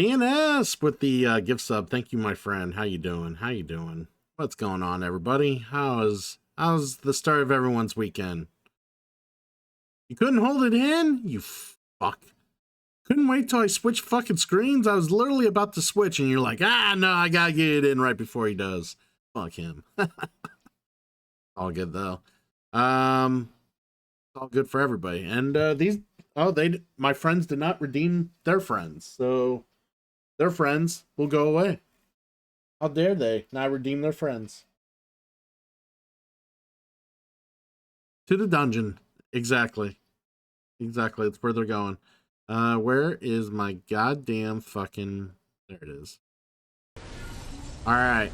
DNS with the gift sub. Thank you, my friend. How you doing? How you doing? What's going on, everybody? How's the start of everyone's weekend? You couldn't hold it in? You fuck. Couldn't wait till I switched fucking screens? I was literally about to switch and you're like, no, I gotta get it in right before he does. Fuck him. All good though. It's all good for everybody. And my friends did not redeem their friends, so their friends will go away. How dare they not redeem their friends? To the dungeon. Exactly. That's where they're going. Where is my goddamn fucking... There it is. Alright.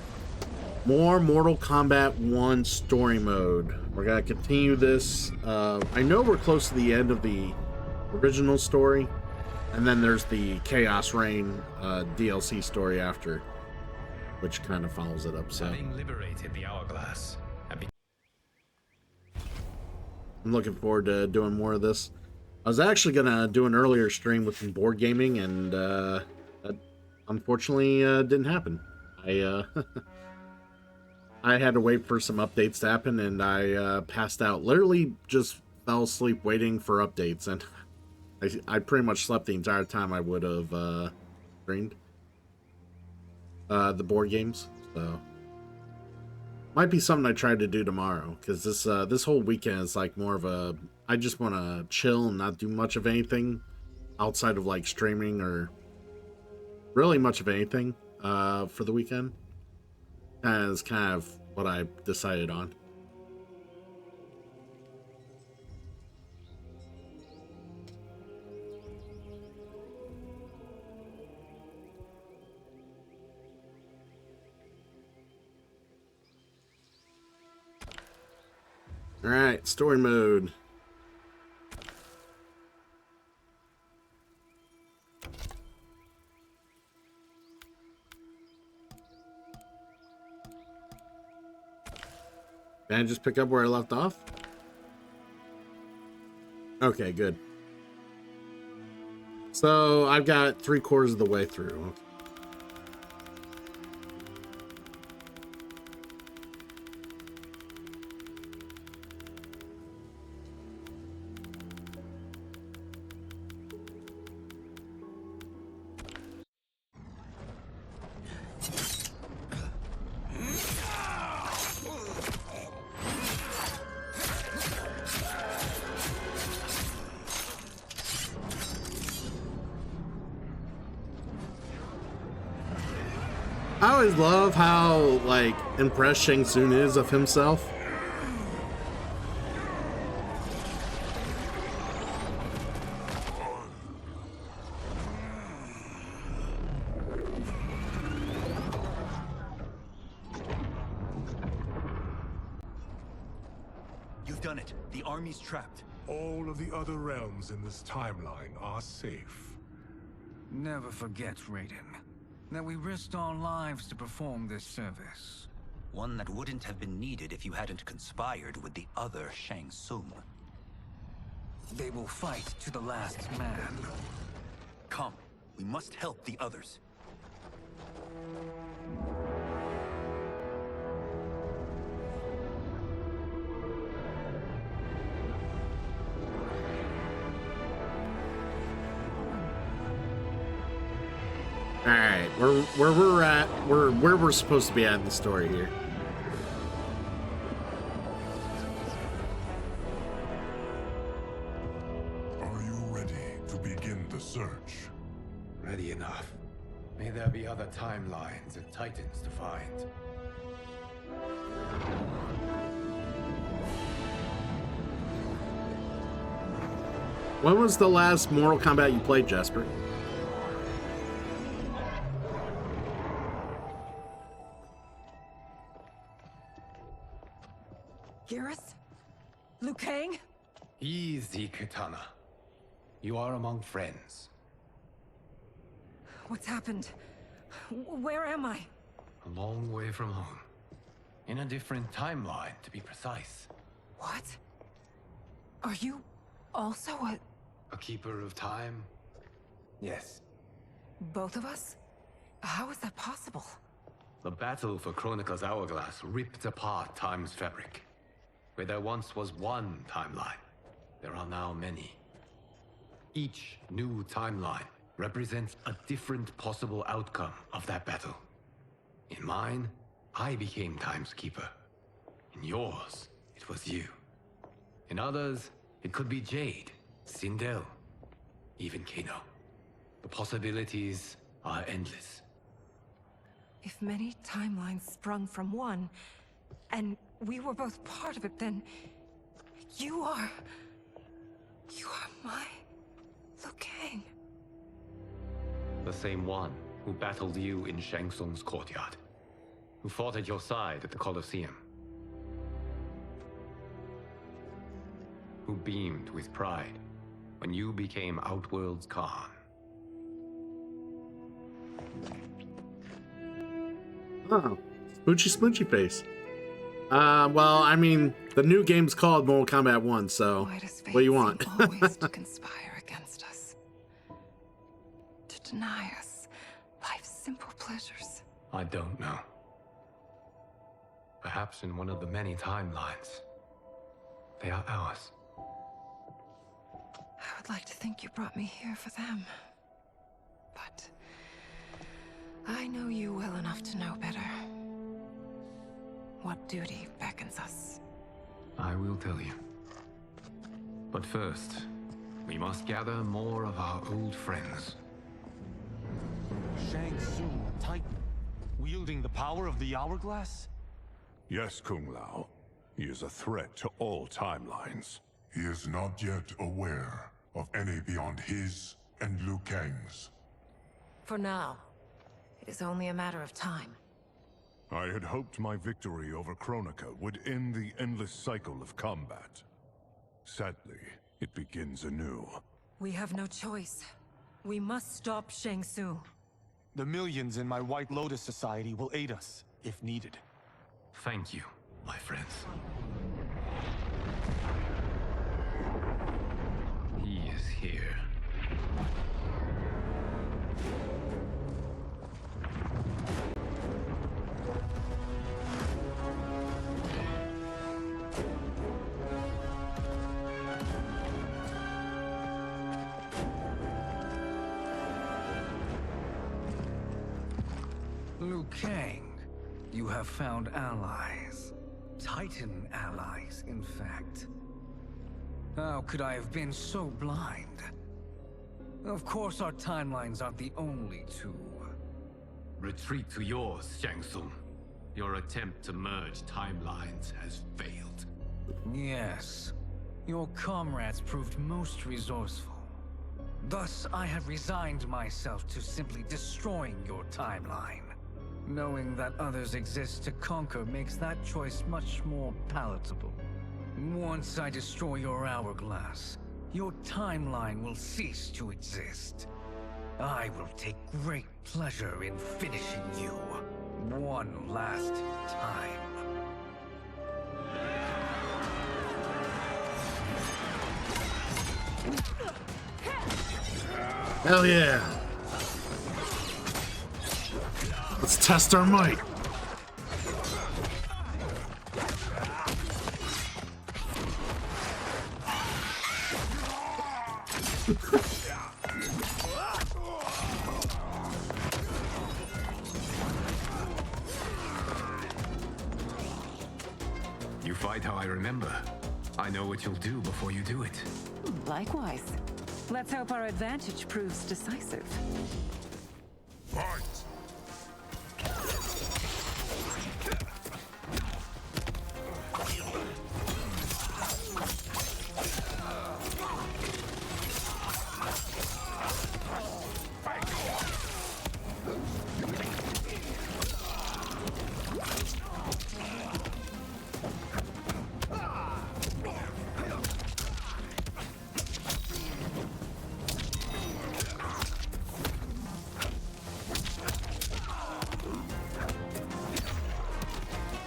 More Mortal Kombat 1 story mode. We're gonna continue this. I know we're close to the end of the original story. And then there's the Chaos Reign DLC story after, which kind of follows it up. So having liberated the hourglass, I'm looking forward to doing more of this. I was actually gonna do an earlier stream with some board gaming, and that unfortunately didn't happen. I had to wait for some updates to happen, and I passed out. Literally just fell asleep waiting for updates, and I pretty much slept the entire time I would have streamed the board games. So might be something I tried to do tomorrow, because this whole weekend is like more of a, I just want to chill and not do much of anything outside of like streaming or really much of anything for the weekend. That is kind of what I decided on. Alright, story mode. Can I just pick up where I left off? Okay, good. So I've got 3/4 of the way through. Okay. I always love how, like, impressed Shang Tsung is of himself. You've done it. The army's trapped. All of the other realms in this timeline are safe. Never forget, Raiden, that we risked our lives to perform this service. One that wouldn't have been needed if you hadn't conspired with the other Shang Tsung. They will fight to the last man. Come, we must help the others. All right, where we're at, where we're supposed to be at in the story here. Are you ready to begin the search? ready enough. May there be other timelines and titans to find. When was the last Mortal Kombat you played, Jasper? Garrus? Liu Kang? Easy, Katana. You are among friends. What's happened? Where am I? A long way from home. In a different timeline, to be precise. What? Are you also a... A keeper of time? Yes. Both of us? How is that possible? The battle for Chronica's hourglass ripped apart time's fabric. Where there once was one timeline, there are now many. Each new timeline represents a different possible outcome of that battle. In mine, I became Time's Keeper. In yours, it was you. In others, it could be Jade, Sindel, even Kano. The possibilities are endless. If many timelines sprung from one, and we were both part of it, then you are my Liu Kang. The same one who battled you in Shang Tsung's courtyard. Who fought at your side at the Colosseum. Who beamed with pride when you became Outworld's Khan. Oh, smoochy face. Well, I mean, the new game's called Mortal Kombat 1, so Why does fate what do you want? seem always to conspire against us? To deny us life's simple pleasures. I don't know. Perhaps in one of the many timelines, they are ours. I would like to think you brought me here for them. But I know you well enough to know better. What duty beckons us? I will tell you. But first, we must gather more of our old friends. Shang Tsung, Titan, wielding the power of the hourglass? Yes, Kung Lao. He is a threat to all timelines. He is not yet aware of any beyond his and Liu Kang's. For now, it is only a matter of time. I had hoped my victory over Kronika would end the endless cycle of combat. Sadly, it begins anew. We have no choice. We must stop Shang Tsung. The millions in my White Lotus Society will aid us, if needed. Thank you, my friends. He is here. Liu Kang, you have found allies. Titan allies, in fact. How could I have been so blind? Of course our timelines aren't the only two. Retreat to yours, Shang Tsung. Your attempt to merge timelines has failed. Yes. Your comrades proved most resourceful. Thus, I have resigned myself to simply destroying your timeline. Knowing that others exist to conquer makes that choice much more palatable. Once I destroy your hourglass, your timeline will cease to exist. I will take great pleasure in finishing you one last time. Hell yeah! Let's test our might. You fight how I remember. I know what you'll do before you do it. Likewise. Let's hope our advantage proves decisive. Fight!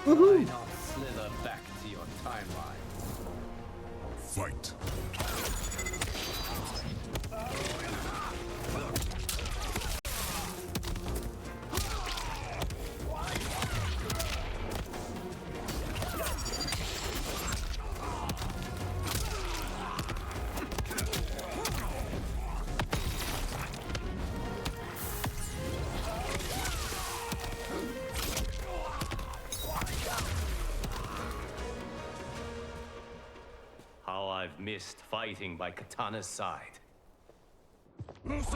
Why not slither back to your timeline? Fight! How I've missed fighting by Katana's side. Let's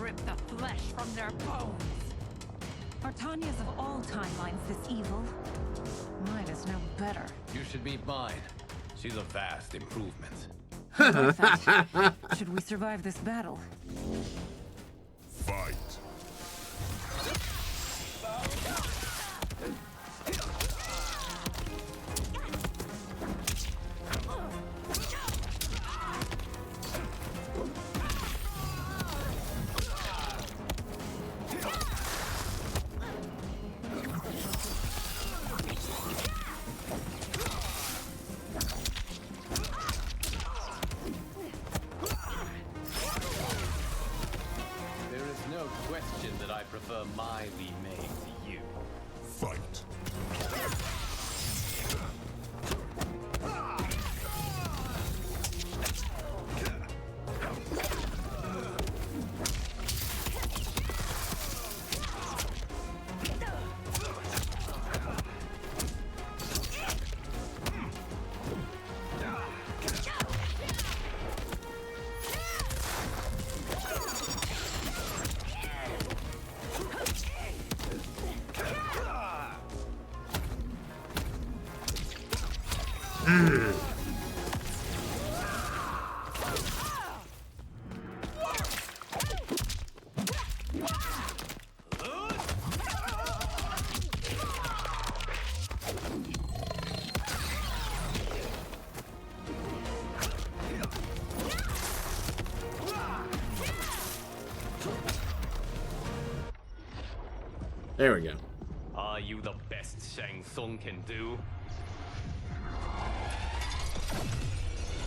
rip the flesh from their bones. Are Tanya's of all timelines this evil? Mine is no better. You should meet mine. She's a vast improvement. I like that. Should we survive this battle? Fight. Prefer my remake to you. Fight. There we go. Are you the best Shang Tsung can do?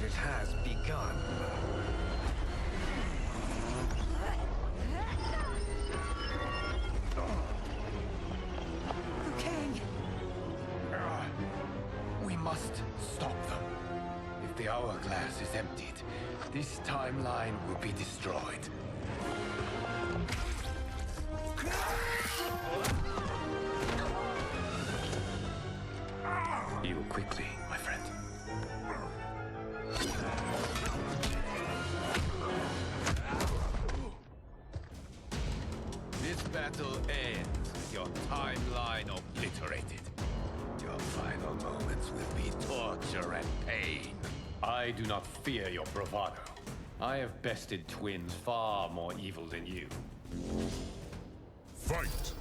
It has begun. Kang. We must stop them. If the hourglass is emptied, this timeline will be destroyed. Heal quickly, my friend. This battle ends with your timeline obliterated. Your final moments will be torture and pain. I do not fear your bravado. I have bested twins far more evil than you. Fight!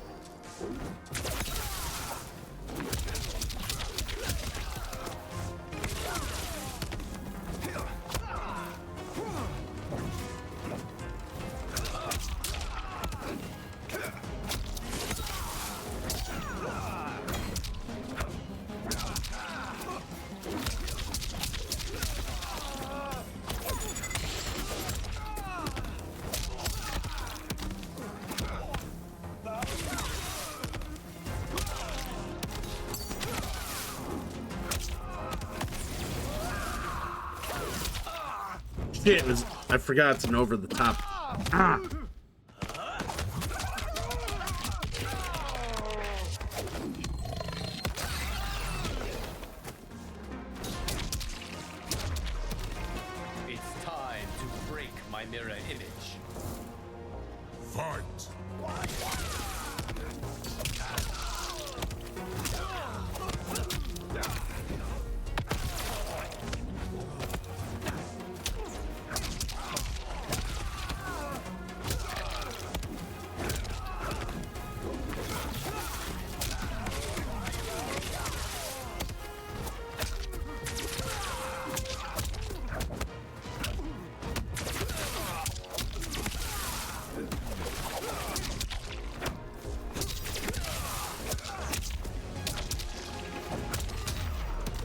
Shit, I forgot it's an over the top. Ah. It's time to break my mirror image. Fight!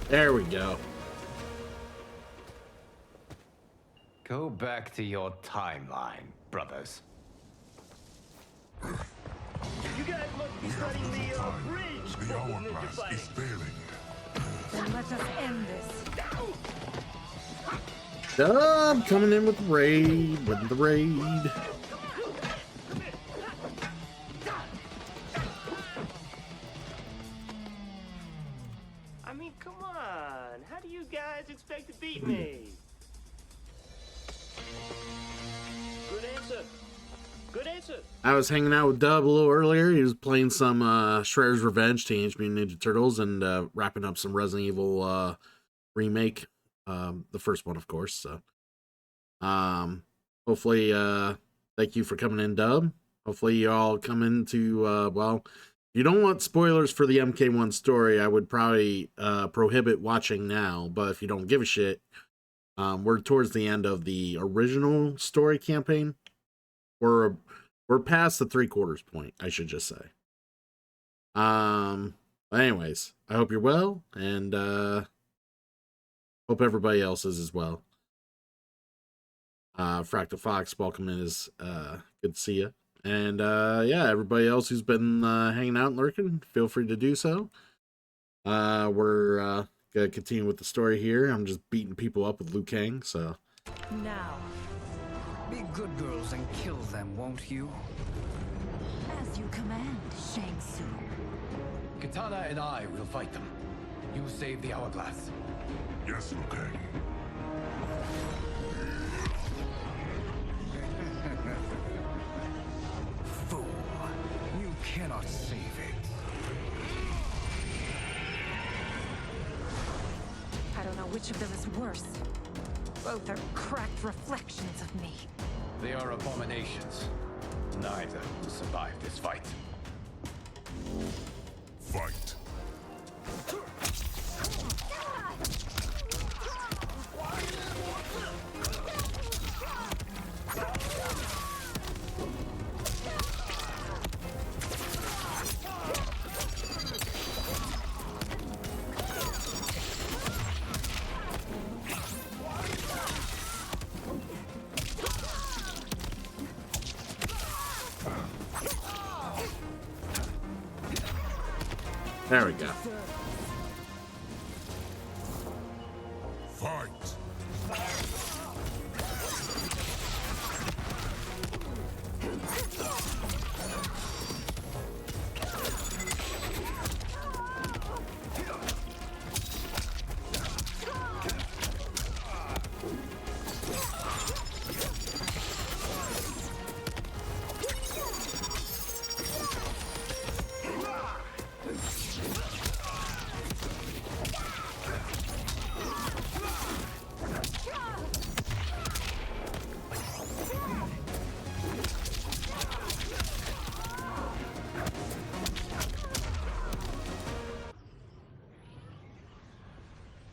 There we go. Go back to your timeline, brothers. You guys must be studying the bridge. The hourglass is failing. Then let us end this. Dub coming in with the raid, with the raid. I mean, come on. How do you guys expect to beat me? Good answer. Good answer. I was hanging out with Dub a little earlier. He was playing some Shredder's Revenge, Teenage Mutant Ninja Turtles, and wrapping up some Resident Evil remake. The first one, of course. So, hopefully, thank you for coming in, Dub. Hopefully, you all come into well. If you don't want spoilers for the MK1 story, I would probably prohibit watching now. But if you don't give a shit, we're towards the end of the original story campaign. We're past the 3/4 point, I should just say. But anyways, I hope you're well, and hope everybody else is as well. Fractal Fox, welcome in. Is good to see you. And yeah, everybody else who's been hanging out and lurking, feel free to do so. We're gonna continue with the story here. I'm just beating people up with Liu Kang, so. Now. Be good girls and kill them, won't you? As you command, Shang Tsung. Katana and I will fight them. You save the hourglass. Yes, Liu Kang. Fool. You cannot save it. I don't know which of them is worse. Both are cracked reflections of me. They are abominations. Neither will survive this fight. Fight. There we go. Fight.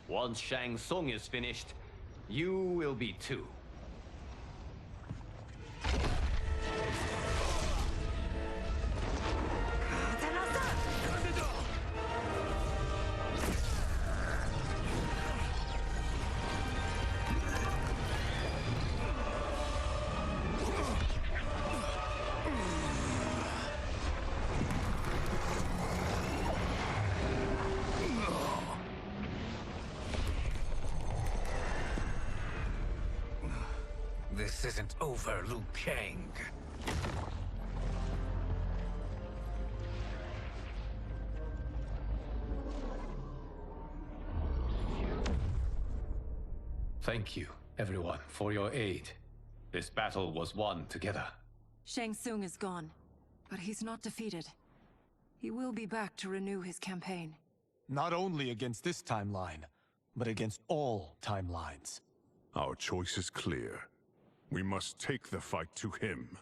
Once Shang Tsung is finished, you will be too. This isn't over, Liu Kang. Thank you, everyone, for your aid. This battle was won together. Shang Tsung is gone, but he's not defeated. He will be back to renew his campaign. Not only against this timeline, but against all timelines. Our choice is clear. We must take the fight to him.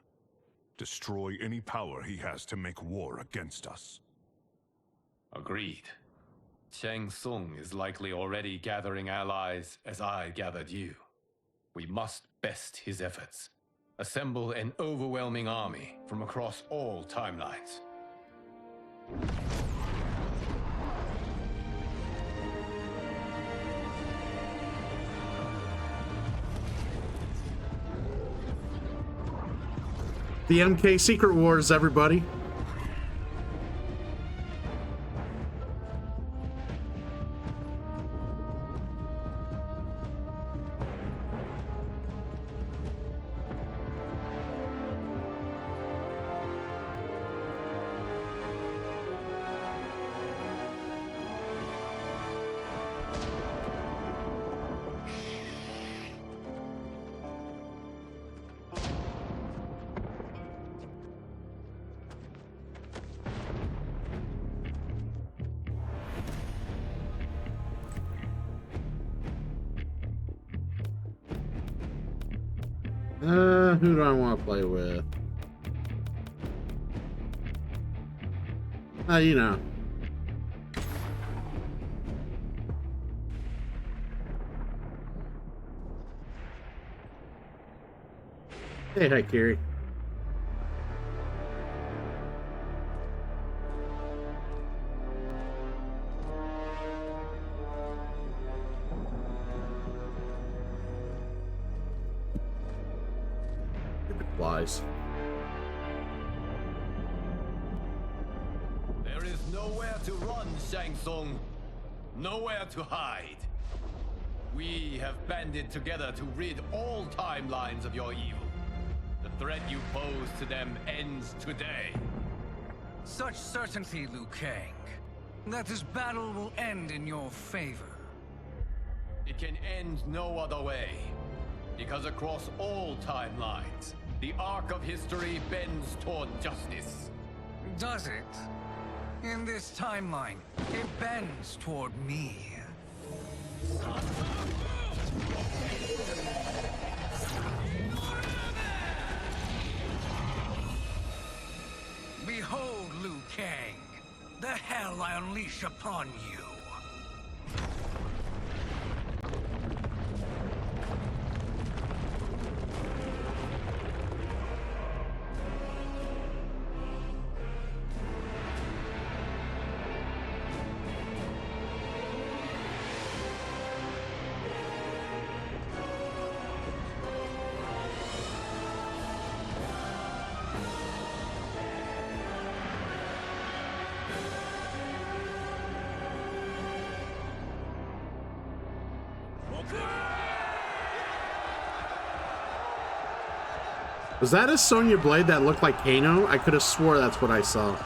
Destroy any power he has to make war against us. Agreed. Shang Tsung is likely already gathering allies as I gathered you. We must best his efforts. Assemble an overwhelming army from across all timelines. The MK Secret Wars, everybody. Who do I want to play with? You know. Hey, hi, Kiri. Flies. There is nowhere to run, Shang Tsung. Nowhere to hide. We have banded together to rid all timelines of your evil. The threat you pose to them ends today. Such certainty, Liu Kang, that this battle will end in your favor. It can end no other way. Because across all timelines, the arc of history bends toward justice. Does it? In this timeline, it bends toward me. Behold, Liu Kang, the hell I unleash upon you. Was that a Sonya Blade that looked like Kano? I could have swore that's what I saw.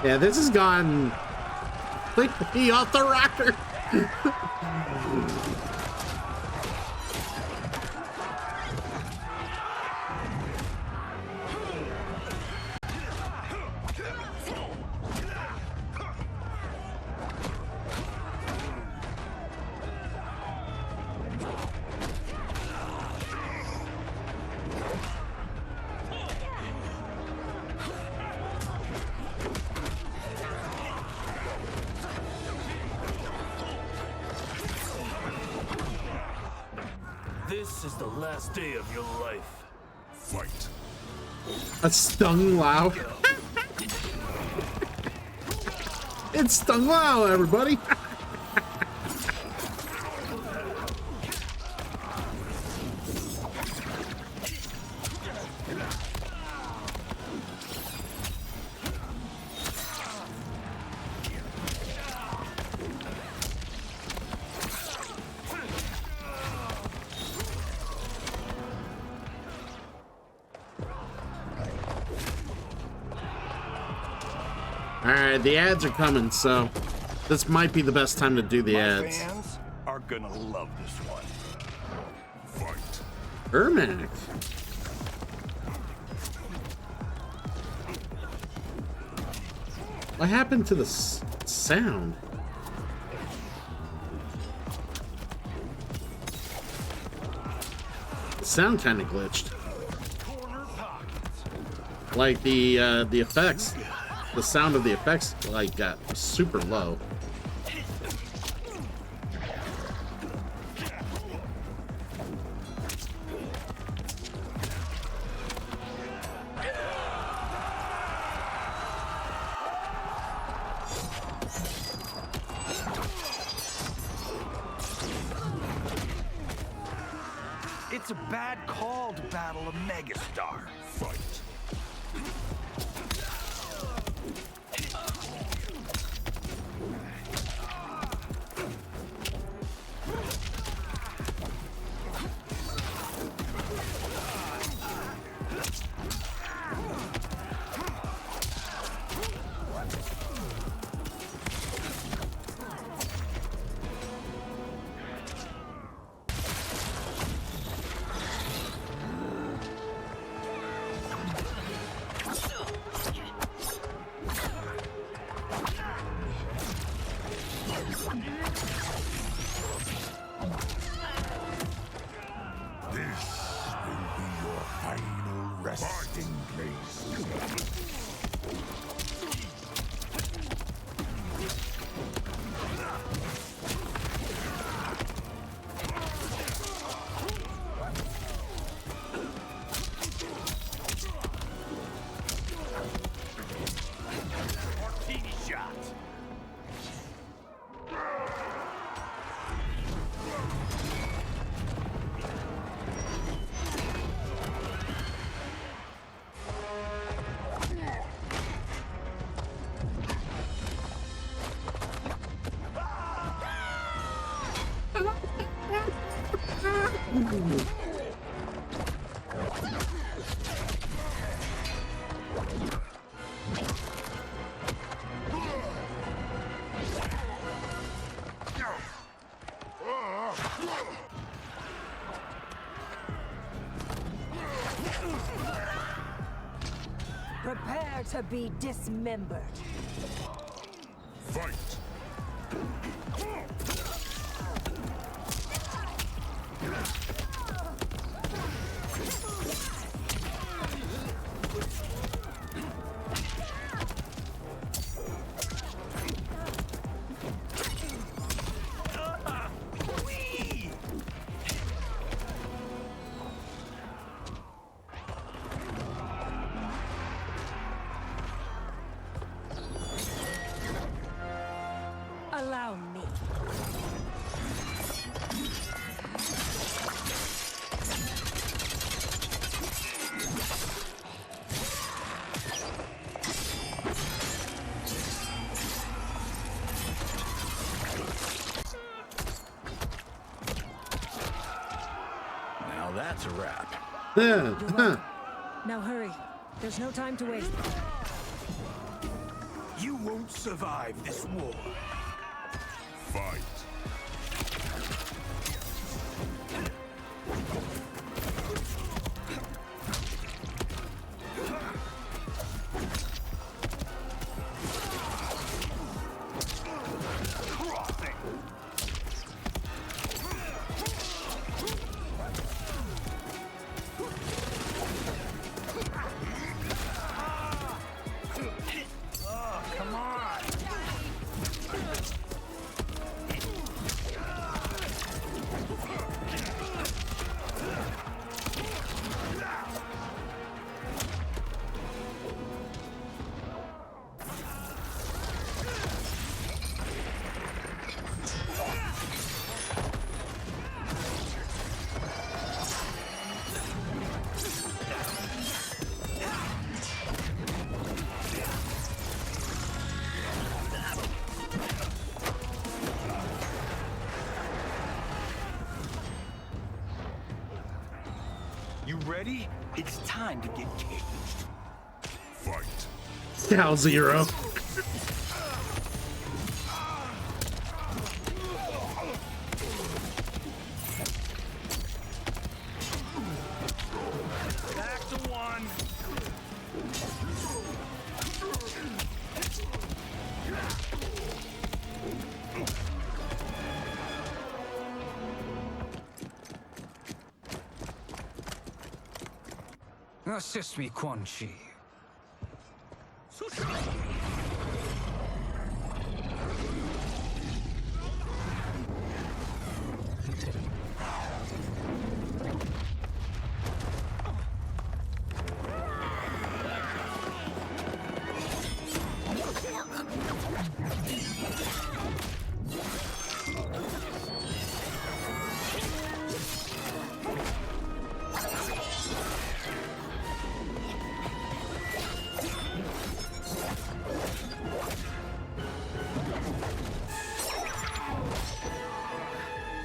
Yeah, this has gone completely off the rocker. This is the last day of your life. Fight. A Stung Lao. It's Stung Lao, everybody. Alright, the ads are coming, so this might be the best time to do the ads. Fans are gonna love this one. Fight. Ermac. What happened to the sound? The sound kind of glitched. Like the effects. The sound of the effects like got super low. It's a bad call to battle a megastar. Fight. Prepare to be dismembered. Fight! Allow me. Now that's a wrap. Now hurry. There's no time to waste. You won't survive this war. Fight! Come on! You ready? It's time to get caged. Fight! Cal Zero. Back to one. Assist me, Quan Chi.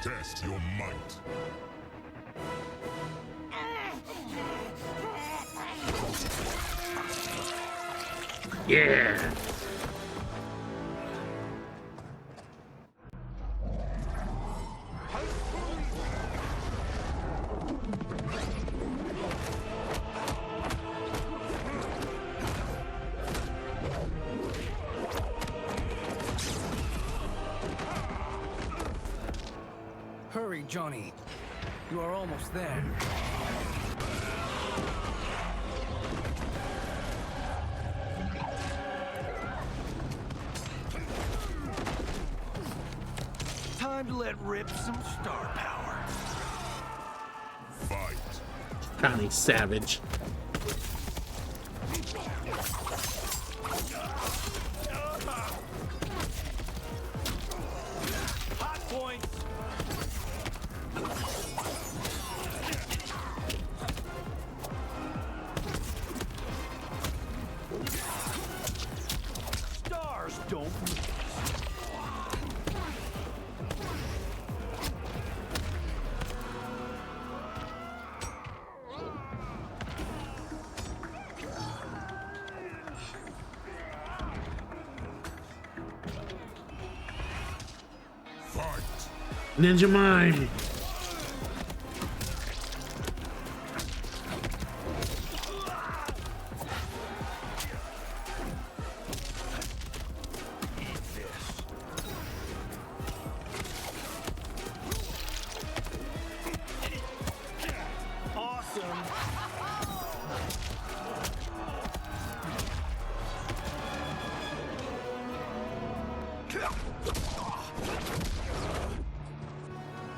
Test your might. Yeah. Hurry, Johnny. You are almost there. Time to let rip some star power. Fight! Connie Savage. Hot points. Stars don't miss. Ninja mime.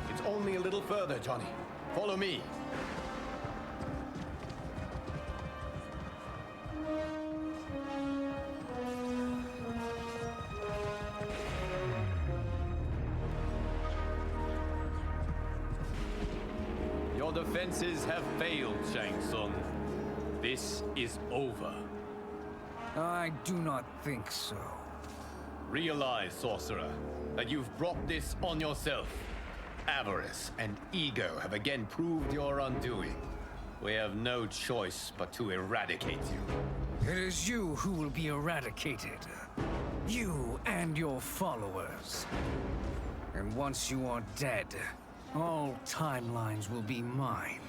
It's only a little further, Johnny. Follow me. Your defenses have failed, Shang Tsung. This is over. I do not think so. Realize, sorcerer, that you've brought this on yourself. Avarice and ego have again proved your undoing. We have no choice but to eradicate you. It is you who will be eradicated. You and your followers. And once you are dead, all timelines will be mine.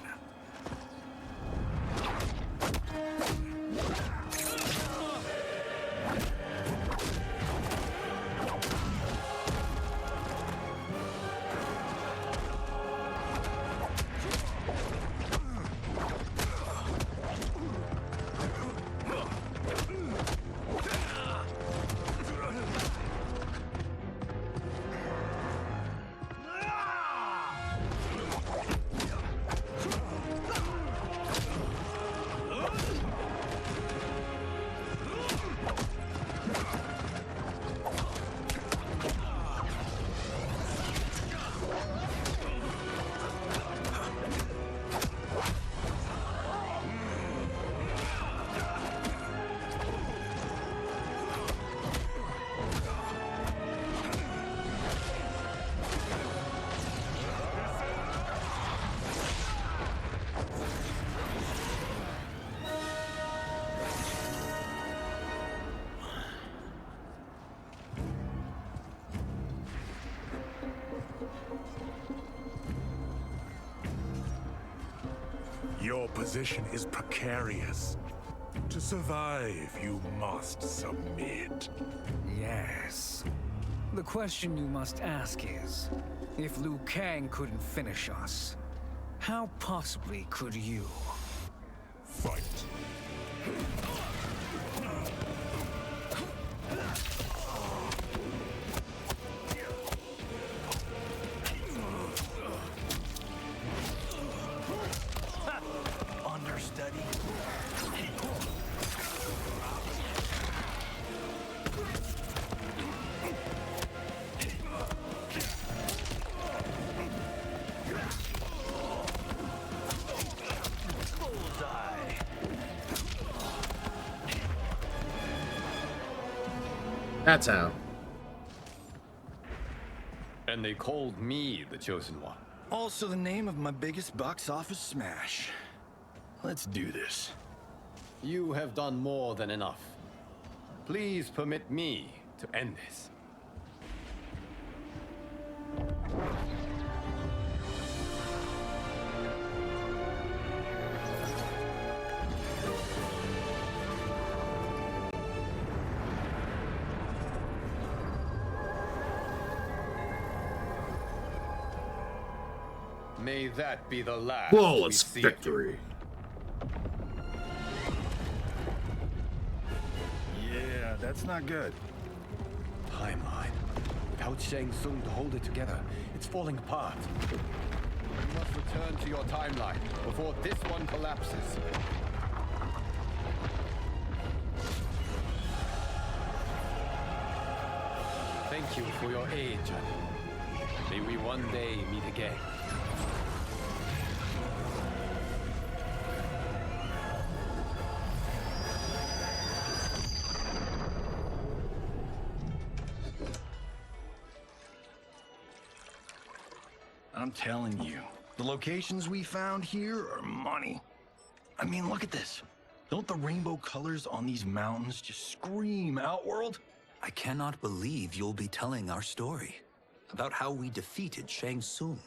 Your position is precarious. To survive, you must submit. Yes. The question you must ask is, if Liu Kang couldn't finish us, how possibly could you? Fight. Understudy. That's how. And they called me the Chosen One. Also the name of my biggest box office smash. Let's do this. You have done more than enough. Please permit me to end this. May that be the last. Flawless we see of you. victory. Yeah, that's not good. Timeline. Without Shang Tsung to hold it together, it's falling apart. You must return to your timeline before this one collapses. Thank you for your aid, Johnny. May we one day meet again. I'm telling you, the locations we found here are money. I mean, look at this. Don't the rainbow colors on these mountains just scream Outworld? I cannot believe you'll be telling our story. about how we defeated Shang Tsung.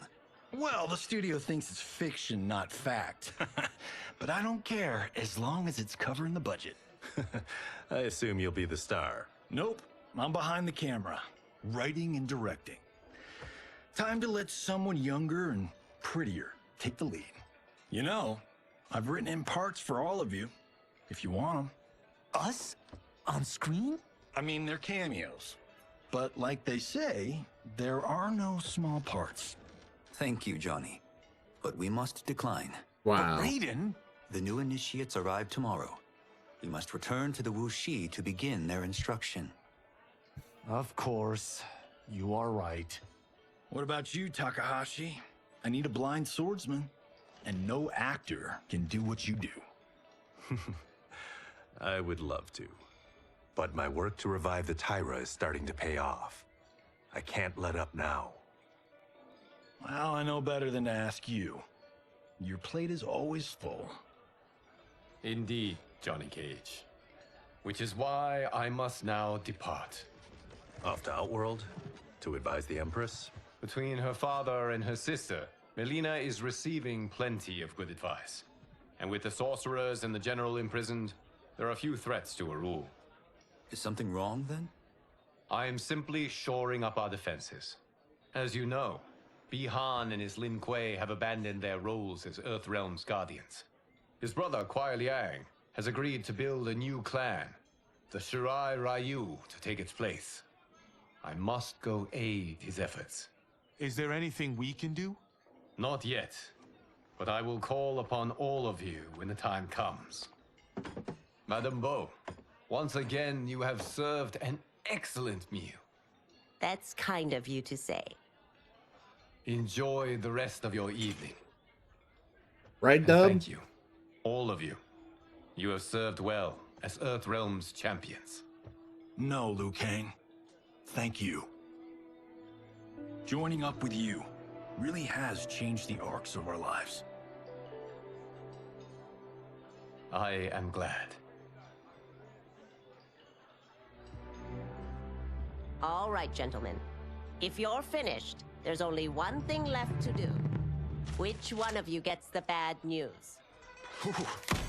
Well, the studio thinks it's fiction, not fact. But I don't care, as long as it's covering the budget. I assume you'll be the star. Nope, I'm behind the camera, writing and directing. Time to let someone younger and prettier take the lead. You know, I've written in parts for all of you, if you want them. Us? On screen? I mean, they're cameos. But like they say, there are no small parts. Thank you, Johnny. But we must decline. Wow. But Raiden? The new initiates arrive tomorrow. We must return to the Wuxi to begin their instruction. Of course. You are right. What about you, Takahashi? I need a blind swordsman. And no actor can do what you do. I would love to. But my work to revive the Tyra is starting to pay off. I can't let up now. Well, I know better than to ask you. Your plate is always full. Indeed, Johnny Cage. Which is why I must now depart. Off to Outworld? To advise the Empress? Between her father and her sister, Melina is receiving plenty of good advice. And with the sorcerers and the general imprisoned, there are few threats to her rule. Is something wrong, then? I am simply shoring up our defenses. As you know, Bi-Han and his Lin Kuei have abandoned their roles as Earthrealm's guardians. His brother, Kuai Liang, has agreed to build a new clan, the Shirai Ryu, to take its place. I must go aid his efforts. Is there anything we can do? Not yet, but I will call upon all of you when the time comes. Madame Bo, once again you have served an excellent meal. That's kind of you to say. Enjoy the rest of your evening. Right, Dub? Thank you, all of you. You have served well as Earthrealm's champions. No, Liu Kang. Thank you. Joining up with you really has changed the arcs of our lives. I am glad. All right, gentlemen. If you're finished, there's only one thing left to do. Which one of you gets the bad news?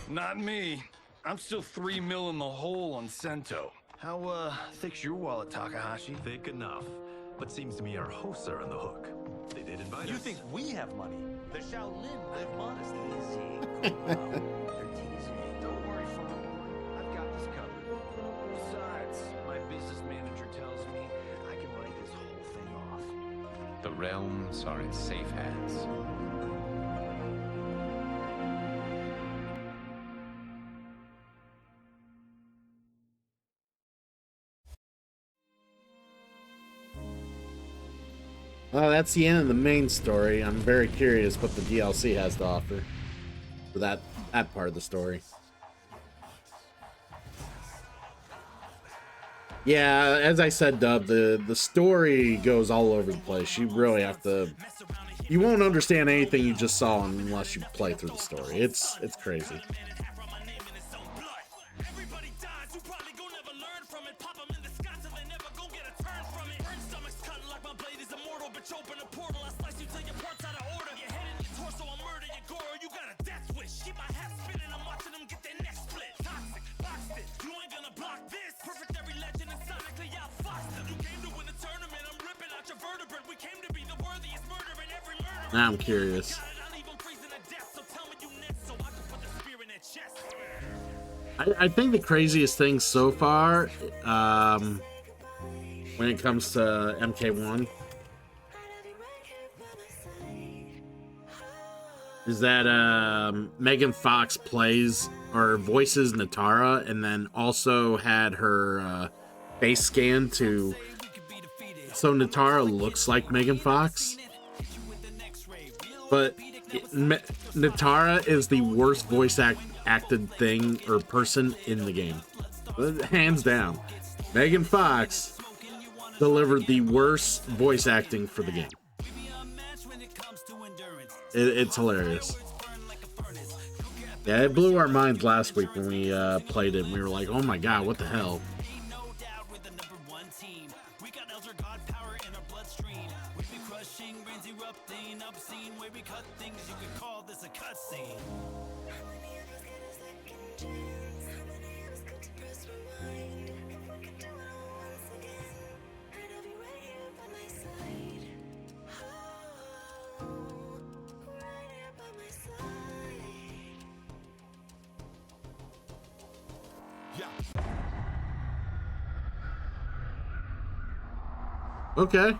Not me. I'm still 3 mil in the hole on Sento. How, thick's your wallet, Takahashi? Thick enough. But seems to me our hosts are on the hook. They did invite us. You think we have money? The Shaolin live modestly. They're teasing. Don't worry, Farm Boy. I've got this covered. Besides, my business manager tells me I can write this whole thing off. The realms are in safe hands. Well, that's the end of the main story. I'm very curious what the DLC has to offer for that part of the story. Yeah, as I said, Dub, the story goes all over the place. You really have to... You won't understand anything you just saw unless you play through the story. It's crazy. Now I'm curious. I think the craziest thing so far, when it comes to MK1, is that Megan Fox plays or voices Natara, and then also had her face scan to, so Natara looks like Megan Fox. But Natara is the worst voice acted thing or person in the game. Hands down. Megan Fox delivered the worst voice acting for the game. It's hilarious. Yeah, it blew our minds last week when we played it and we were like, oh my god, what the hell? team. We got Elder God power in our bloodstream. We be crushing, brains erupting, obscene. Where we cut things, you could call this a cutscene. How many of us get a second chance? How many of us got to press rewind? If we could do it all once again, I'd have you right here by my side. Oh, right here by my side. Yeah. Okay.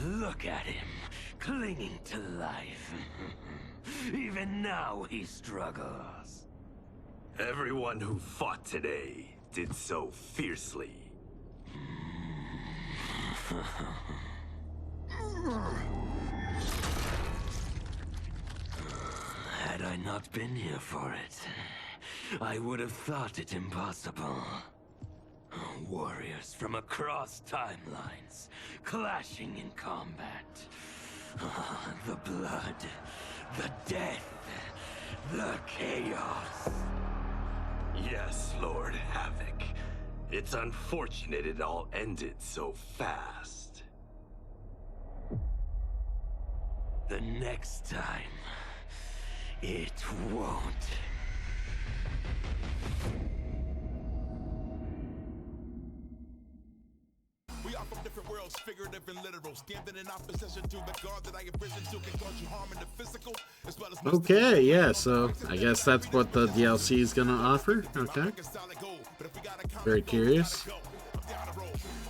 Look at him, clinging to life. Even now he struggles. Everyone who fought today did so fiercely. Had I not been here for it, I would have thought it impossible. Warriors from across timelines, clashing in combat. The blood, the death, the chaos. Yes, Lord Havoc. It's unfortunate it all ended so fast. The next time, it won't. We are from different worlds, figurative and literal. Standing in opposition to the God that I have risen to can cause you harm in the physical as well as Okay, yeah, so I guess that's what the DLC is gonna offer. Okay. Very curious.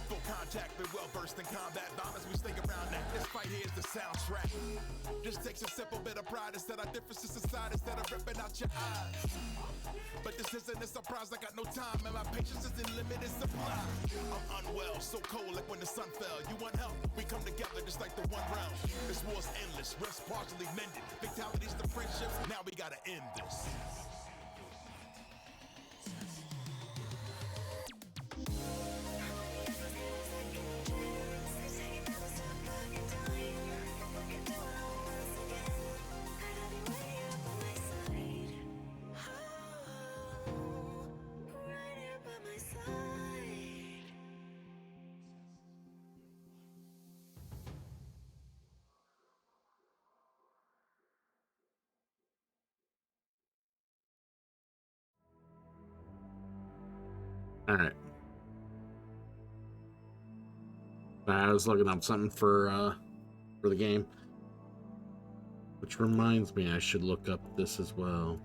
full contact, but well versed in combat violence. We stick around that. This fight here is the soundtrack. Just takes a simple bit of pride instead of differences aside instead of ripping out your eyes. But this isn't a surprise, I got no time, and my patience is in limited supply. I'm unwell, so cold like when the sun fell. You want help? We come together just like the one round. This war's endless, rifts partially mended. Fatalities to friendships, now we gotta end this. All right. I was looking up something for the game, which reminds me I should look up this as well.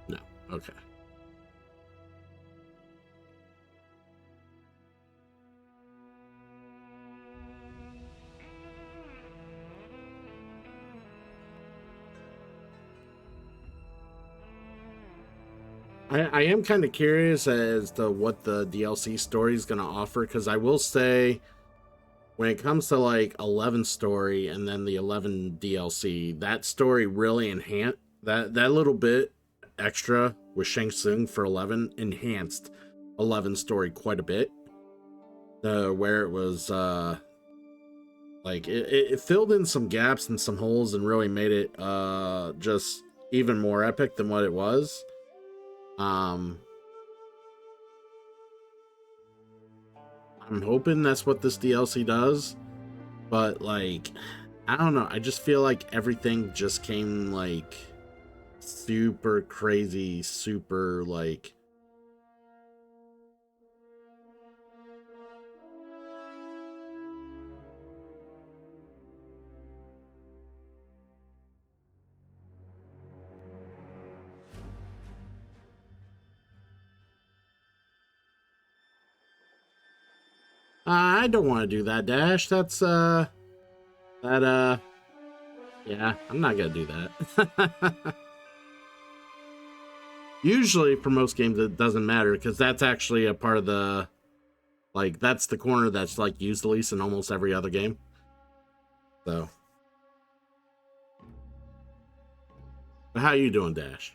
No. Okay. I am kind of curious as to what the DLC story is going to offer, because I will say when it comes to like 11 story and then the 11 DLC, that story really enhanced that little bit extra with Shang Tsung for 11 enhanced 11 story quite a bit. Where it was like it filled in some gaps and some holes and really made it just even more epic than what it was. I'm hoping that's what this DLC does, but like I don't know, I just feel like everything just came like super crazy, super like... I don't want to do that, Dash. That's, yeah, I'm not gonna do that. Usually, for most games, it doesn't matter, because that's actually a part of the, like, that's the corner that's, like, used the least in almost every other game. So. But how you doing, Dash?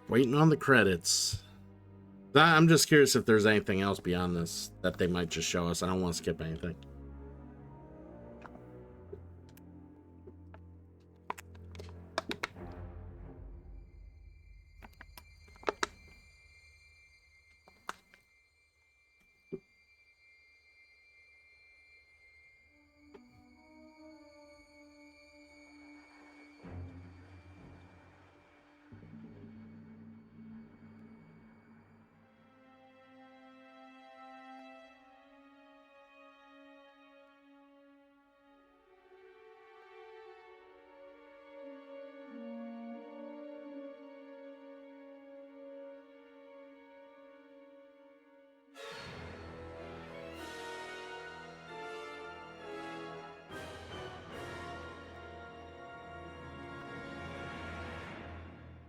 Waiting on the credits. I'm just curious if there's anything else beyond this that they might just show us. I don't want to skip anything.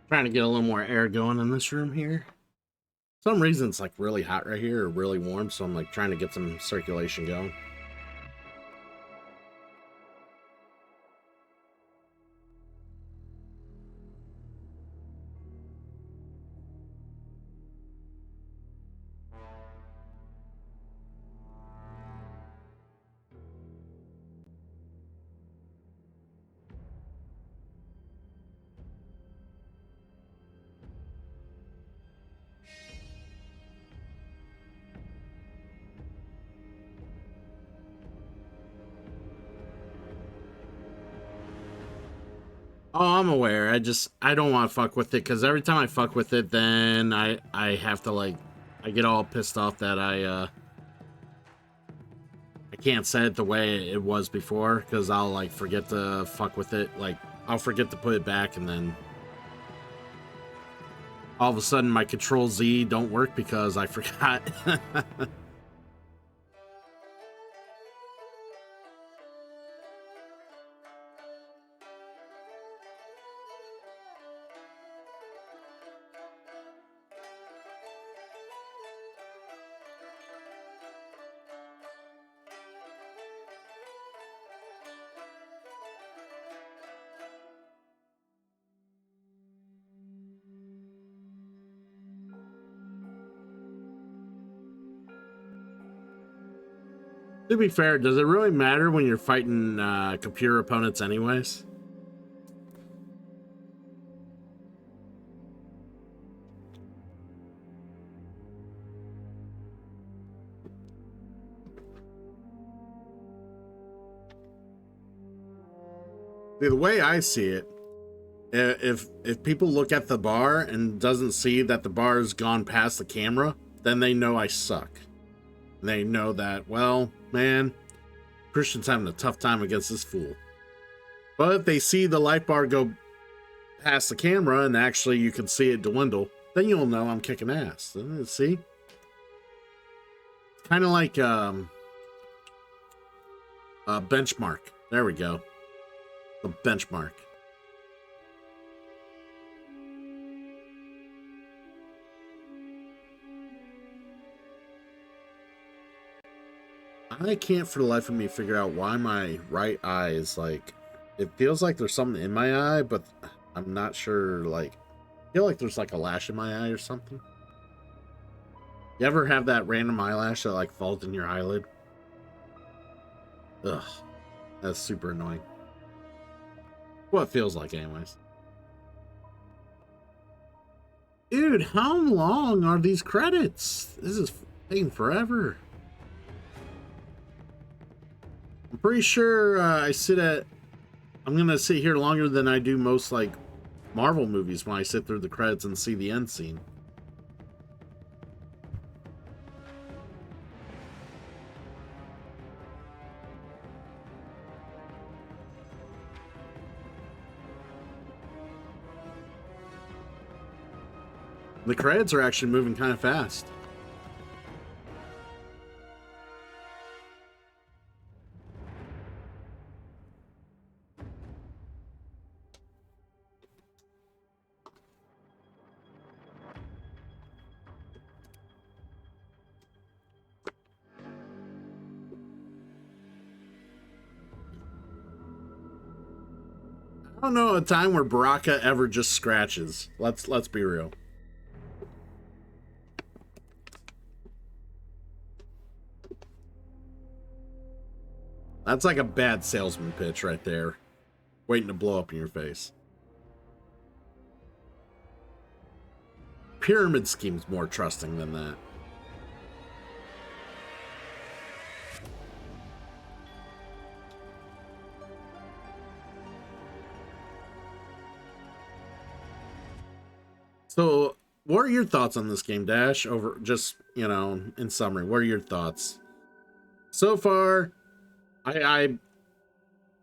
Trying to get a little more air going in this room here. For some reason it's like really hot right here or really warm, so I'm like trying to get some circulation going. Oh, I'm aware. I don't want to fuck with it, because every time I fuck with it, then I have to, like, I get all pissed off that I can't set it the way it was before, because I'll, like, forget to fuck with it. Like, I'll forget to put it back, and then all of a sudden my Control Z don't work because I forgot. To be fair, does it really matter when you're fighting computer opponents anyways? See, the way I see it, if people look at the bar and doesn't see that the bar's gone past the camera, then they know I suck. They know that, well, man, Christian's having a tough time against this fool. But if they see the light bar go past the camera and actually you can see it dwindle, then you'll know I'm kicking ass. See? Kind of like a benchmark. There we go. A benchmark. I can't for the life of me figure out why my right eye is like, it feels like there's something in my eye, but I'm not sure, like, I feel like there's like a lash in my eye or something. You ever have that random eyelash that like falls in your eyelid? Ugh, that's super annoying. What it feels like, anyways. Dude, how long are these credits? This is taking forever. I'm pretty sure I'm gonna sit here longer than I do most, like, Marvel movies when I sit through the credits and see the end scene. The credits are actually moving kind of fast. I don't know a time where Baraka ever just scratches. Let's be real. That's like a bad salesman pitch right there, waiting to blow up in your face. Pyramid Scheme's more trusting than that. So, what are your thoughts on this game, Dash? Over just, you know, in summary, what are your thoughts? So far, I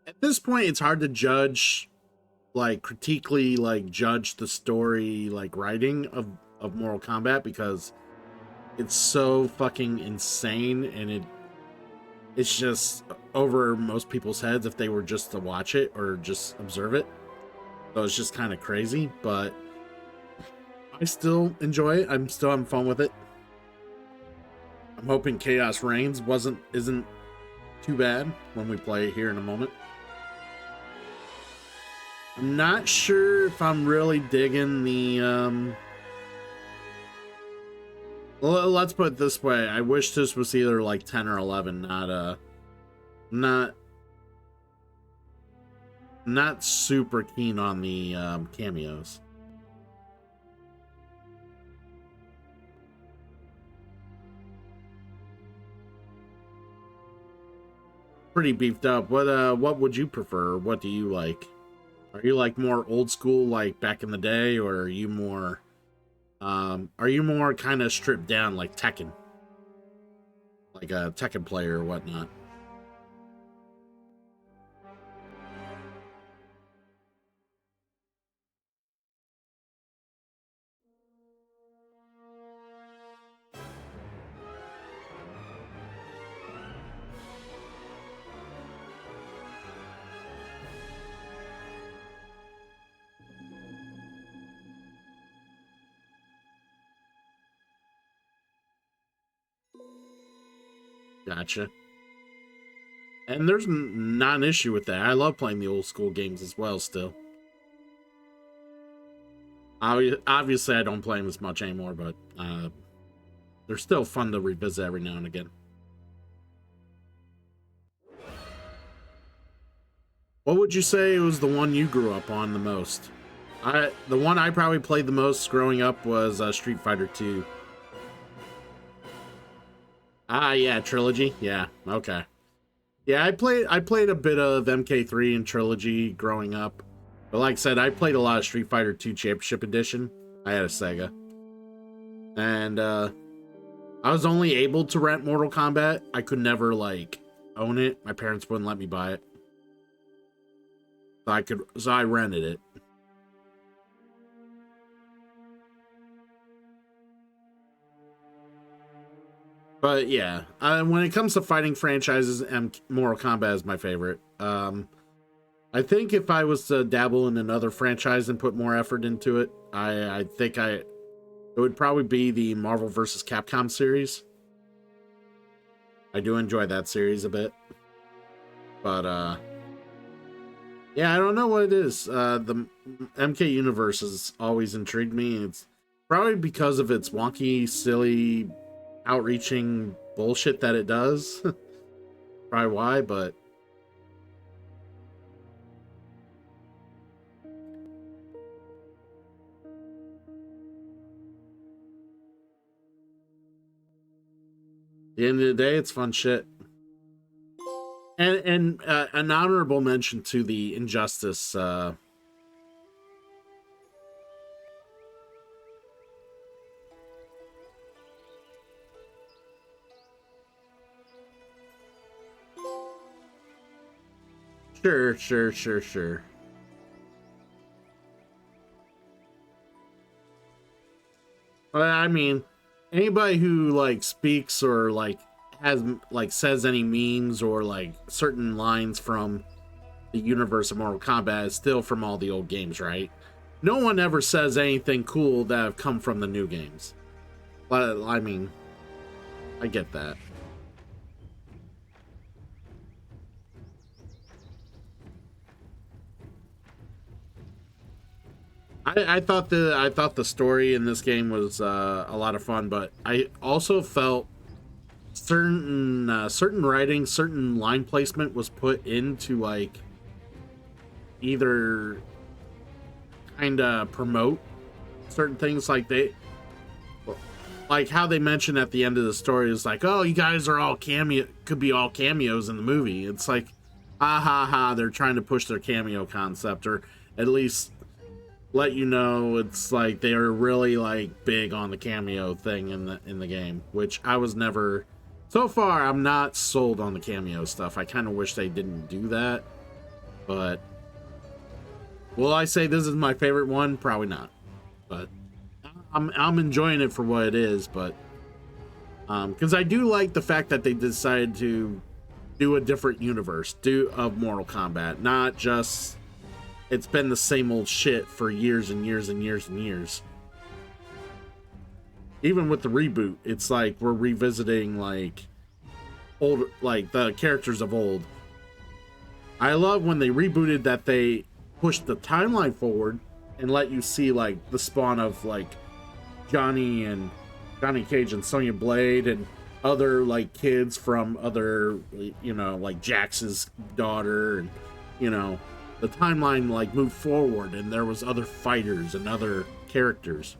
at this point it's hard to judge, like, critically, like, judge the story, like, writing of Mortal Kombat, because it's so fucking insane, and it's just over most people's heads if they were just to watch it or just observe it. So it's just kind of crazy, but I still enjoy it. I'm still having fun with it. I'm hoping Chaos Reigns isn't too bad when we play it here in a moment. I'm not sure if I'm really digging the let's put it this way. I wish this was either like 10 or 11, not super keen on the cameos. Pretty beefed up. What would you prefer? What do you like? Are you like more old school, like back in the day, or are you more kind of stripped down, like Tekken, like a Tekken player or whatnot? Gotcha. And there's not an issue with that. I love playing the old school games as well still. Obviously, I don't play them as much anymore, but they're still fun to revisit every now and again. What would you say was the one you grew up on the most? The one I probably played the most growing up was Street Fighter 2. Ah, yeah, Trilogy. Yeah, okay. Yeah, I played a bit of MK3 and Trilogy growing up. But like I said, I played a lot of Street Fighter 2 Championship Edition. I had a Sega. And I was only able to rent Mortal Kombat. I could never, like, own it. My parents wouldn't let me buy it. So I rented it. But yeah, when it comes to fighting franchises, Mortal Kombat is my favorite. I think if I was to dabble in another franchise and put more effort into it, I think it would probably be the Marvel vs. Capcom series. I do enjoy that series a bit. But yeah, I don't know what it is. The MK universe has always intrigued me. It's probably because of its wonky, silly, outreaching bullshit that it does. Probably why, but the end of the day, it's fun shit. And an honorable mention to the Injustice. Sure. I mean, anybody who like speaks or like has like says any memes or like certain lines from the universe of Mortal Kombat is still from all the old games, right? No one ever says anything cool that have come from the new games. But I mean, I get that. I thought the story in this game was a lot of fun, but I also felt certain writing, certain line placement was put into like either kind of promote certain things, like how they mentioned at the end of the story is like, oh, you guys are all could be all cameos in the movie. It's like, they're trying to push their cameo concept, or at least let you know it's like they are really like big on the cameo thing in the game, which I was never. So far, I'm not sold on the cameo stuff. I kind of wish they didn't do that, but will I say this is my favorite one? Probably not, but I'm enjoying it for what it is. But because I do like the fact that they decided to do a different universe of Mortal Kombat, not just. It's been the same old shit for years and years and years and years. Even with the reboot, it's like we're revisiting like old, like the characters of old. I love when they rebooted that they pushed the timeline forward and let you see like the spawn of like Johnny Cage and Sonya Blade and other like kids from other, like Jax's daughter, and the timeline like moved forward and there was other fighters and other characters.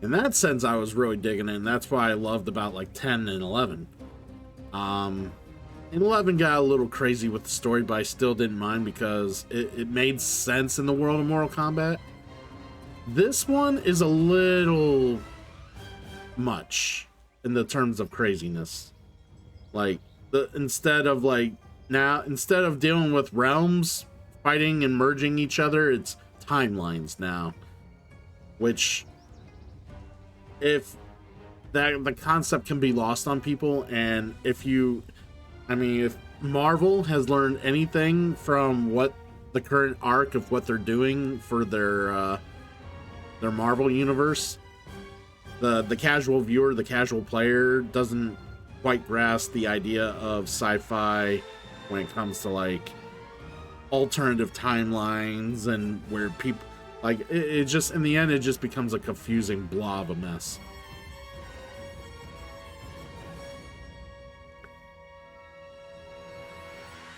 In that sense, I was really digging it, and that's why I loved about like 10 and 11. And 11 got a little crazy with the story, but I still didn't mind because it made sense in the world of Mortal Kombat. This one is a little much in the terms of craziness. Like instead of dealing with realms fighting and merging each other, it's timelines now. Which, if the concept can be lost on people, and if Marvel has learned anything from what the current arc of what they're doing for their Marvel universe, the casual viewer, the casual player doesn't quite grasp the idea of sci-fi when it comes to like alternative timelines, and where people like it just in the end it just becomes a confusing blob of mess.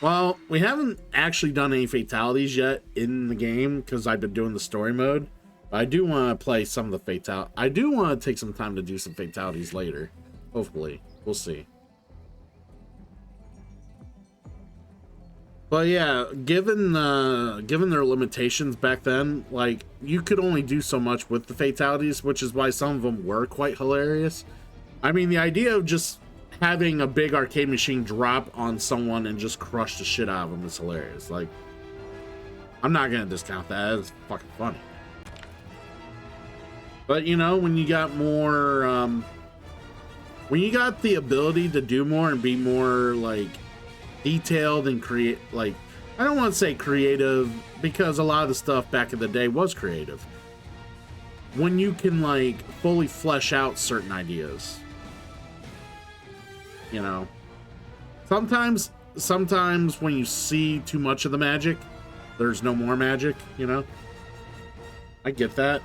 Well, we haven't actually done any fatalities yet in the game because I've been doing the story mode. But I do want to play some of the fatalities. I do want to take some time to do some fatalities later. Hopefully. We'll see. But yeah, given their limitations back then, like, you could only do so much with the fatalities, which is why some of them were quite hilarious. I mean, the idea of just having a big arcade machine drop on someone and just crush the shit out of them is hilarious. Like, I'm not gonna discount that. It's fucking funny. But when you got more, when you got the ability to do more and be more like detailed and create, like, I don't want to say creative because a lot of the stuff back in the day was creative. When you can like fully flesh out certain ideas, sometimes when you see too much of the magic, there's no more magic. I get that.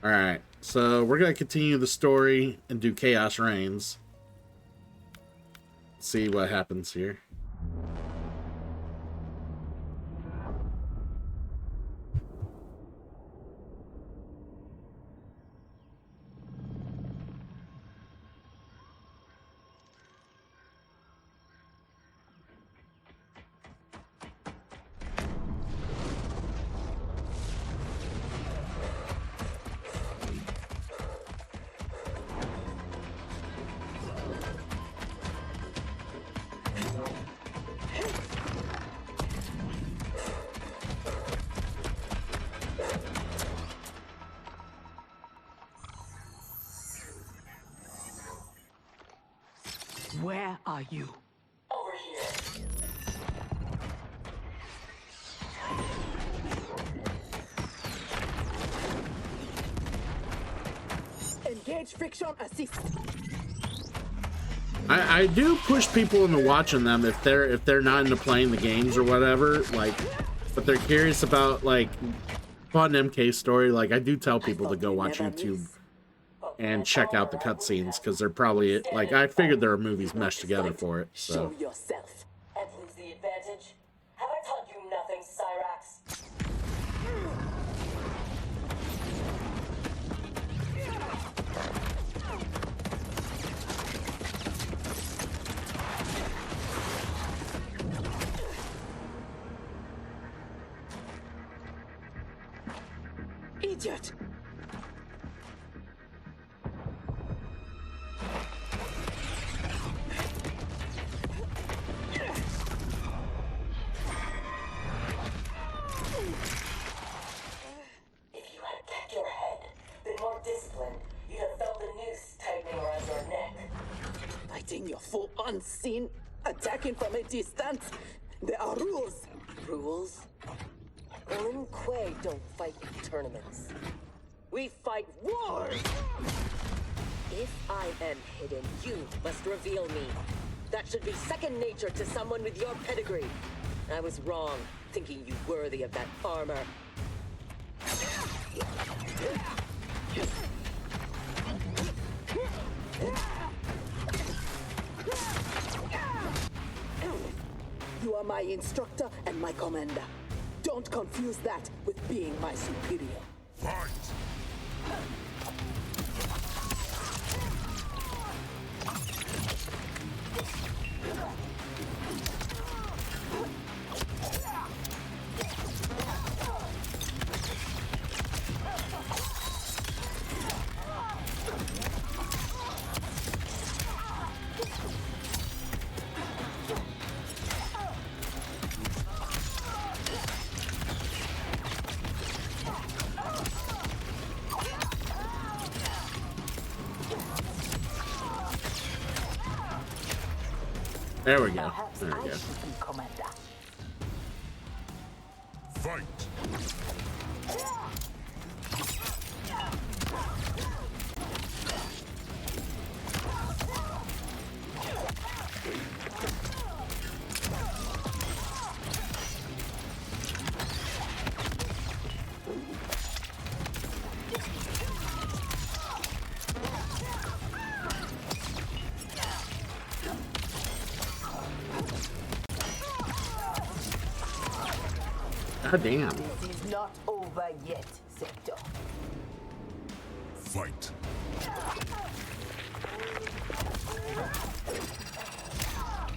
All right, so we're gonna continue the story and do Chaos Reigns. See what happens here. are you? Over here. Engage friction assist. I do push people into watching them if they're not into playing the games or whatever, like, but they're curious about like fun MK story. Like, I do tell people to go watch YouTube and check out the cutscenes because they're probably like, I figured there are movies meshed together for it. So. Show yourself and lose the advantage. Have I taught you nothing, Cyrax? Idiot! If you had kept your head, been more disciplined, you'd have felt the noose tightening around your neck. Fighting your foe unseen, attacking from a distance. There are rules. Rules? Lin Kuei don't fight in tournaments. We fight wars! If I am hidden, you must reveal me. That should be second nature to someone with your pedigree. I was wrong, thinking you worthy of that armor. You are my instructor and my commander. Don't confuse that with being my superior. Fight! There we go. There we go. Fight! God damn. This is not over yet, Sector. Fight!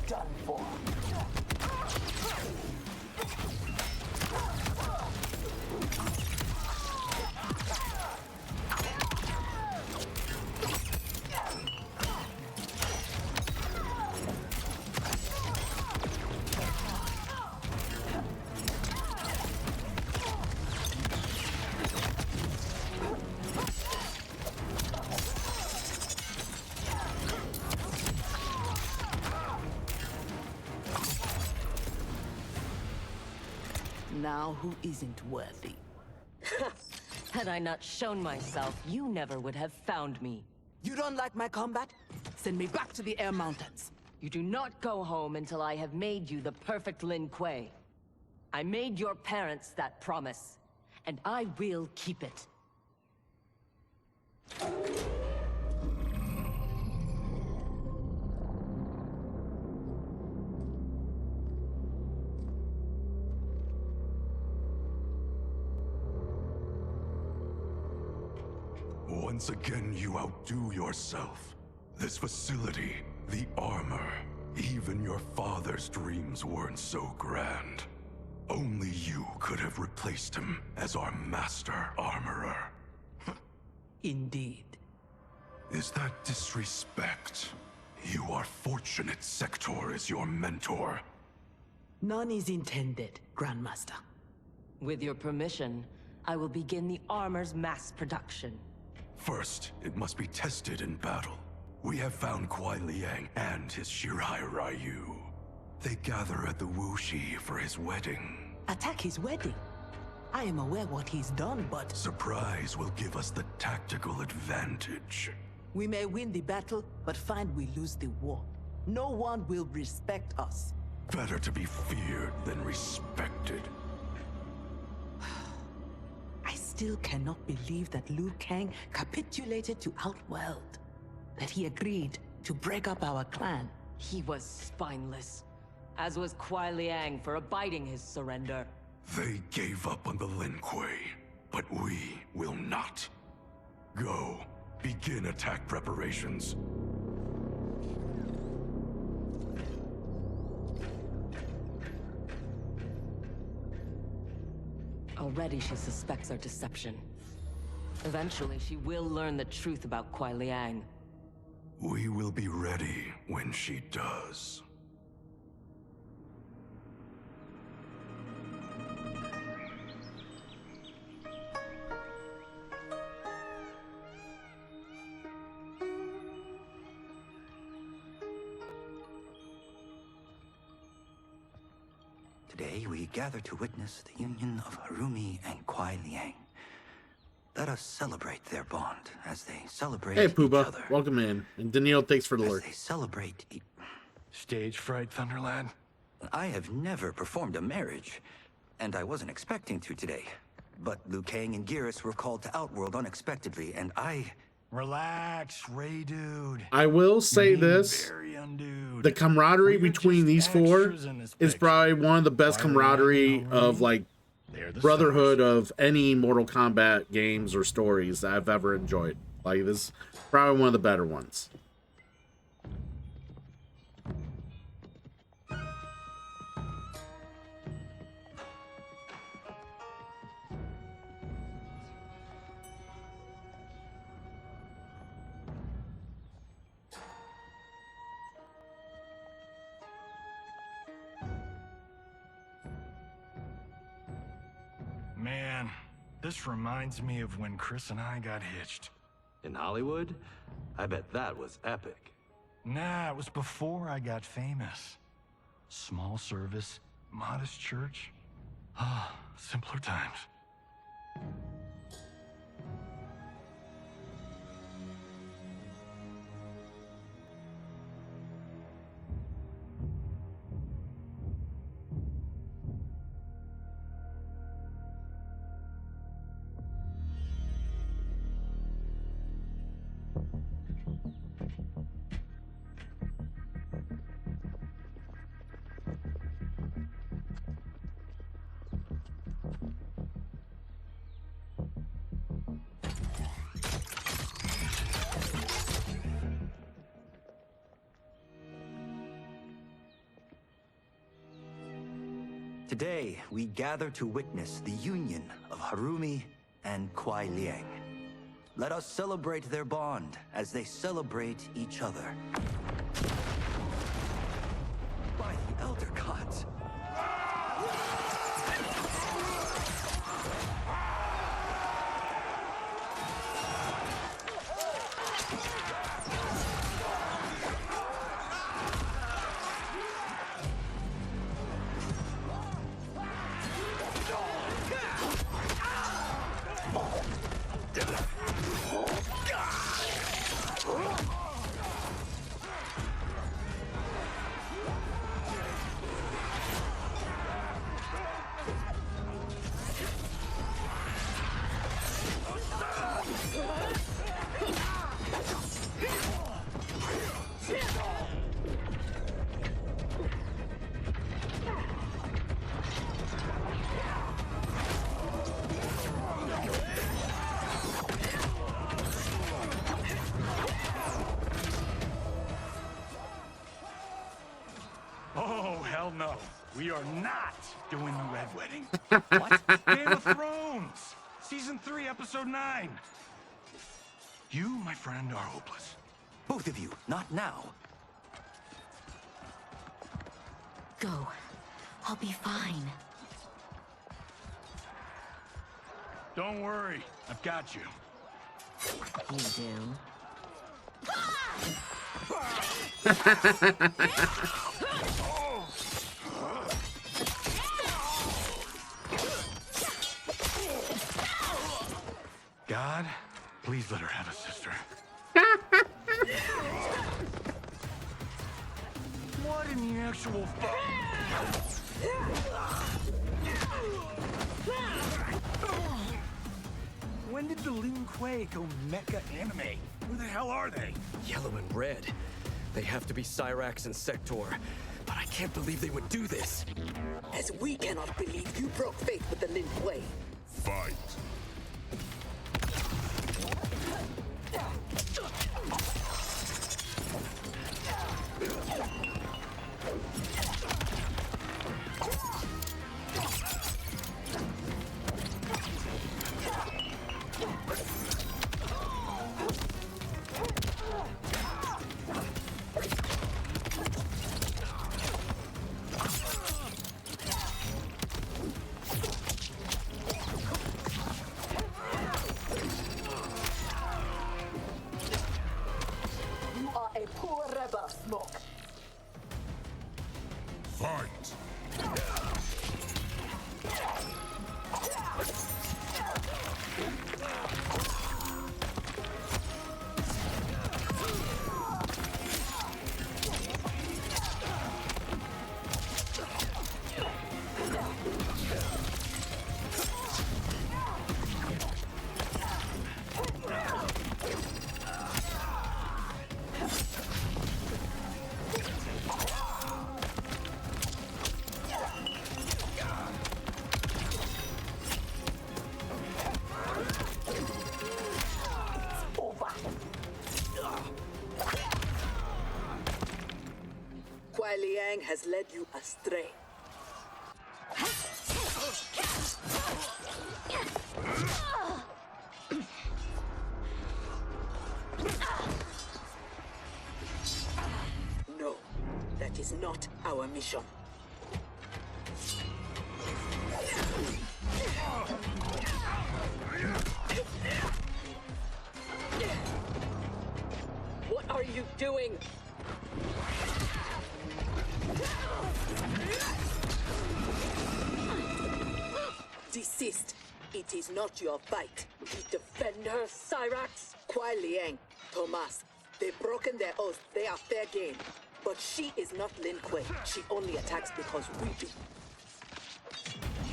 Done for. Now who isn't worthy? Had I not shown myself, you never would have found me. You don't like my combat? Send me back to the Air Mountains. You do not go home until I have made you the perfect Lin Kuei. I made your parents that promise, and I will keep it. Once again, you outdo yourself. This facility, the armor, even your father's dreams weren't so grand. Only you could have replaced him as our master armorer. Indeed. Is that disrespect? You are fortunate Sector is your mentor. None is intended, Grandmaster. With your permission, I will begin the armor's mass production. First, it must be tested in battle. We have found Kuai Liang and his Shirai Ryu. They gather at the Wuxi for his wedding. Attack his wedding? I am aware what he's done, but... Surprise will give us the tactical advantage. We may win the battle, but find we lose the war. No one will respect us. Better to be feared than respected. I still cannot believe that Liu Kang capitulated to Outworld. That he agreed to break up our clan. He was spineless, as was Kuai Liang for abiding his surrender. They gave up on the Lin Kuei, but we will not. Go, begin attack preparations. Already she suspects our deception. Eventually, she will learn the truth about Kuai Liang. We will be ready when she does. Today we gather to witness the union of Harumi and Kuai Liang. Let us celebrate their bond as they celebrate Hey, each Pooba. other. Welcome in. And Daniil, thanks for the As lurk. they celebrate Stage fright, Thunderlad? I have never performed a marriage, and I wasn't expecting to today. But Liu Kang and Geras were called to Outworld unexpectedly, and I... Relax, Ray dude. I will say this. The camaraderie between these four is probably one of the best camaraderie of like brotherhood of any Mortal Kombat games or stories that I've ever enjoyed. Like this is probably one of the better ones. Man, this reminds me of when Chris and I got hitched. In Hollywood? I bet that was epic. Nah, it was before I got famous. Small service, modest church. Ah, simpler times. Today, we gather to witness the union of Harumi and Kuai Liang. Let us celebrate their bond as they celebrate each other. By the Elder Gods. Oh, hell no. We are not doing the Red Wedding. What? Game of Thrones! Season 3, Episode 9. You, my friend, are hopeless. Both of you, not now. Go. I'll be fine. Don't worry. I've got you. You do. God, please let her have a sister. What in the actual When did the Lin Kuei go mecha anime? Who the hell are they? Yellow and red. They have to be Cyrax and Sector. But I can't believe they would do this. As we cannot believe you broke faith with the Lin Kuei. Fight. You are a poor rebel, Smoke. Fight. Kuai Liang has led you astray. No, that is not our mission. What are you doing? Desist. It is not your fight. You defend her, Cyrax. Kuai Liang, Thomas, they've broken their oath. They are fair game. But she is not Lin Kuei. She only attacks because we do.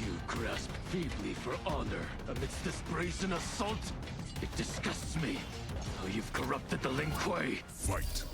You grasp feebly for honor amidst this brazen assault? It disgusts me how you've corrupted the Lin Kuei. Fight.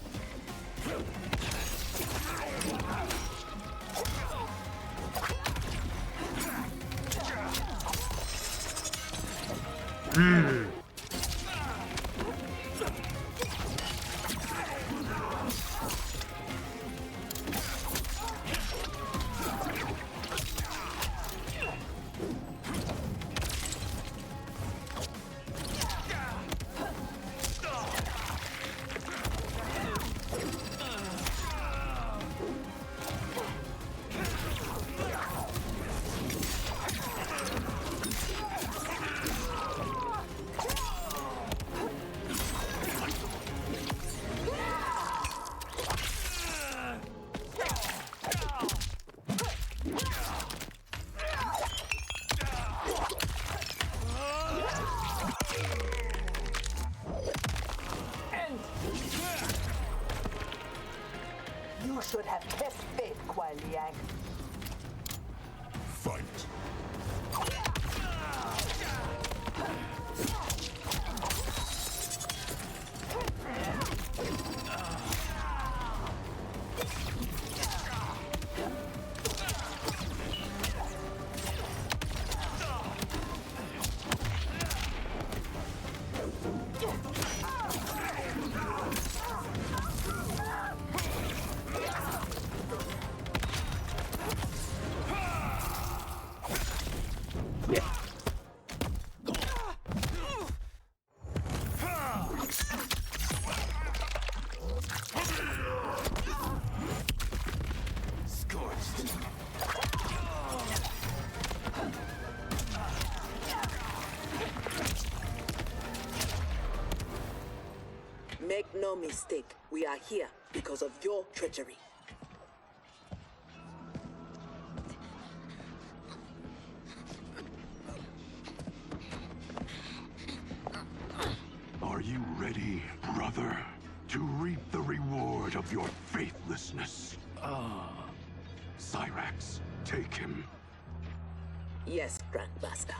You should have kept faith, Kuai Liang. Fight. no mistake. We are here because of your treachery. Are you ready, brother, to reap the reward of your faithlessness? Cyrax, take him. Yes, Grandmaster.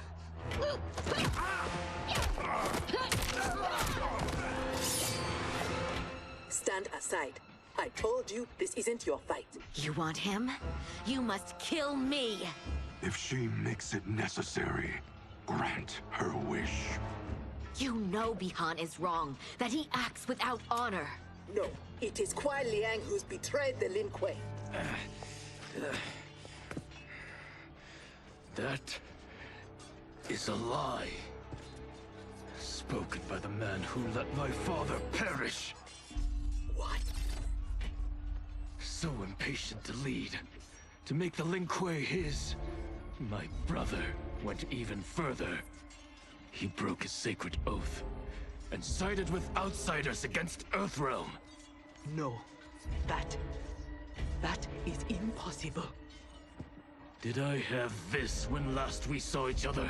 Stand aside. I told you this isn't your fight. You want him? You must kill me. If she makes it necessary, grant her wish. You know Bihan is wrong, that he acts without honor. No, it is Kuai Liang who's betrayed the Lin Kuei. That is a lie. Spoken by the man who let my father perish. What? So impatient to lead, to make the Lin Kuei his. My brother went even further. He broke his sacred oath and sided with outsiders against Earthrealm. No, that is impossible. Did I have this when last we saw each other?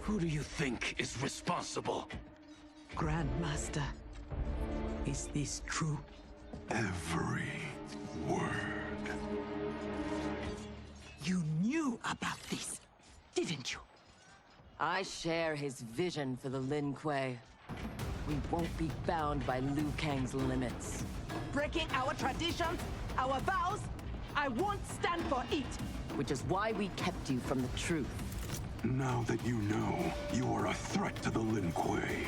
Who do you think is responsible? Grandmaster, is this true? Every word. You knew about this, didn't you? I share his vision for the Lin Kuei. We won't be bound by Liu Kang's limits. Breaking our traditions, our vows, I won't stand for it. Which is why we kept you from the truth. Now that you know, you are a threat to the Lin Kuei,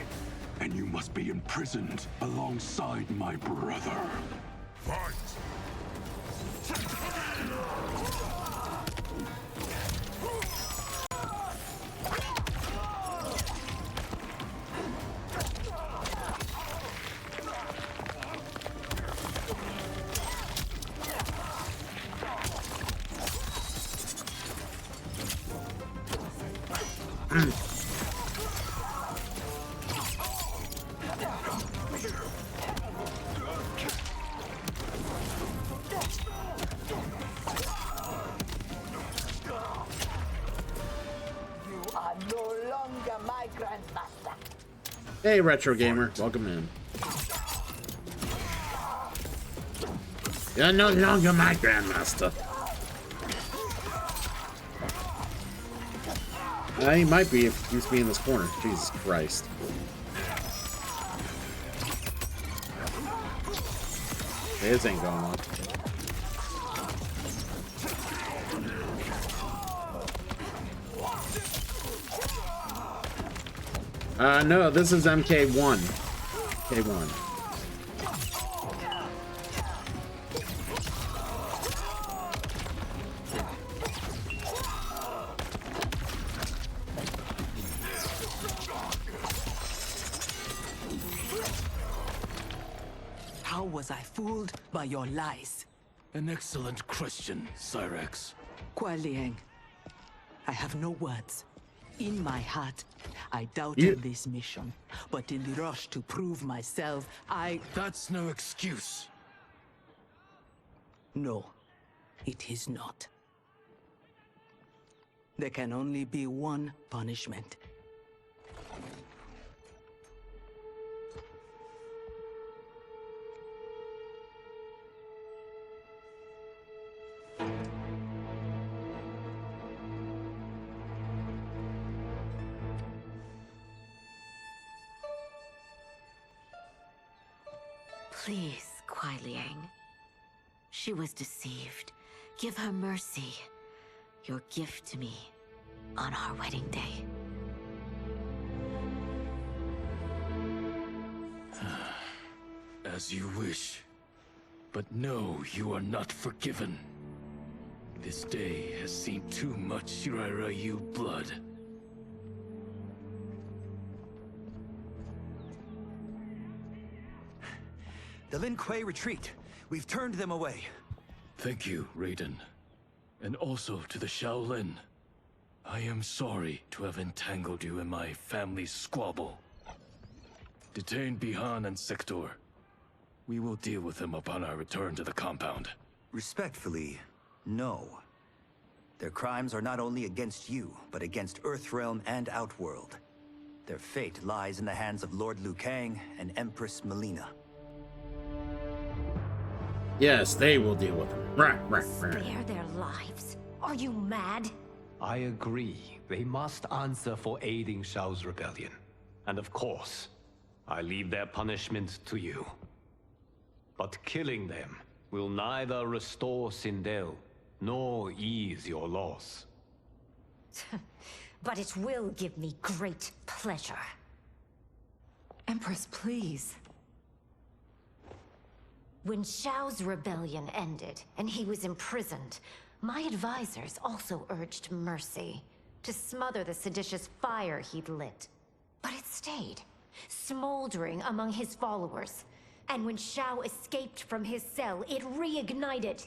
and you must be imprisoned alongside my brother. Fight! You are no longer my Grandmaster. Hey, Retro Gamer, welcome in. You're no longer my Grandmaster. He might be if he used to be in this corner. Jesus Christ. His ain't going on. No, this is MK1. K1. How was I fooled by your lies? An excellent question, Cyrax. Kuai Liang, I have no words. In my heart, I doubted this mission, but in the rush to prove myself, That's no excuse. No, it is not. There can only be one punishment. Please, Kuai Liang. She was deceived. Give her mercy. Your gift to me on our wedding day. As you wish. But no, you are not forgiven. This day has seen too much Shirarayu blood. The Lin Kuei retreat. We've turned them away. Thank you, Raiden. And also to the Shaolin. I am sorry to have entangled you in my family's squabble. Detain Bihan and Sector. We will deal with them upon our return to the compound. Respectfully, no. Their crimes are not only against you, but against Earthrealm and Outworld. Their fate lies in the hands of Lord Liu Kang and Empress Melina. Yes, they will deal with them. Spare their lives? Are you mad? I agree. They must answer for aiding Shao's rebellion. And of course, I leave their punishment to you. But killing them will neither restore Sindel, nor ease your loss. But it will give me great pleasure. Empress, please. When Shao's rebellion ended, and he was imprisoned, my advisors also urged mercy, to smother the seditious fire he'd lit. But it stayed, smoldering among his followers. And when Shao escaped from his cell, it reignited.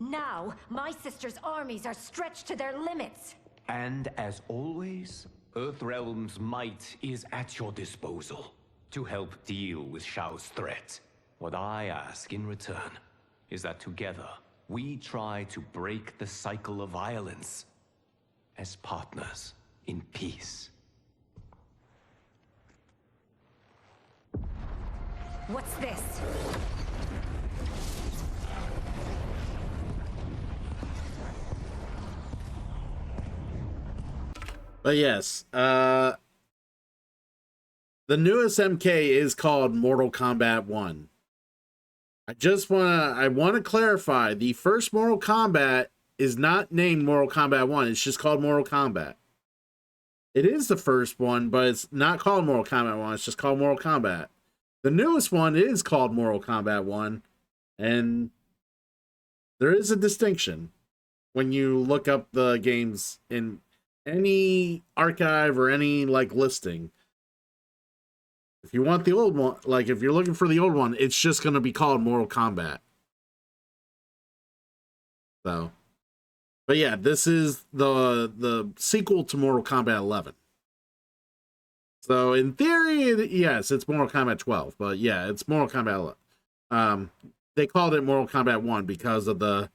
Now, my sister's armies are stretched to their limits. And as always, Earthrealm's might is at your disposal to help deal with Shao's threat. What I ask in return is that together, we try to break the cycle of violence as partners in peace. What's this? But yes, the newest MK is called Mortal Kombat 1. I want to clarify, the first Mortal Kombat is not named Mortal Kombat 1. It's just called Mortal Kombat. It is the first one, but it's not called Mortal Kombat 1. It's just called Mortal Kombat. The newest one is called Mortal Kombat 1, and there is a distinction when you look up the games in any archive or any like listing. If you want the old one, like if you're looking for the old one, it's just going to be called Mortal Kombat. So, but yeah, this is the sequel to Mortal Kombat 11. So in theory, yes, it's Mortal Kombat 12, but yeah, it's Mortal Kombat 11. They called it Mortal Kombat 1 because of the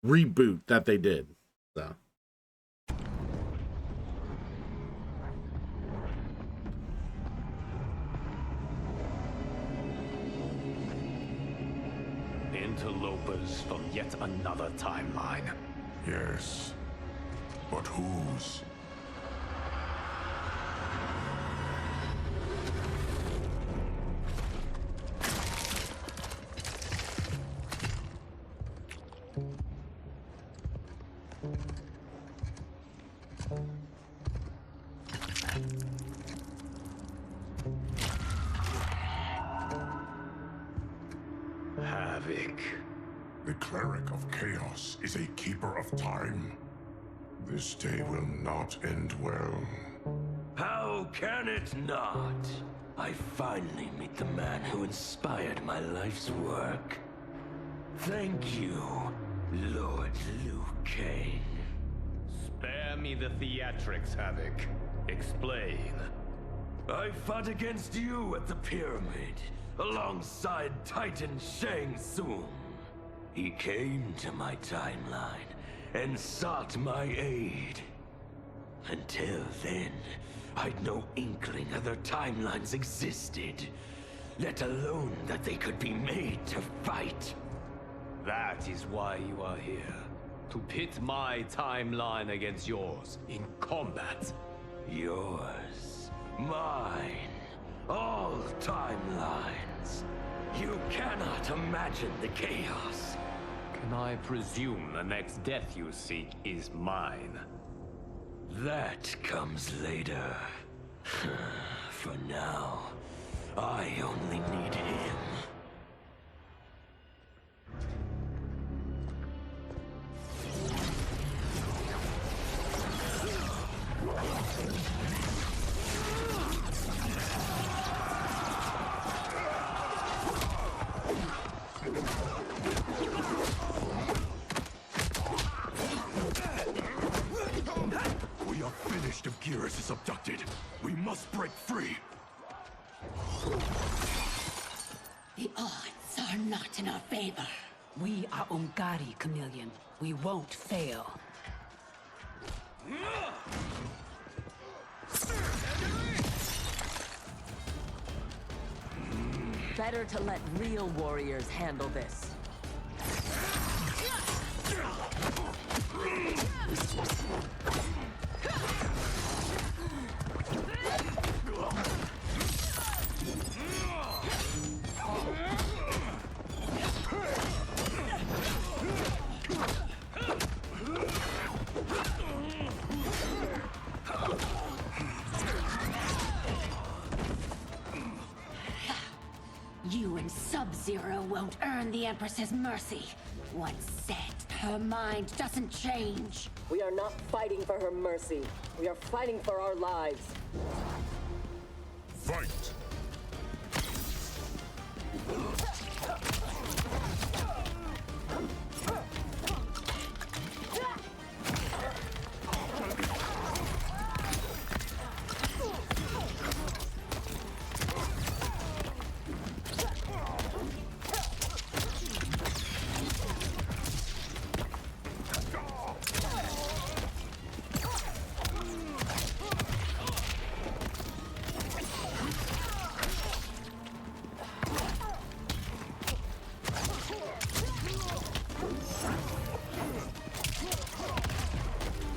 reboot that they did. So. Interlopers from yet another timeline. Yes, but whose? Havoc. The cleric of chaos is a keeper of time. This day will not end well. How can it not? I finally meet the man who inspired my life's work. Thank you, Lord Liu Kang. Spare me the theatrics, Havoc. Explain. I fought against you at the pyramid, alongside Titan Shang Tsung. He came to my timeline and sought my aid. Until then, I'd no inkling other timelines existed, let alone that they could be made to fight. That is why you are here. To pit my timeline against yours in combat. Yours, mine, all timelines. You cannot imagine the chaos. Can I presume the next death you seek is mine? That comes later. For now, I only need him. We are finished if Geras is abducted. We must break free. The odds odds are not in our favor. We are Ungari, Chameleon. We won't fail. Better to let real warriors handle this. You and Sub-Zero won't earn the Empress's mercy. Once set, her mind doesn't change. We are not fighting for her mercy. We are fighting for our lives. Fight!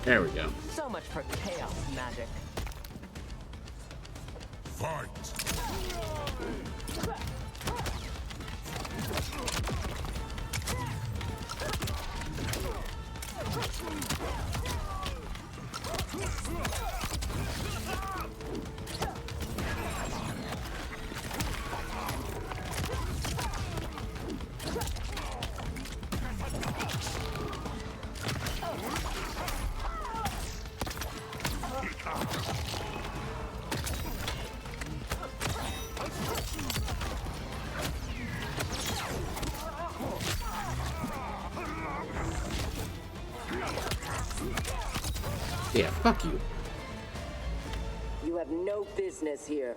There we go. So much for chaos magic. Fight! Yeah, fuck you. You have no business here.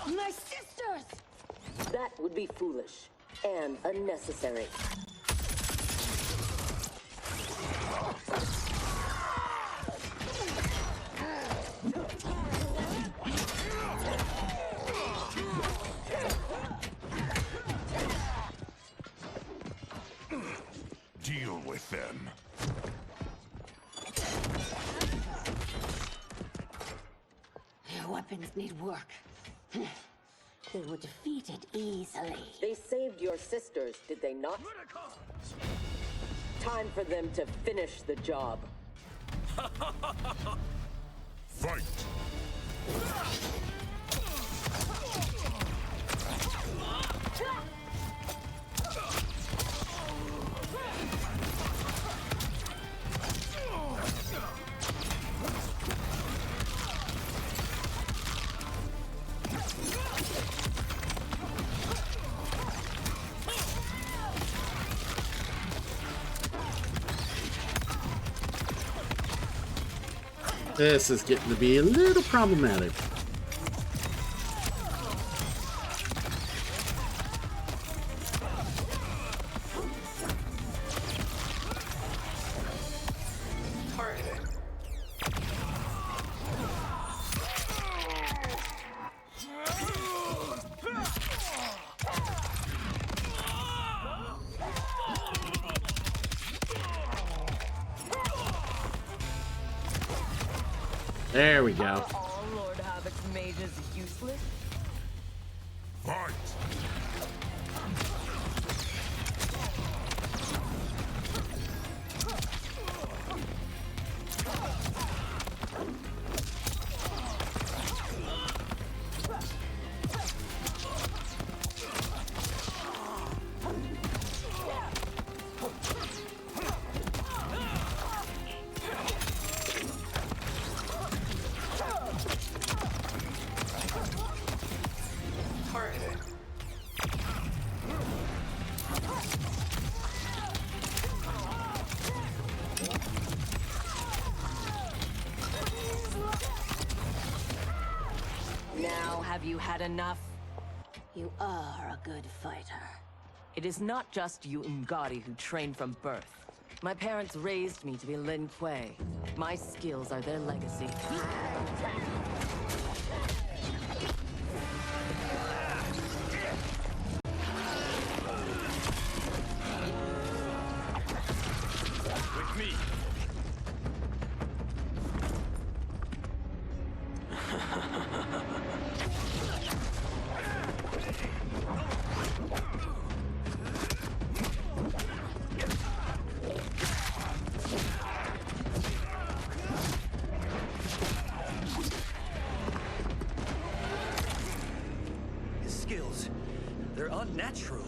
My sisters! That would be foolish and unnecessary. Deal with them. Your weapons need work. They were defeated easily. They saved your sisters, did they not? Time for them to finish the job. Fight! This is getting to be a little problematic. There we go. Are all Lord Havoc's mages useless? Fight! that enough? You are a good fighter. It is not just you Ungari who train from birth. My parents raised me to be Lin Kuei. My skills are their legacy. With me. His skills, they're unnatural.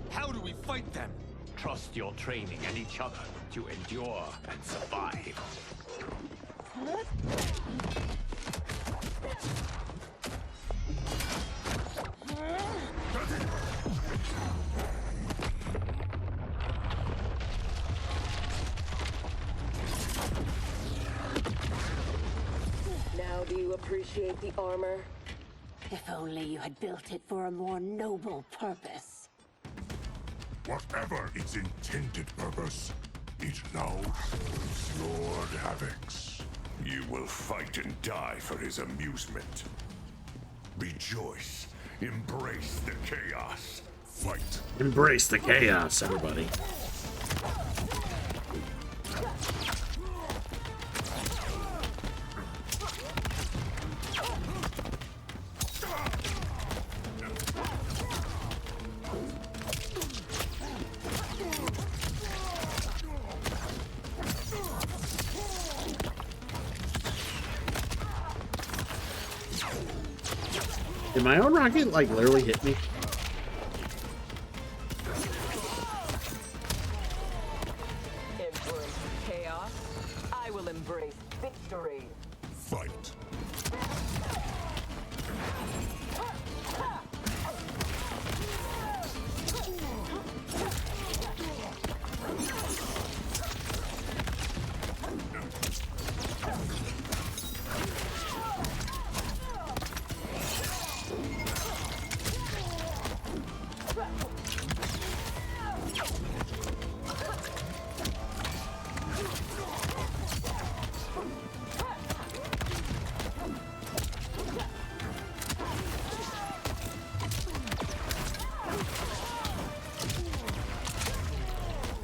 How do we fight them? Trust your training and each other to endure and survive. Now do you appreciate the armor? If only you had built it for a more noble purpose. Whatever its intended purpose, it now serves Lord Havoc's. You will fight and die for his amusement. Rejoice. Embrace the chaos. Fight. Embrace the chaos, everybody. Did my own rocket, like, literally hit me? Embrace chaos. I will embrace victory. Fight.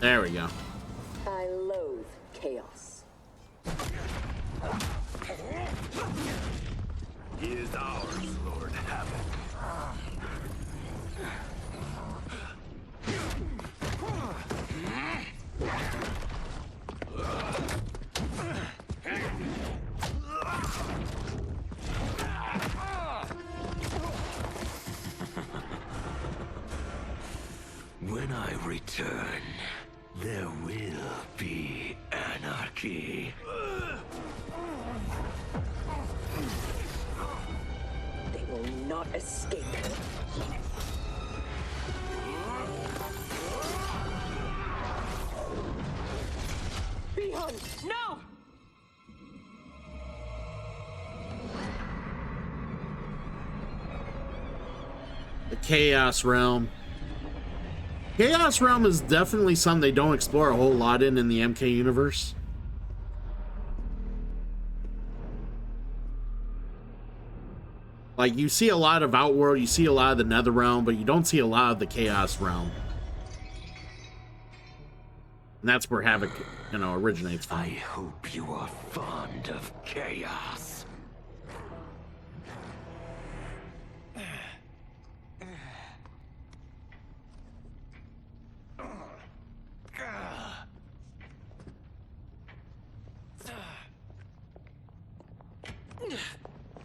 There we go. I loathe chaos. He is ours, Lord Havoc. When I return, there will be anarchy. They will not escape. Beyond! No! The Chaos Realm. Chaos Realm is definitely something they don't explore a whole lot in the MK universe. Like, you see a lot of Outworld, you see a lot of the Nether Realm, but you don't see a lot of the Chaos Realm. And that's where Havoc, originates from. I hope you are fond of chaos.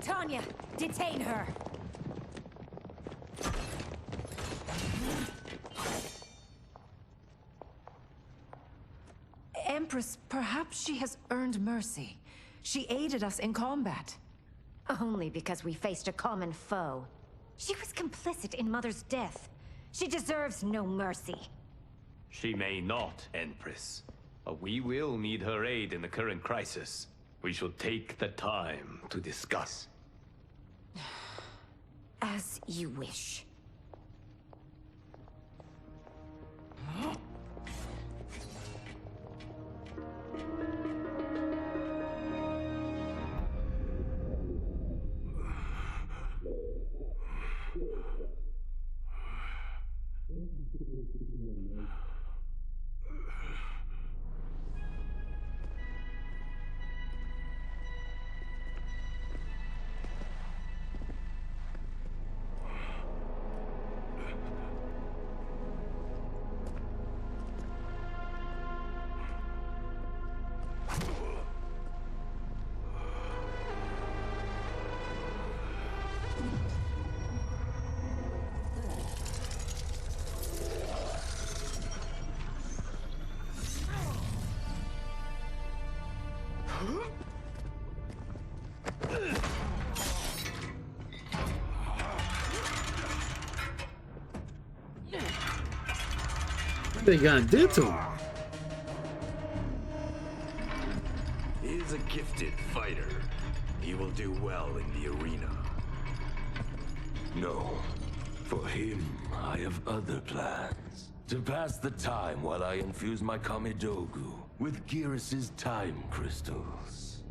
Tanya, detain her. Empress, perhaps she has earned mercy. She aided us in combat. Only because we faced a common foe. She was complicit in Mother's death. She deserves no mercy. She may not, Empress. But we will need her aid in the current crisis. We should take the time to discuss. As you wish. What they gonna do to him? He is a gifted fighter. He will do well in the arena. No. For him, I have other plans. To pass the time while I infuse my Kamidogu with Gearus's time crystals.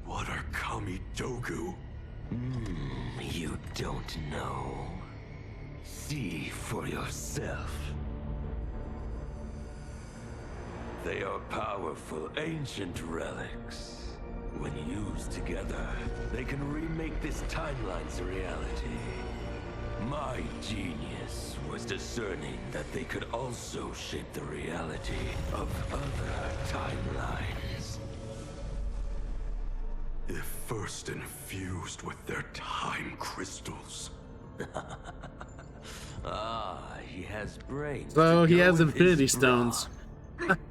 What are Kamidogu? You don't know. See for yourself. They are powerful, ancient relics. When used together, they can remake this timeline's reality. My genius was discerning that they could also shape the reality of other timelines. If first infused with their time crystals. He has brains. So he has to go with Infinity his Stones.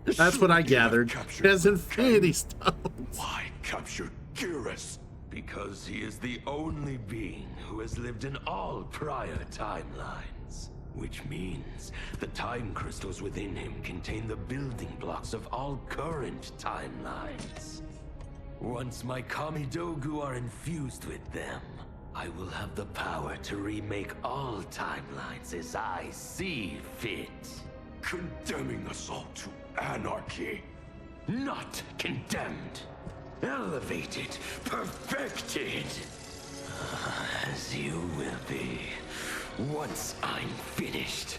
That's what I gathered. He has Infinity Stones. Why capture Gearus? Because he is the only being who has lived in all prior timelines. Which means the time crystals within him contain the building blocks of all current timelines. Once my Kamidogu are infused with them, I will have the power to remake all timelines as I see fit. Condemning us all to anarchy. Not condemned. Elevated, perfected. As you will be, once I'm finished.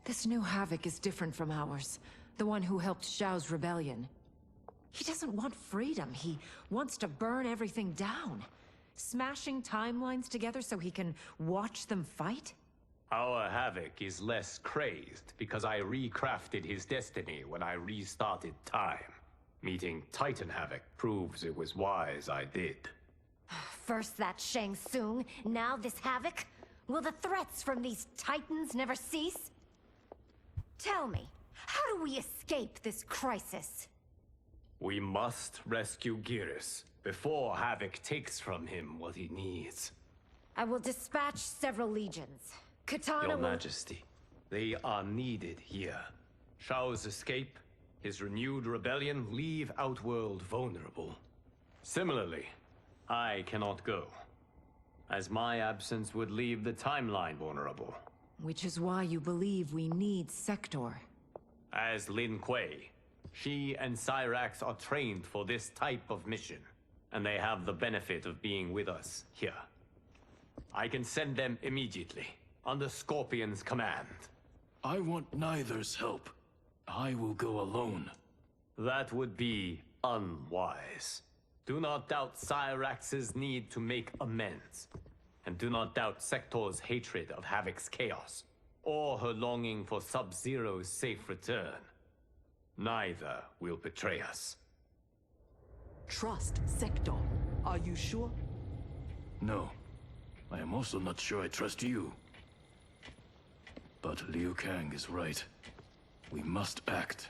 This new Havoc is different from ours. The one who helped Xiao's rebellion. He doesn't want freedom. He wants to burn everything down. Smashing timelines together so he can watch them fight? Our Havoc is less crazed because I recrafted his destiny when I restarted time. Meeting Titan Havoc proves it was wise I did. First that Shang Tsung, now this Havoc? Will the threats from these Titans never cease? Tell me, how do we escape this crisis? We must rescue Gearus before Havoc takes from him what he needs. I will dispatch several legions. Katana Your will... Majesty, they are needed here. Shao's escape, his renewed rebellion leave Outworld vulnerable. Similarly, I cannot go, as my absence would leave the timeline vulnerable. Which is why you believe we need Sector. As Lin Kuei, she and Cyrax are trained for this type of mission, and they have the benefit of being with us here. I can send them immediately, under Scorpion's command. I want neither's help. I will go alone. That would be unwise. Do not doubt Cyrax's need to make amends. And do not doubt Sector's hatred of Havoc's chaos, or her longing for Sub-Zero's safe return. Neither will betray us. Trust Sector. Are you sure? No. I am also not sure I trust you. But Liu Kang is right. We must act.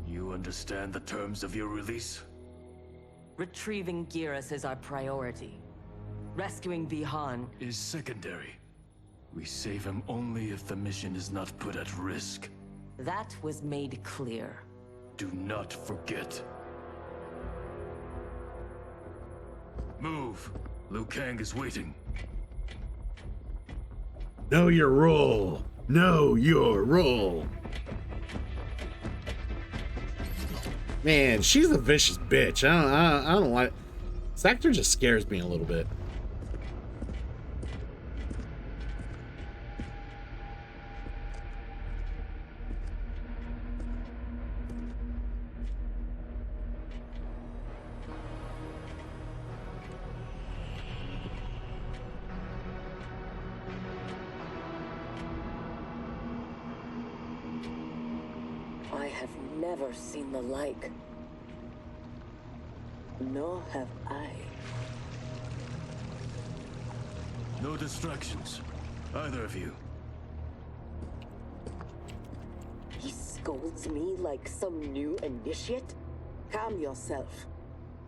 You understand the terms of your release? Retrieving Geras is our priority. Rescuing Bihan is secondary. We save him only if the mission is not put at risk. That was made clear. Do not forget. Move. Liu Kang is waiting. Know your role. Know your role. Man, she's a vicious bitch. I don't like. This actor just scares me a little bit. I have never seen the like. Nor have I. No distractions. Either of you. He scolds me like some new initiate? Calm yourself.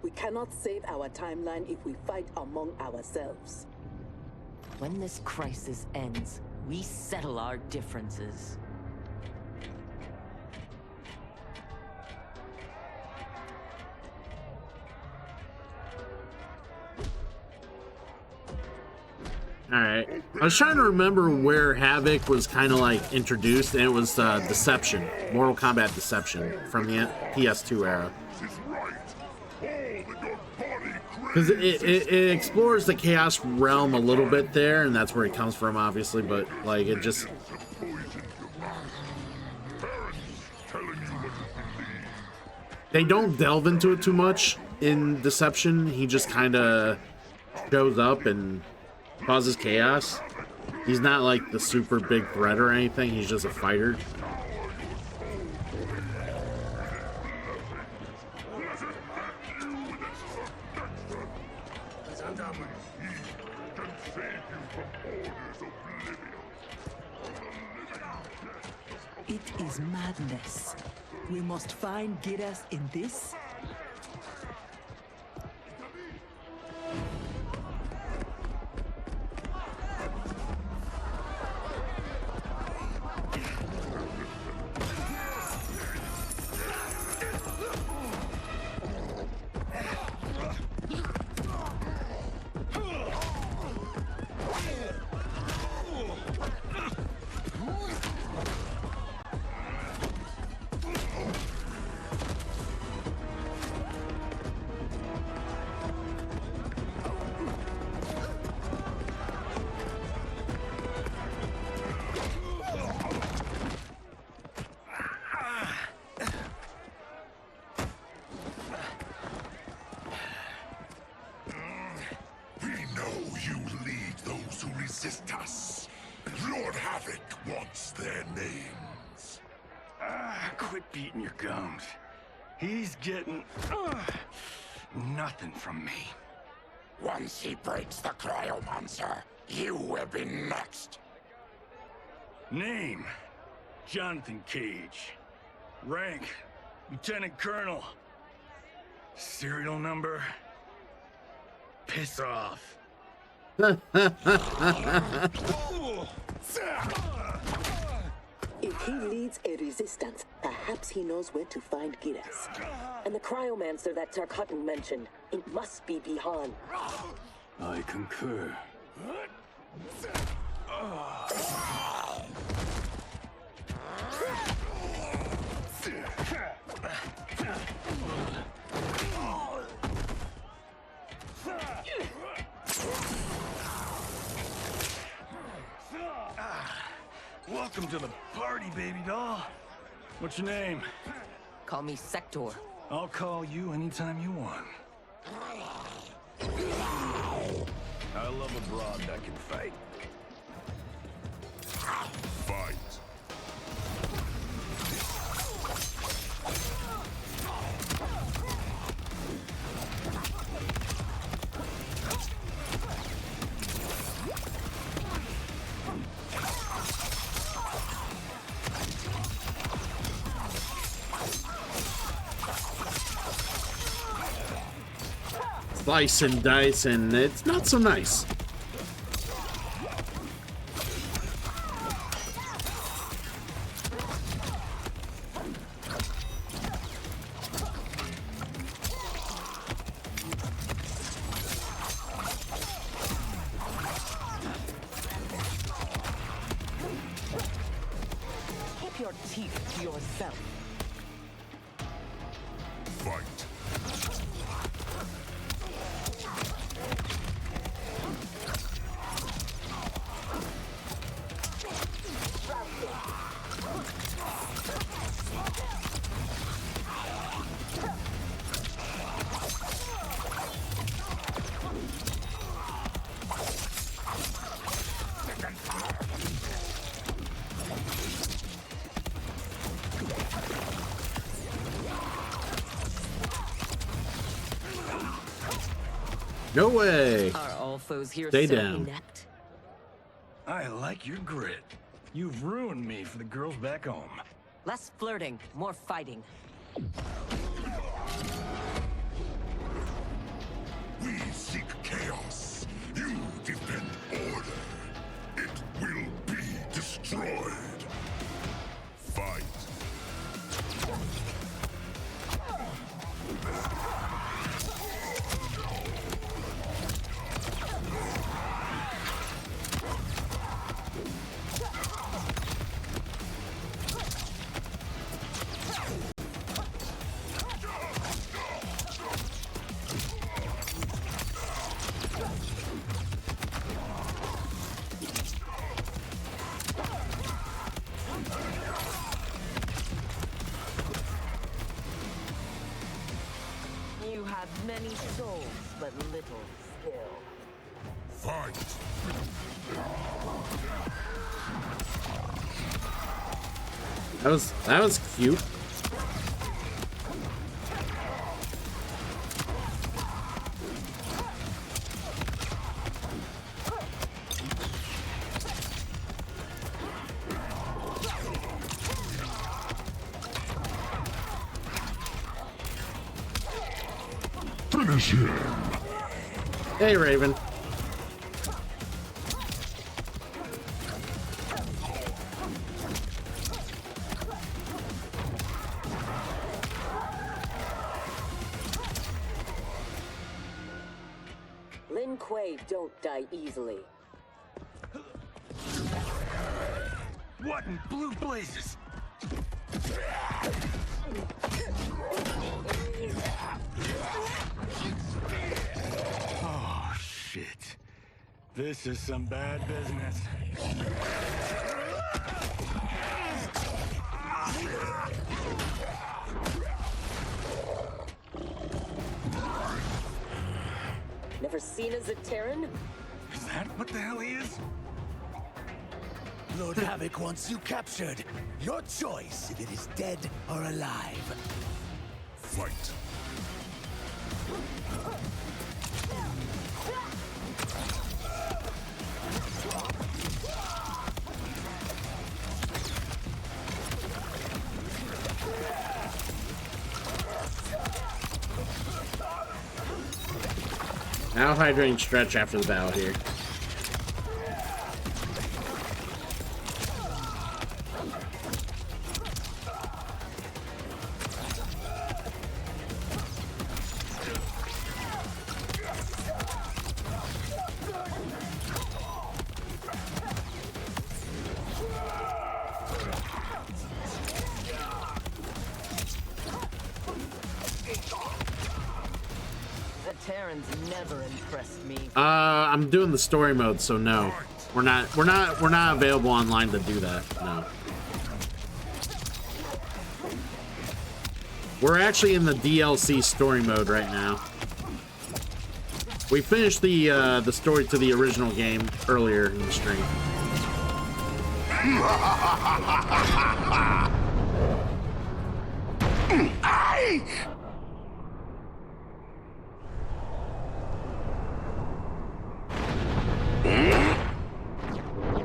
We cannot save our timeline if we fight among ourselves. When this crisis ends, we settle our differences. Alright. I was trying to remember where Havoc was kind of like introduced, and it was Deception. Mortal Kombat Deception from the PS2 era. Because it explores the Chaos realm a little bit there, and that's where it comes from, obviously, but like it just... They don't delve into it too much in Deception. He just kind of shows up and causes chaos. He's not like the super big threat or anything. He's just a fighter. It is madness. We must find Geras in this. Resist us. Lord Havoc wants their names. Quit beating your gums. He's getting nothing from me. Once he breaks the cryo monster, you will be next. Name: Jonathan Cage. Rank: Lieutenant Colonel. Serial number: piss off. If he leads a resistance, perhaps he knows where to find Geras. And the cryomancer that Tarkatan mentioned, it must be Bihan. I concur. Welcome to the party, baby doll. What's your name? Call me Sector. I'll call you anytime you want. I love a broad that can fight. Fight. slice and dice, and it's not so nice. Keep your teeth to yourself. Fight. No way. Are all foes here Stay so down. inept? I like your grit. You've ruined me for the girls back home. Less flirting, more fighting. We seek chaos. You defend order. It will be destroyed. Fight. You have many souls, but little skill. Fight. That was cute. Finish him. Hey, Raven. Lin Kuei don't die easily. What in blue blazes? Oh, shit. This is some bad business. Never seen a Zaterran? Is that what the hell he is? Lord Havoc wants you captured. Your choice if it is dead or alive. Fight. Now hydrating stretch after the battle here. Zaterrans never impressed me. I'm doing the story mode, so no. We're not available online to do that. No. We're actually in the DLC story mode right now. We finished the story to the original game earlier in the stream.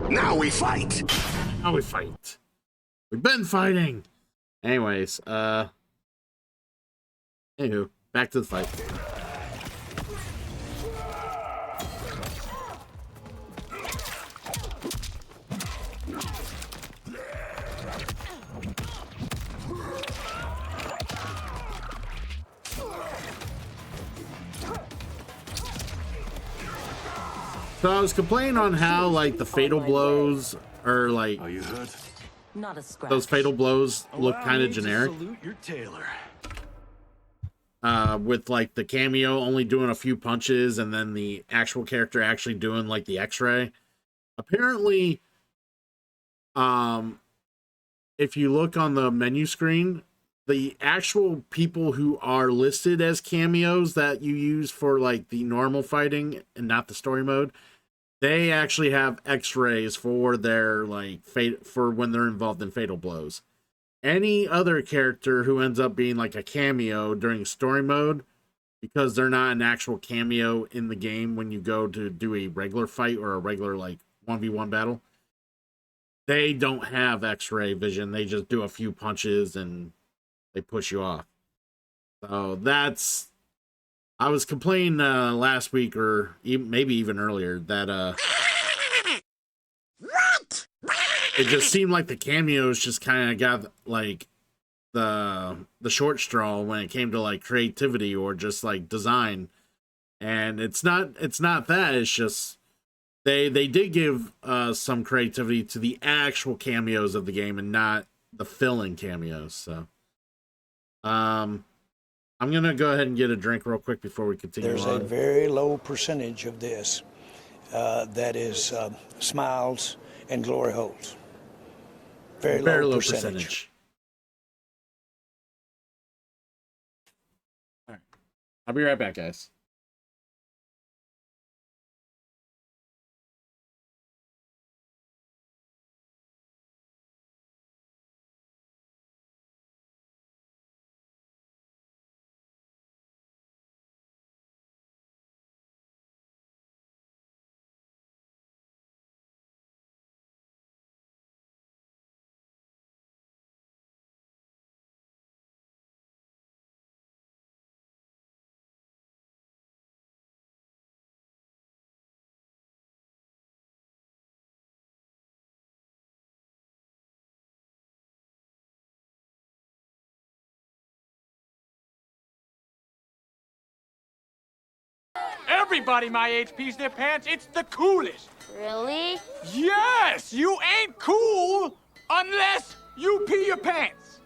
Now we fight. Now we fight. We've been fighting. Anyways, anywho, back to the fight. So I was complaining on how like the fatal blows are like. Are you hurt? Not a scratch. Those fatal blows look kind of generic. Salute your tailor. With like the cameo only doing a few punches and then the actual character actually doing like the X-ray. Apparently, if you look on the menu screen, the actual people who are listed as cameos that you use for like the normal fighting and not the story mode, they actually have X-rays for their like for when they're involved in fatal blows. Any other character who ends up being like a cameo during story mode, because they're not an actual cameo in the game when you go to do a regular fight or a regular like 1v1 battle, they don't have X-ray vision. They just do a few punches and they push you off. So that's, I was complaining last week or maybe even earlier that it just seemed like the cameos just kind of got like the short straw when it came to like creativity or just like design. And it's not that, it's just they did give some creativity to the actual cameos of the game and not the fill-in cameos. So I'm gonna go ahead and get a drink real quick before we continue. There's a very low percentage of this that is smiles and glory holes. Very low percentage. All right. I'll be right back, guys. Everybody my age pees their pants. It's the coolest. Really? Yes! You ain't cool unless you pee your pants.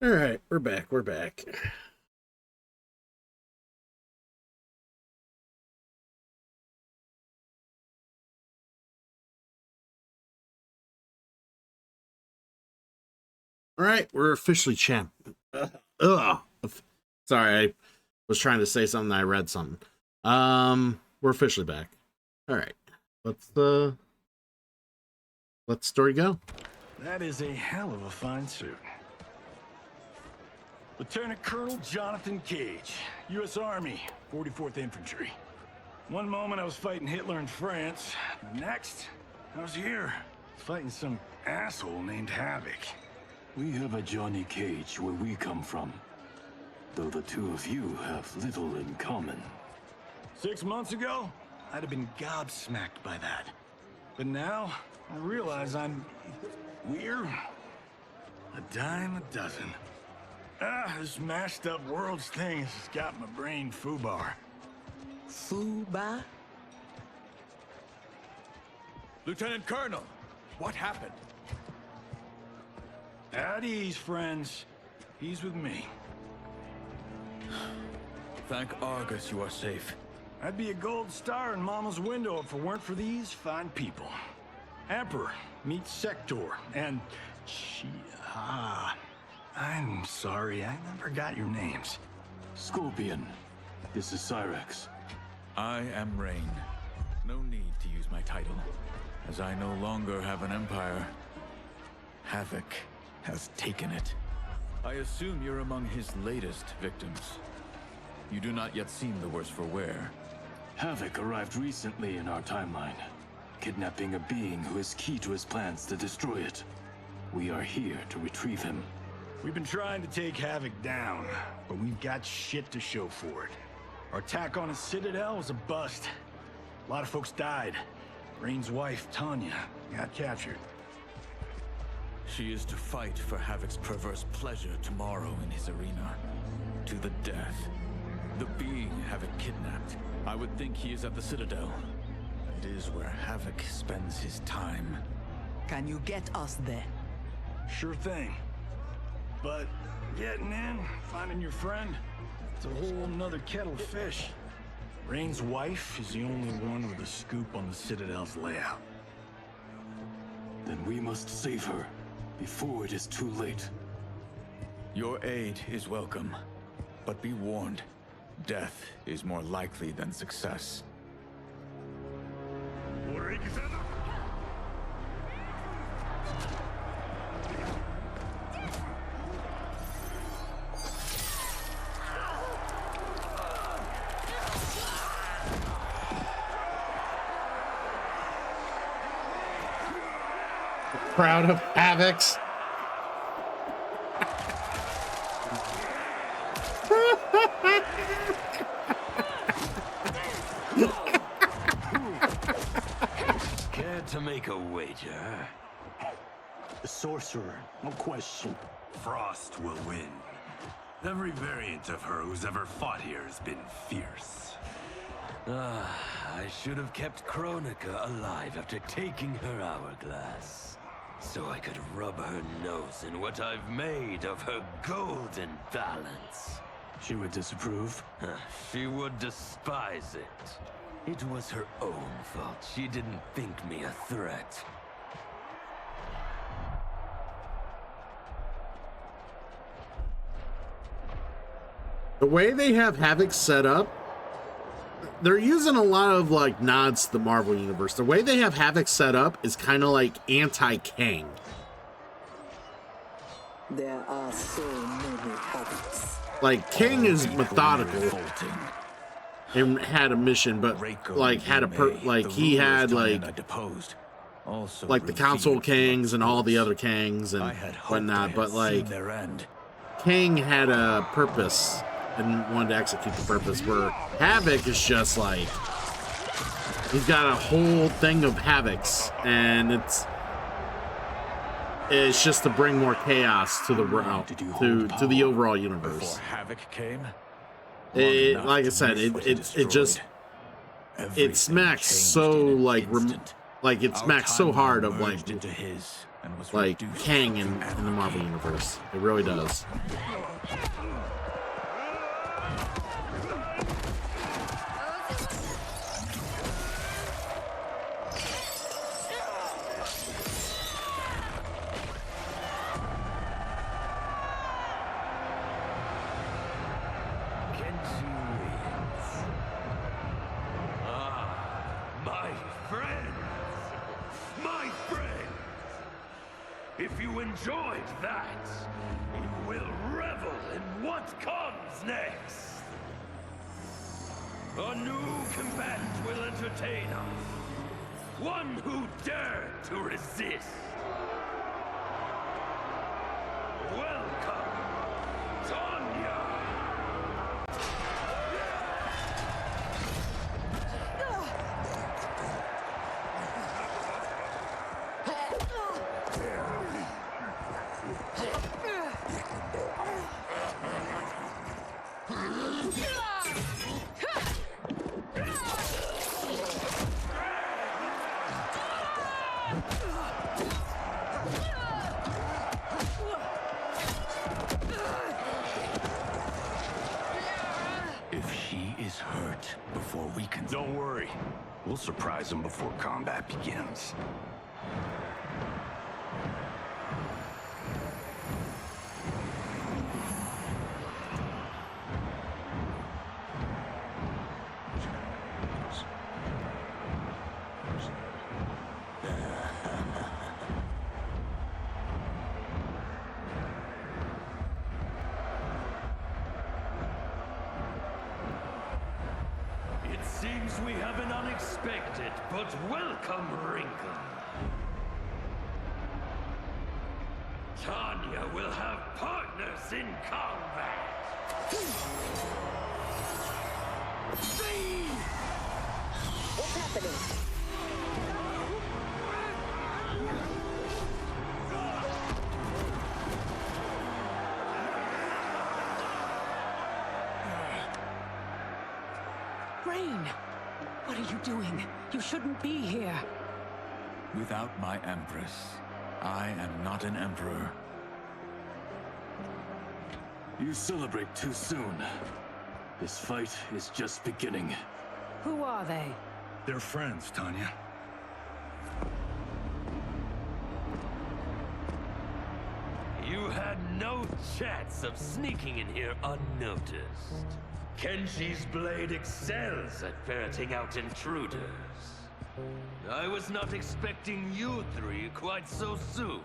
All right, we're back. We're back. All right, we're officially champ. Ugh. Sorry, I was trying to say something. I read something. We're officially back. All right, let's let the story go. That is a hell of a fine suit. Lieutenant Colonel Jonathan Cage, U.S. Army, 44th Infantry. One moment I was fighting Hitler in France. The next, I was here, fighting some asshole named Havoc. We have a Johnny Cage where we come from, though the two of you have little in common. 6 months ago, I'd have been gobsmacked by that. But now, I realize I'm weird. A dime a dozen. This mashed up worlds thing has got my brain foobar. Foobar? Lieutenant Colonel, what happened? At ease, friends. He's with me. Thank Argus you are safe. I'd be a gold star in Mama's window if it weren't for these fine people. Emperor meets Sector, and I'm sorry, I never got your names. Scorpion, this is Cyrax. I am Rain. No need to use my title, as I no longer have an empire. Havoc has taken it. I assume you're among his latest victims. You do not yet seem the worse for wear. Havoc arrived recently in our timeline, kidnapping a being who is key to his plans to destroy it. We are here to retrieve him. We've been trying to take Havoc down, but we've got shit to show for it. Our attack on his citadel was a bust. A lot of folks died. Rain's wife, Tanya, got captured. She is to fight for Havoc's perverse pleasure tomorrow in his arena. To the death. The being Havoc kidnapped. I would think he is at the Citadel. It is where Havoc spends his time. Can you get us there? Sure thing. But getting in, finding your friend, it's a whole nother kettle of fish. Rain's wife is the only one with a scoop on the Citadel's layout. Then we must save her before it is too late. Your aid is welcome, but be warned. Death is more likely than success. Crowd of Havocs. Care to make a wager? The sorcerer, no question. Frost will win. Every variant of her who's ever fought here has been fierce. I should have kept Kronika alive after taking her hourglass, so I could rub her nose in what I've made of her golden balance. She would disapprove? She would despise it. It was her own fault. She didn't think me a threat. The way they have Havoc set up, they're using a lot of like nods to the Marvel universe. The way they have Havoc set up is kind of like anti-Kang. There are so many Havocs. Like King is methodical and had a mission, but like had a he had like the Council Kangs and all the other Kangs and whatnot, but like King had a purpose and wanted to execute the purpose, where Havoc is just like, he's got a whole thing of Havocs, and it's just to bring more chaos to the to the overall universe. Before Havoc came, like I said, it smacks so like it smacks so hard of like Kang in the Marvel universe. It really does. If you enjoyed that, you will revel in what comes next. A new combatant will entertain us. One who dared to resist. Welcome, Tanya! If she is hurt before we can... Don't worry. We'll surprise them before combat begins. Seems we have an unexpected but welcome wrinkle. Tanya will have partners in combat. What's happening? Rain! What are you doing? You shouldn't be here. Without my Empress, I am not an Emperor. You celebrate too soon. This fight is just beginning. Who are they? They're friends, Tanya. You had no chance of sneaking in here unnoticed. Kenshi's blade excels at ferreting out intruders. I was not expecting you three quite so soon.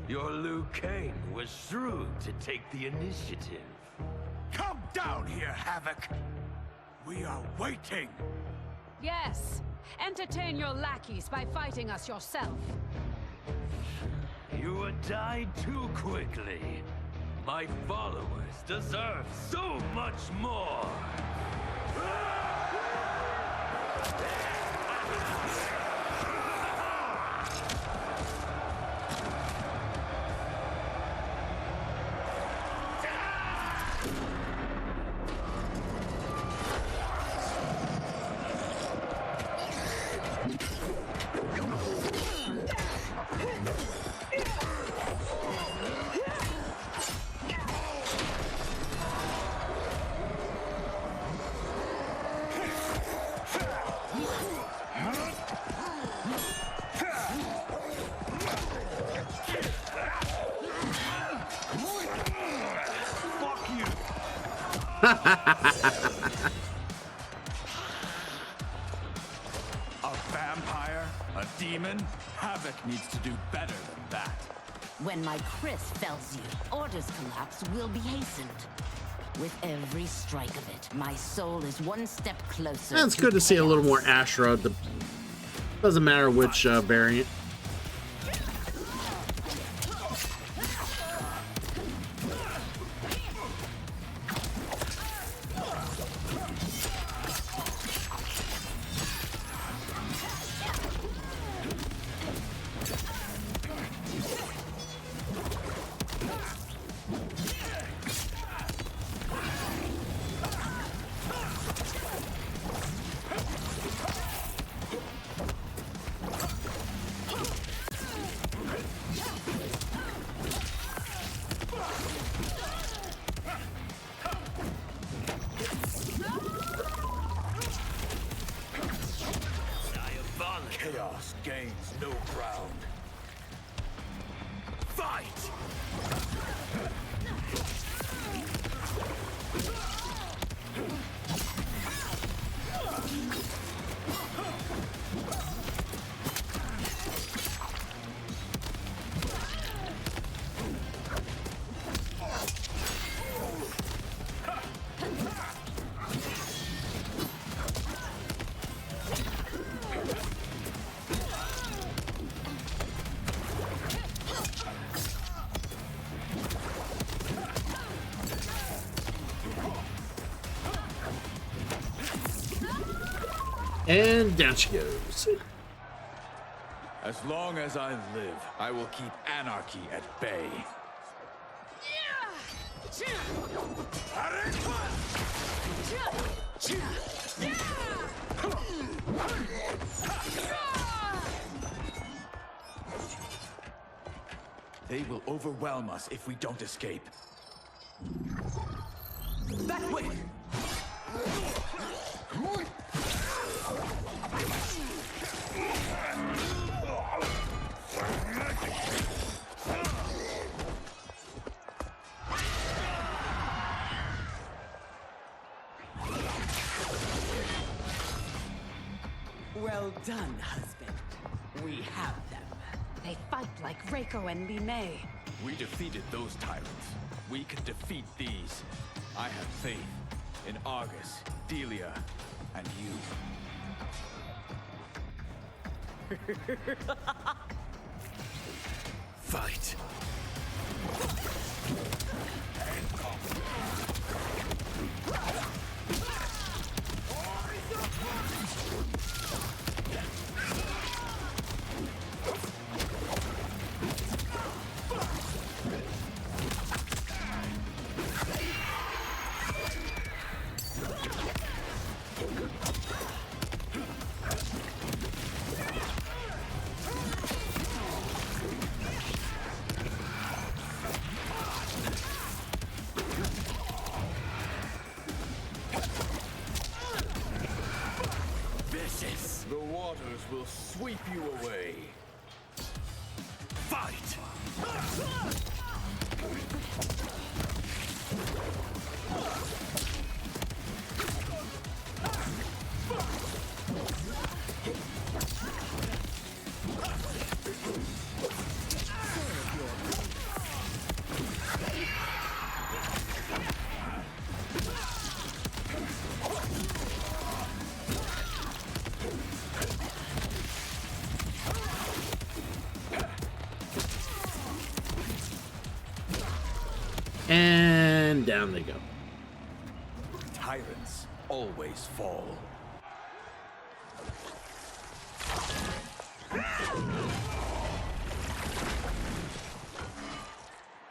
Your Liu Kang was shrewd to take the initiative. Come down here, Havoc! We are waiting! Yes! Entertain your lackeys by fighting us yourself. You would die too quickly. My followers deserve so much more! A vampire? A demon? Havoc needs to do better than that. When my Chris fells you, Order's collapse will be hastened. With every strike of it, my soul is one step closer. And it's good to see a little more Ashra. Doesn't matter which variant. And down she goes. As long as I live, I will keep anarchy at bay. They will overwhelm us if we don't escape. That way! Well done, husband. We have them. They fight like Reiko and Li Mei. We defeated those tyrants. We can defeat these. I have faith in Argus, Delia, and you. Fight. The waters will sweep you away. Fight! And down they go. Tyrants always fall.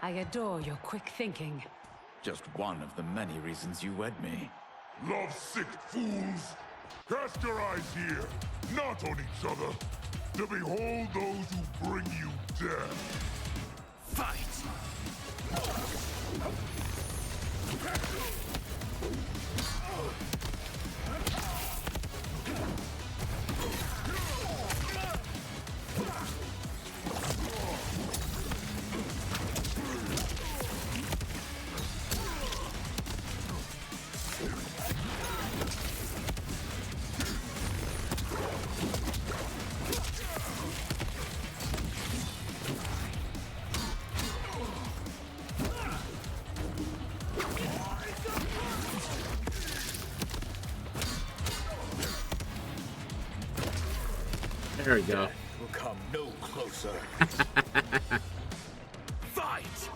I adore your quick thinking. Just one of the many reasons you wed me. Love-sick fools! Cast your eyes here, not on each other, to behold those who bring you death. Fight! There we go. Will come no closer. Fight!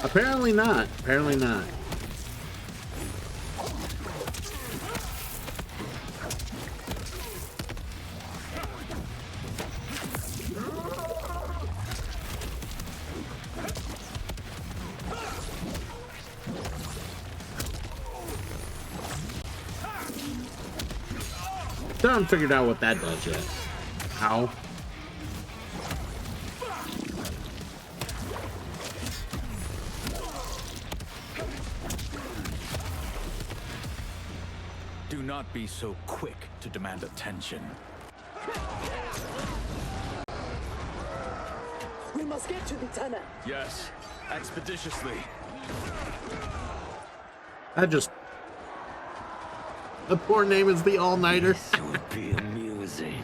Apparently not. Apparently not. Still haven't figured out what that does yet. How? Do not be so quick to demand attention. We must get to the tunnel. Yes, expeditiously. I just... The poor name is the All-Nighter. This would be amusing.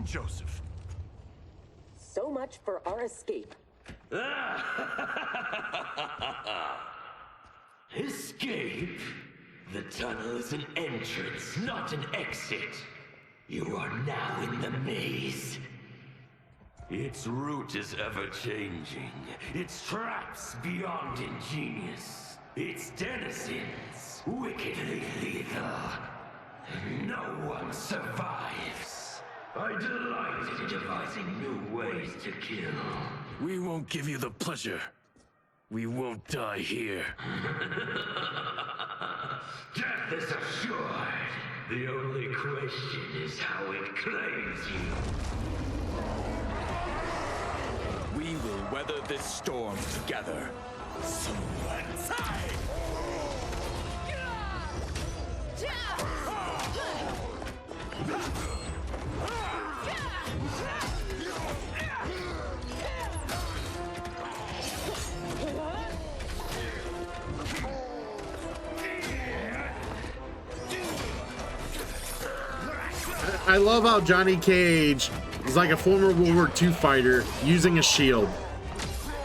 Joseph. So much for our escape. Escape? The tunnel is an entrance, not an exit. You are now in the maze. Its route is ever-changing. Its traps beyond ingenious. Its denizens wickedly lethal. No one survives. I delight in devising new ways to kill. We won't give you the pleasure. We won't die here. Death is assured. The only question is how it claims you. We will weather this storm together. I love how Johnny Cage is like a former World War II fighter using a shield.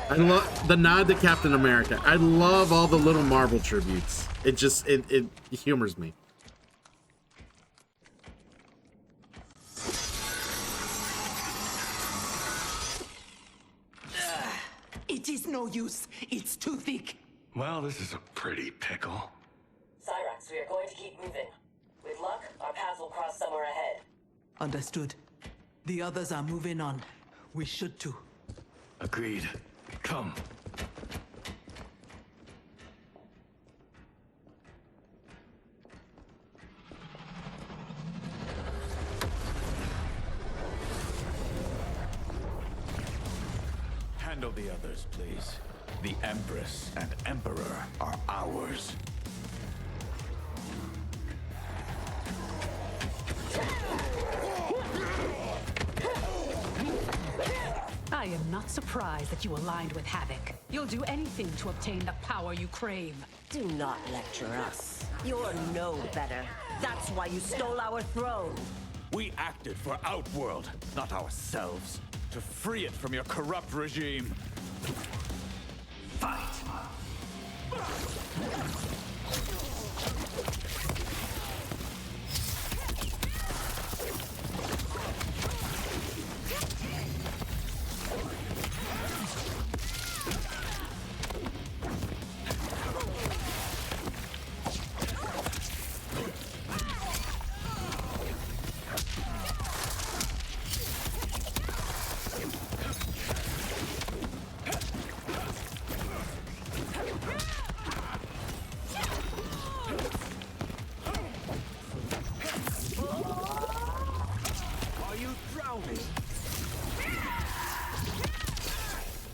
I love the nod to Captain America. I love all the little Marvel tributes. It just, it humors me. It is no use. It's too thick. Well, this is a pretty pickle. Cyrax, we are going to keep moving. With luck, our paths will cross somewhere ahead. Understood. The others are moving on. We should too. Agreed. Come. Handle the others, please. The Empress and Emperor are ours. I am not surprised that you aligned with Havoc. You'll do anything to obtain the power you crave. Do not lecture us. You're no better. That's why you stole our throne. We acted for Outworld, not ourselves. To free it from your corrupt regime. Fight!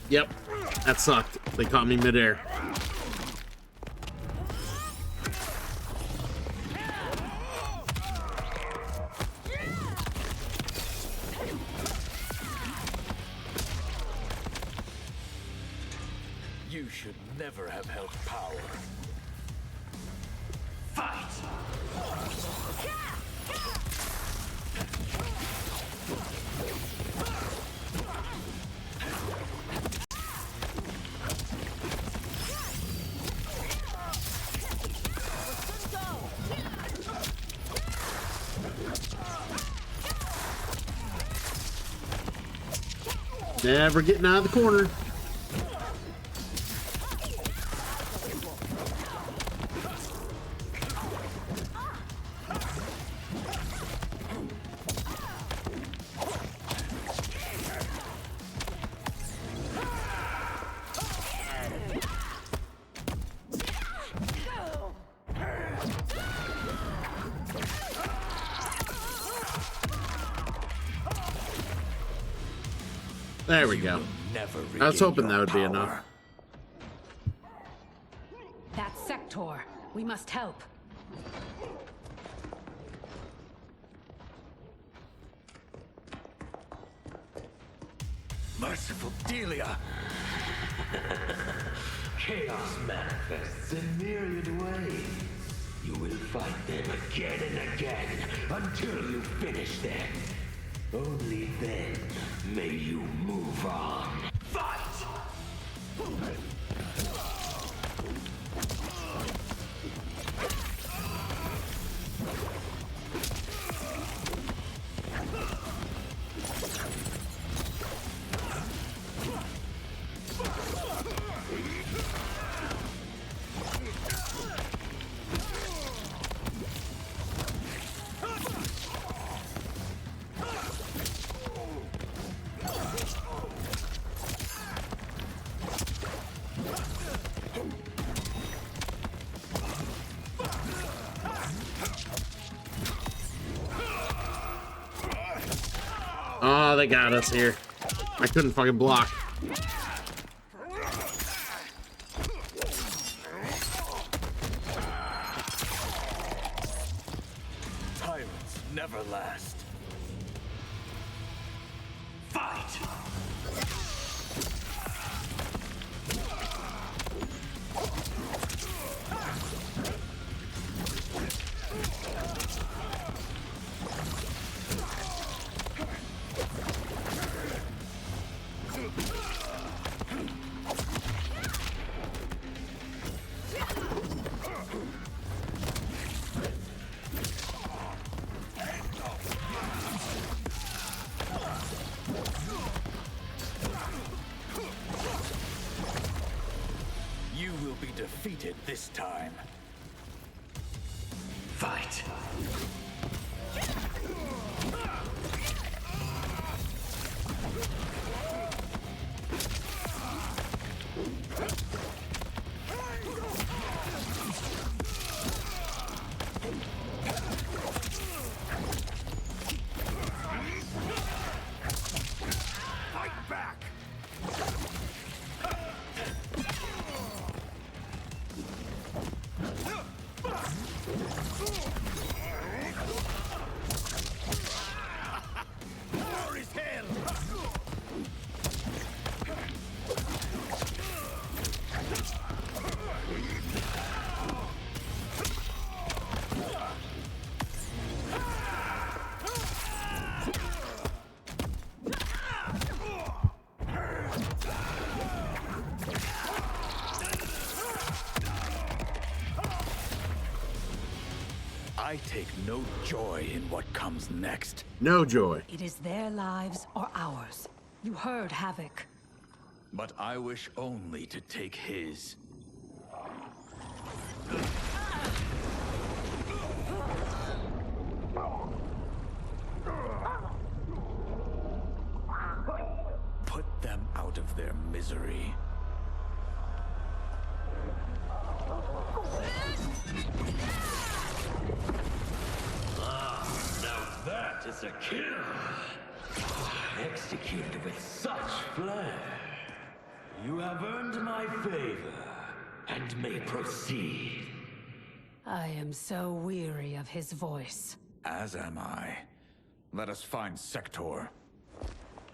Yep, that sucked. They caught me midair. You should never have held power. Fight! Never getting out of the corner. There we go. I was hoping that would be enough. That sector. We must help. Merciful Delia! Chaos manifests in myriad ways. You will fight them again and again until you finish them. Only then may you move on. Fight! Oh, they got us here. I couldn't fucking block. Tyrants never last. Fight! You will be defeated this time. Fight! Fight back! War is hell! I take no joy in what comes next. No joy. It is their lives or ours. You heard Havoc. But I wish only to take his. Put them out of their misery. Now that is a kill! Executed with such flair. You have earned my favor, and may proceed. I am so weary of his voice. As am I. Let us find Sector.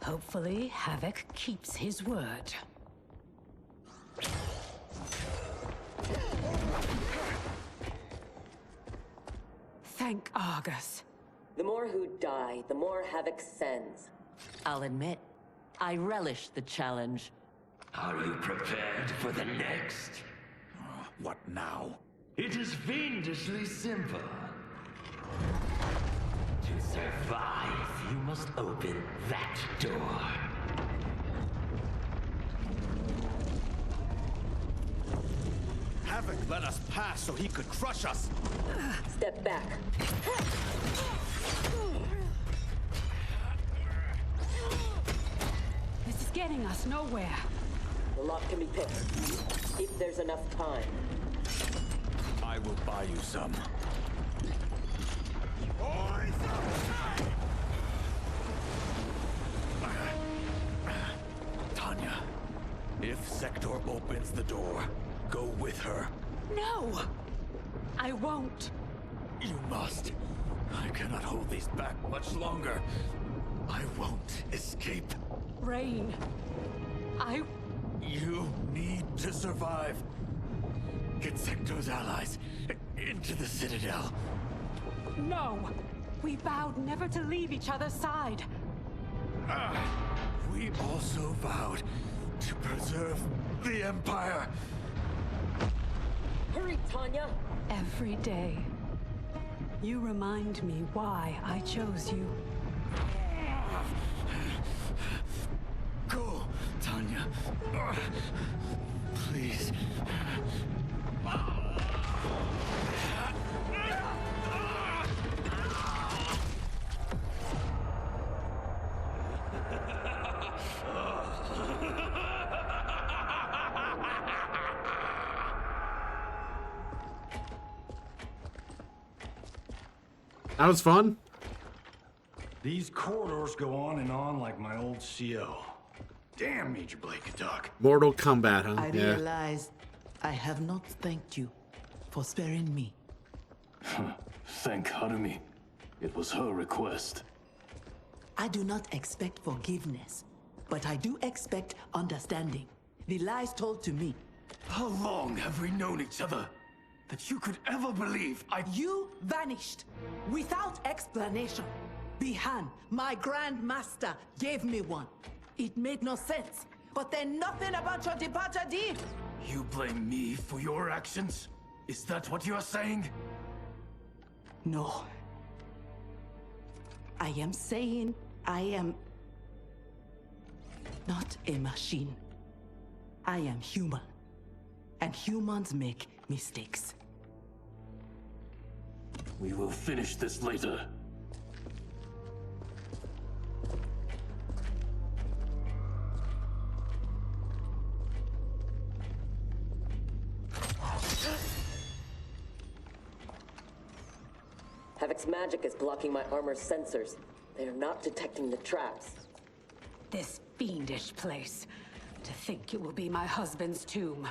Hopefully, Havoc keeps his word. Thank Argus. The more who die, the more Havoc sends. I'll admit, I relish the challenge. Are you prepared for the next? What now? It is fiendishly simple. To survive, you must open that door. Havoc let us pass so he could crush us. Step back. This is getting us nowhere. The lock can be picked, if there's enough time. I will buy you some. Tanya, if Sector opens the door, go with her. No! I won't. You must. I cannot hold these back much longer. I won't escape. Rain. You need to survive. Get Sector's allies into the Citadel. No! We vowed never to leave each other's side. We also vowed to preserve the Empire. Hurry, Tanya! Every day, you remind me why I chose you. Go, Tanya. Please. That was fun. These corridors go on and on like my old CO. Damn, Major Blake could talk. Mortal Kombat, huh? I realized I have not thanked you for sparing me. Thank Harumi. It was her request. I do not expect forgiveness, but I do expect understanding. The lies told to me. How long have we known each other that you could ever believe You vanished without explanation. Bihan, my Grand Master, gave me one. It made no sense, but then nothing about your departure did. You blame me for your actions? Is that what you're saying? No. I am saying I am not a machine. I am human. And humans make mistakes. We will finish this later. Havoc's magic is blocking my armor's sensors. They are not detecting the traps. This fiendish place. To think it will be my husband's tomb.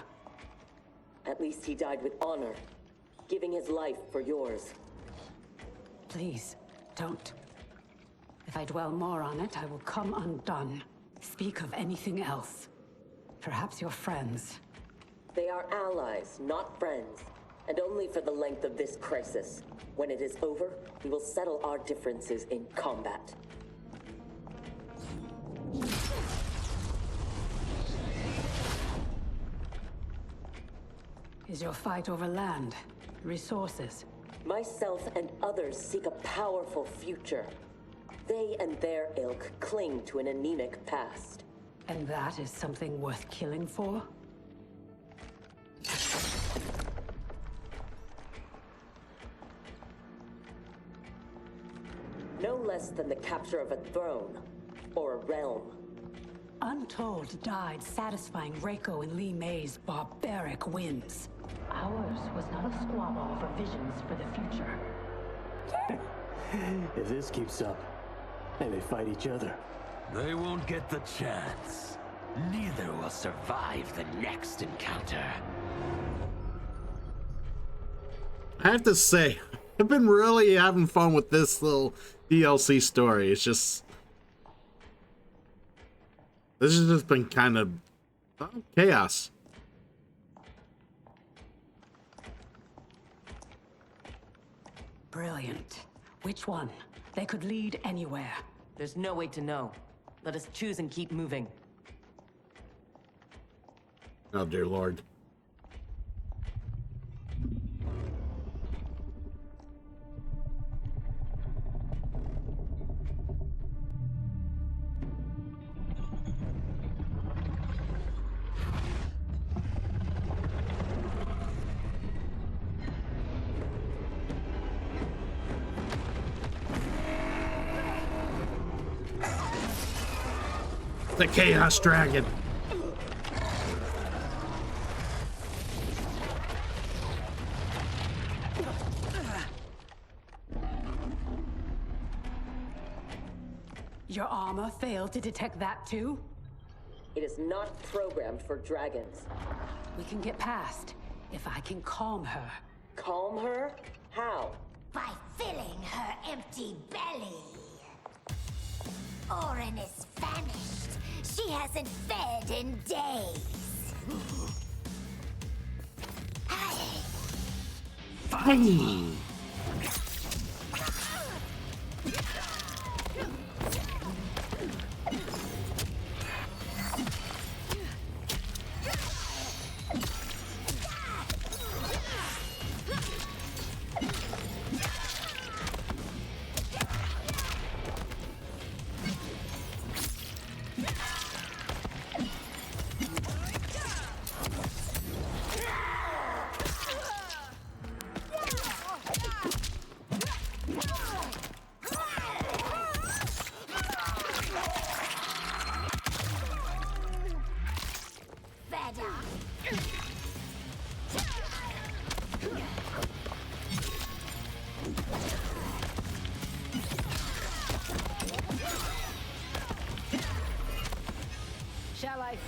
At least he died with honor, giving his life for yours. Please, don't. If I dwell more on it, I will come undone. Speak of anything else. Perhaps your friends. They are allies, not friends. And only for the length of this crisis. When it is over, we will settle our differences in combat. Is your fight over land, resources? Myself and others seek a powerful future. They and their ilk cling to an anemic past. And that is something worth killing for? No less than the capture of a throne, or a realm. Untold died satisfying Reiko and Li Mei's barbaric whims. Ours was not a squabble over visions for the future. If this keeps up, they may fight each other. They won't get the chance. Neither will survive the next encounter. I have to say, I've been really having fun with this little DLC story. It's just... This has just been kind of chaos. Brilliant. Which one? They could lead anywhere. There's no way to know. Let us choose and keep moving. Oh, dear Lord. The Chaos Dragon. Your armor failed to detect that too? It is not programmed for dragons. We can get past, if I can calm her. Calm her? How? By filling her empty belly. Orin is famished. She hasn't fed in days. Fine.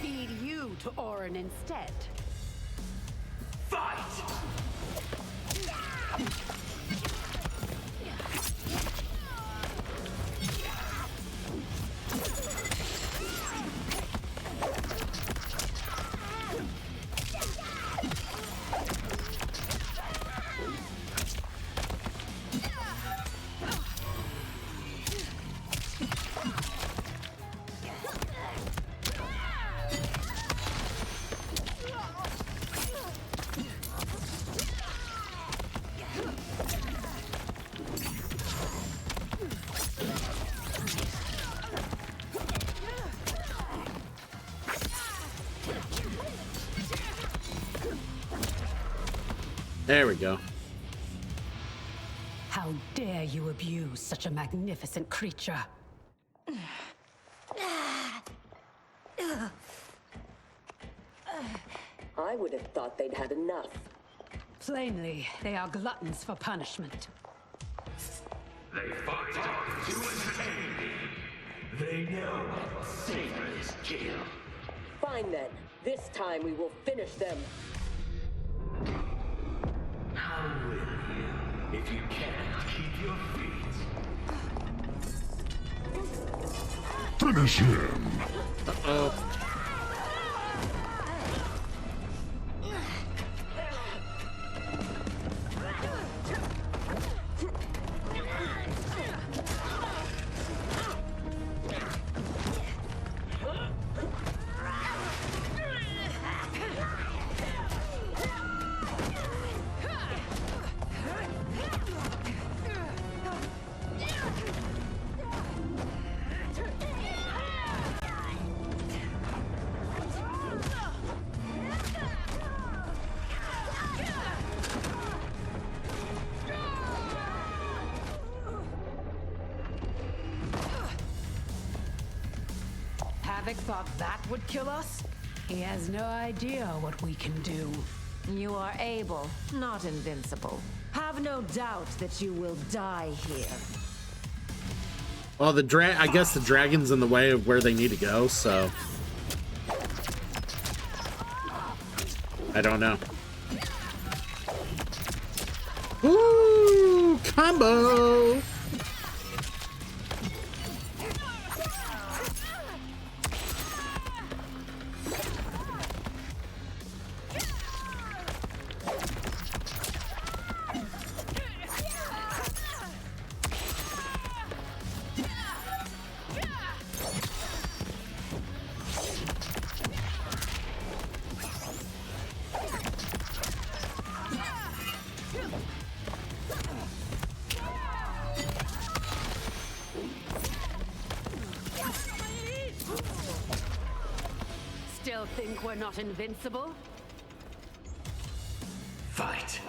feed you to Orin instead. Fight! There we go. How dare you abuse such a magnificent creature? I would have thought they'd had enough. Plainly, they are gluttons for punishment. They fight to entertain me. They know savor is kill. Fine then. This time we will finish them. How will you if you can't keep your feet? Finish him! Uh-oh. Havoc thought that would kill us? He has no idea what we can do. You are able, not invincible. Have no doubt that you will die here. Well, I guess the dragon's in the way of where they need to go, so I don't know. Ooh, combo! Still think we're not invincible? Fight.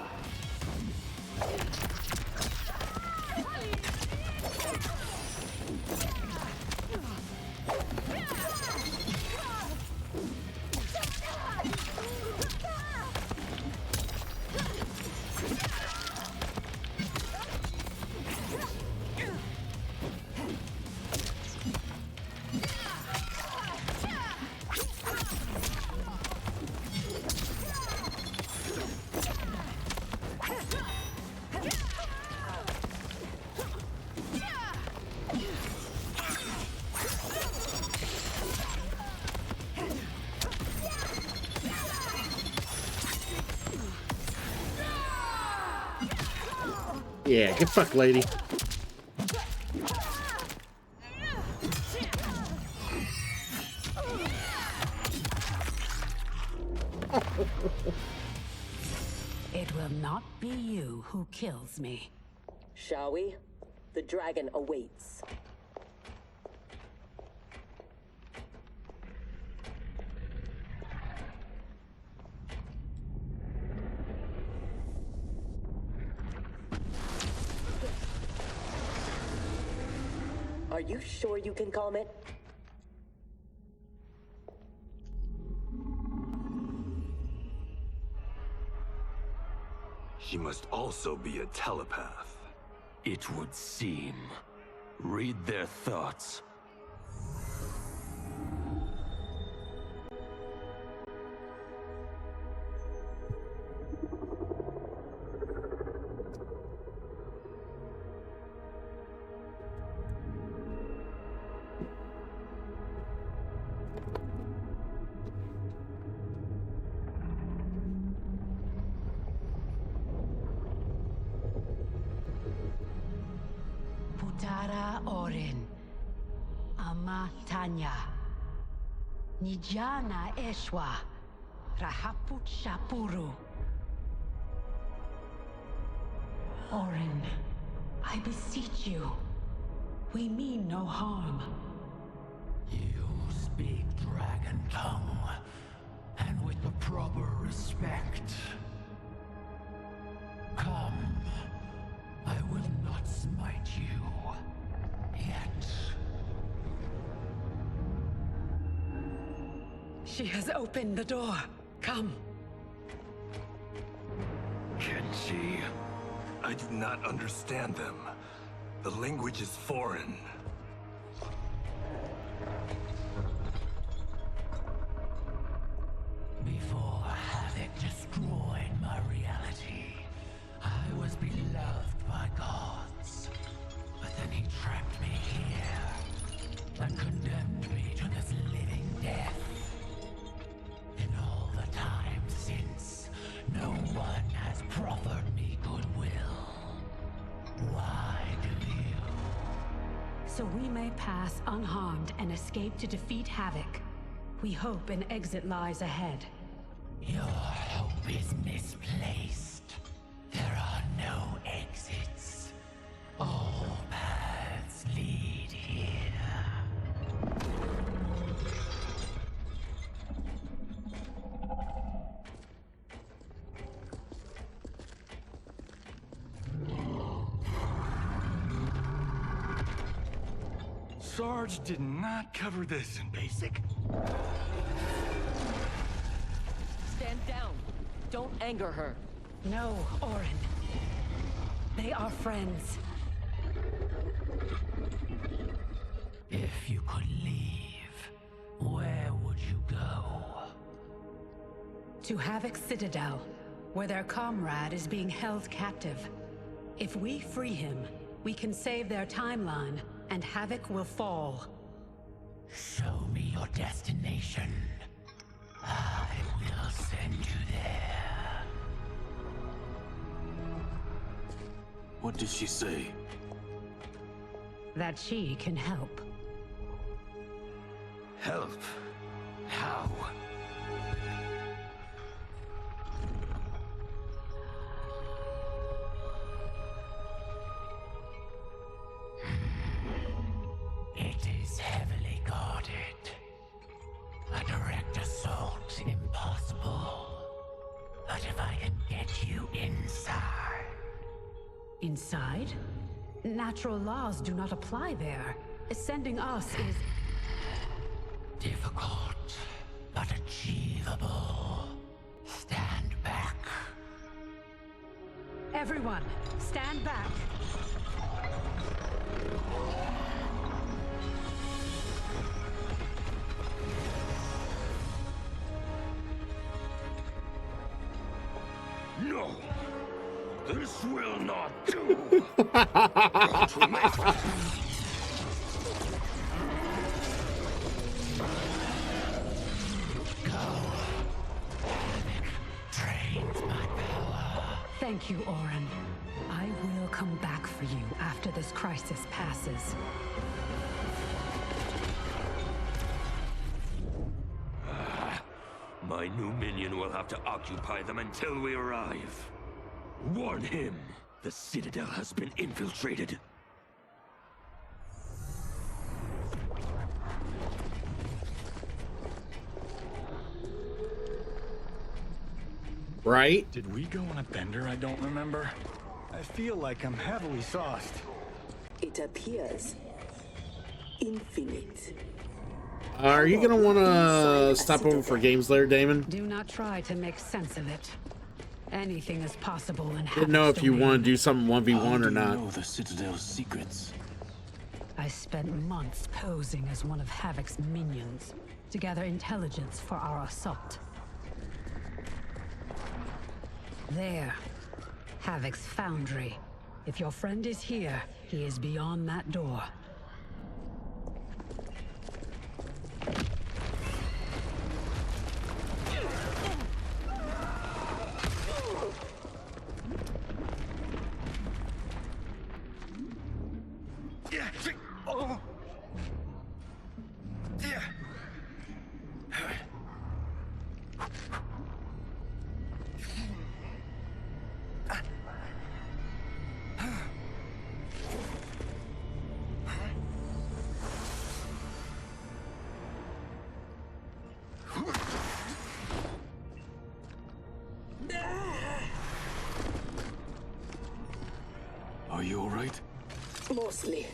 Yeah, get fucked, lady. It will not be you who kills me. Shall we? The dragon awaits. Are you sure you can calm it? She must also be a telepath. It would seem. Read their thoughts. Tara Orin. Ama Tanya. Nijana Eshwa. Rahaput Shapuru. Orin, I beseech you. We mean no harm. You speak dragon tongue, and with the proper respect. Come, I will not smite you. Yet. She has opened the door. Come. Kenshi, I do not understand them. The language is foreign. Before Havoc destroyed my reality, I was beloved by gods. But then he trapped me here and condemned me to this living death. In all the time since, no one has proffered me goodwill. Why do you? So we may pass unharmed and escape to defeat Havoc. We hope an exit lies ahead. Your hope is misplaced. There are no exits. All paths lead here. Sarge did not cover this in basic. Stand down. Don't anger her. No, Orin. They are friends. If you could leave, where would you go? To Havoc's Citadel, where their comrade is being held captive. If we free him, we can save their timeline, and Havoc will fall. Show me your destination. I will send you there. What did she say? That she can help. Help? How? It is heavily guarded. A direct assault impossible. But if I can get you inside... Inside? Natural laws do not apply there. Sending us is... difficult, but achievable. Stand back. Everyone, stand back. No! This will not do! Go to me! Thank you, Orin. I will come back for you after this crisis passes. My new minion will have to occupy them until we arrive. Warn him! The Citadel has been infiltrated. Right? Did we go on a bender I don't remember? I feel like I'm heavily sauced. It appears infinite. Are you gonna want to stop over for games later, Damon? Do not try to make sense of it. Anything is possible in Didn't know if you want to do something 1v1 or not. Know the Citadel's secrets. I spent months posing as one of Havoc's minions to gather intelligence for our assault. There. Havoc's foundry. If your friend is here, he is beyond that door. Are you all right? Mostly.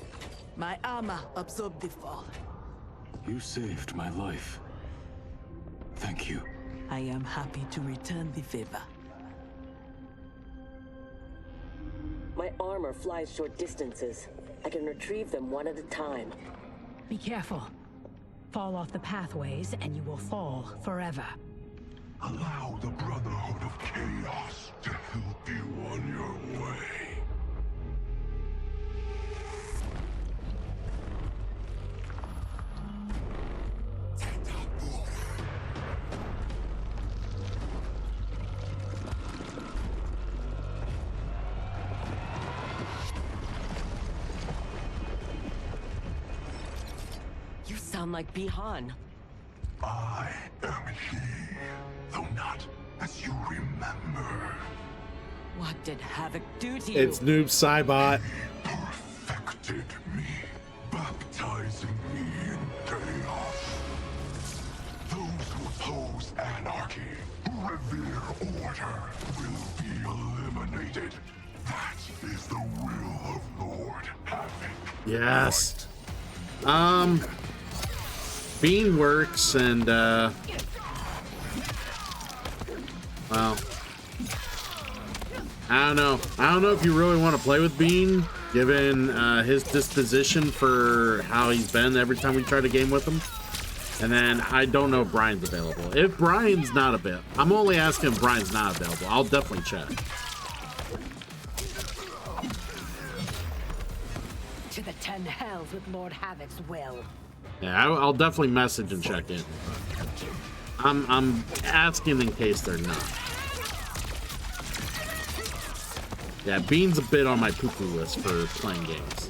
My armor absorbed the fall. You saved my life. Thank you. I am happy to return the favor. My armor flies short distances. I can retrieve them one at a time. Be careful. Fall off the pathways and you will fall forever. Allow the Brotherhood of Chaos to help you on your way. You sound like Bihan. I am he, though not as you remember. What did Havoc do to you? It's Noob Saibot. Perfected me, baptizing me in chaos. Those who oppose anarchy, who revere order, will be eliminated. That is the will of Lord Havoc. Yes. Bean works, and well, I don't know if you really want to play with Bean, given his disposition for how he's been every time we try to game with him. And then I don't know if Brian's available. If Brian's not available, I'm only asking if Brian's not available. I'll definitely check. To the 10 hells with Lord Havoc's will. Yeah, I'll definitely message and check in. I'm asking in case they're not. Yeah, Bean's a bit on my poo-poo list for playing games.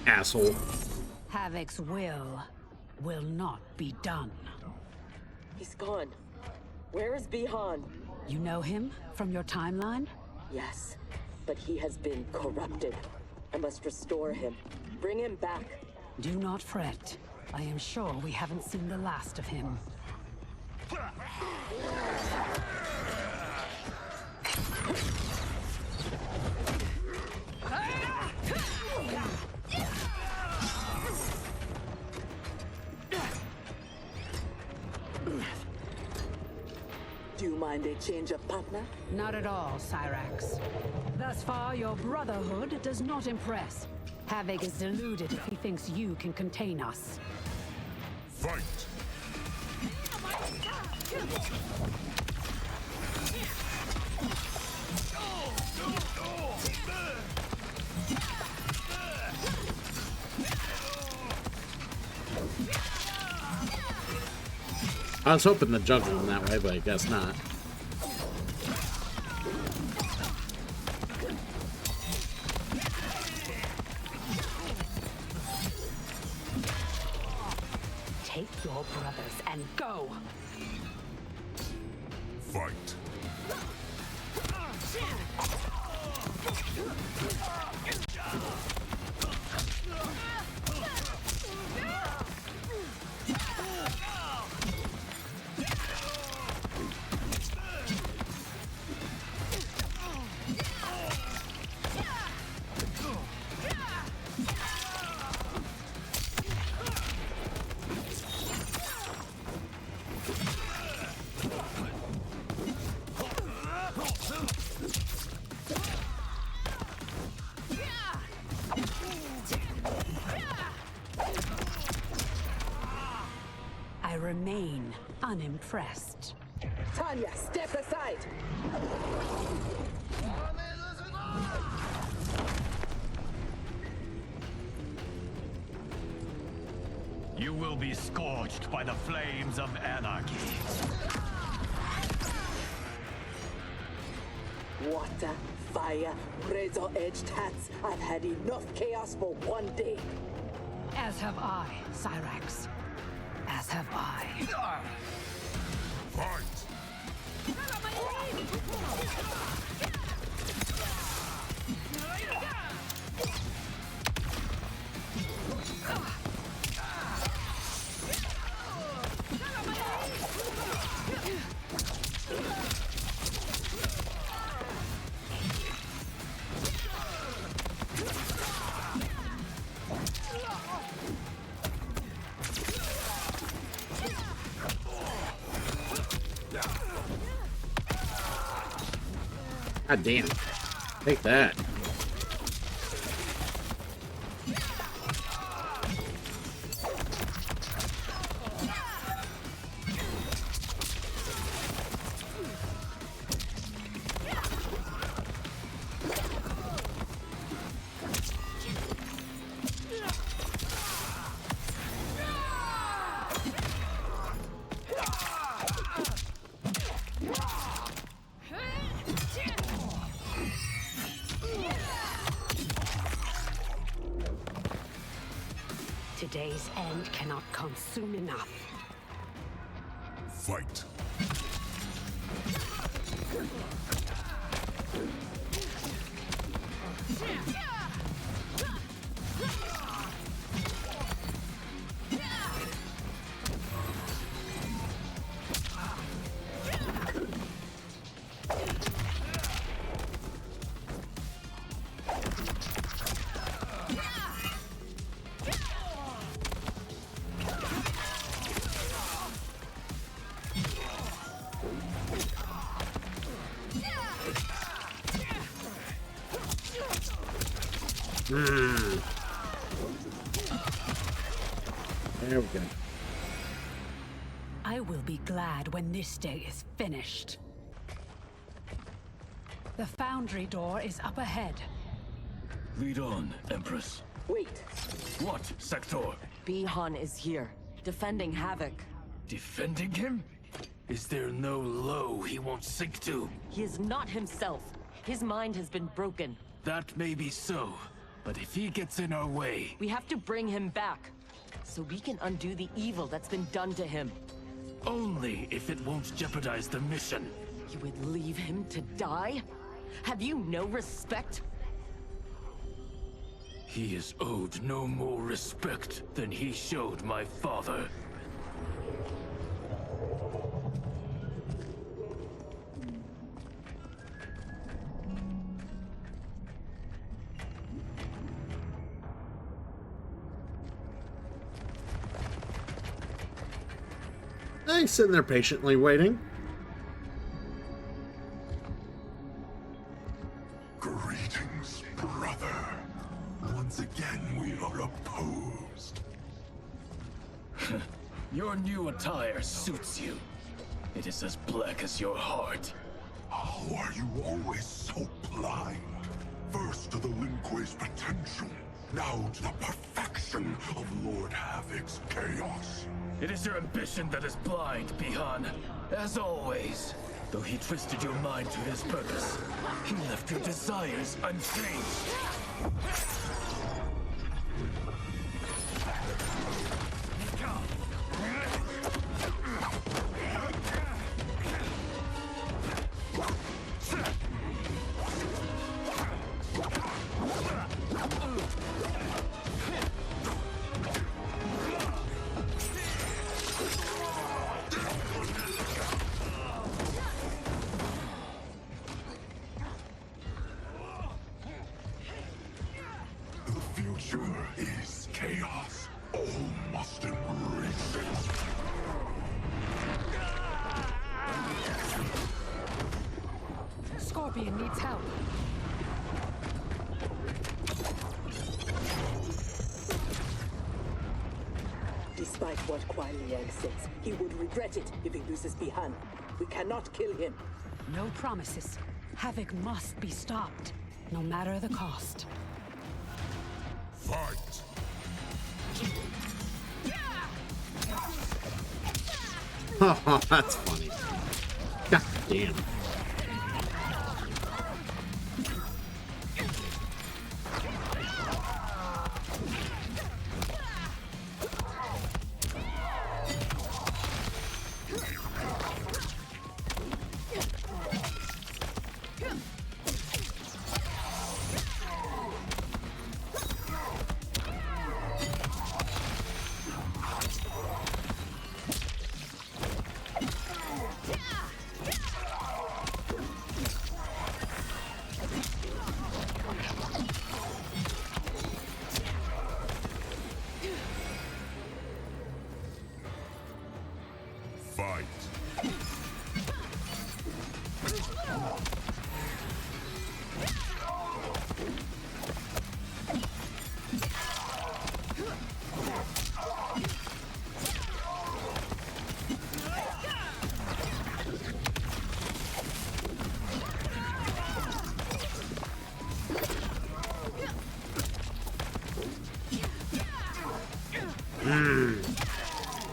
Asshole. Havoc's will not be done. He's gone. Where is Bihan? You know him from your timeline? Yes, but he has been corrupted. I must restore him. Bring him back. Do not fret. I am sure we haven't seen the last of him. Do you mind a change of partner? Not at all, Cyrax. Thus far, your Brotherhood does not impress. Havoc is deluded if he thinks you can contain us. Fight! I was hoping to juggle him that way, but I guess not. Take your brothers and go! Fight! remain unimpressed. Tanya, step aside! You will be scorched by the flames of anarchy. Water, fire, razor-edged hats. I've had enough chaos for one day. As have I, Cyrax. As have I. Fight! God damn. Take that. Today's end cannot come soon enough. Fight! There we go. I will be glad when this day is finished. The foundry door is up ahead. Lead on, Empress. Wait. What, Sector? Bihan is here, defending Havoc. Defending him? Is there no low he won't sink to? He is not himself. His mind has been broken. That may be so, but if he gets in our way... We have to bring him back, so we can undo the evil that's been done to him. Only if it won't jeopardize the mission. You would leave him to die? Have you no respect? He is owed no more respect than he showed my father. He's sitting there patiently waiting. Greetings, brother. Once again, we are opposed. Your new attire suits you. It is as black as your heart. How are you always so blind? First to the Lin Kuei's potential, now to the perfection of Lord Havoc's chaos. It is your ambition that is blind, Bihan. As always. Though he twisted your mind to his purpose, he left your desires unchanged. Is chaos. All must embrace it. Scorpion needs help. Despite what Kuai Liang says, he would regret it if he loses Bihan. We cannot kill him. No promises. Havoc must be stopped, no matter the cost. Fight! Oh, that's funny. God damn. Fight!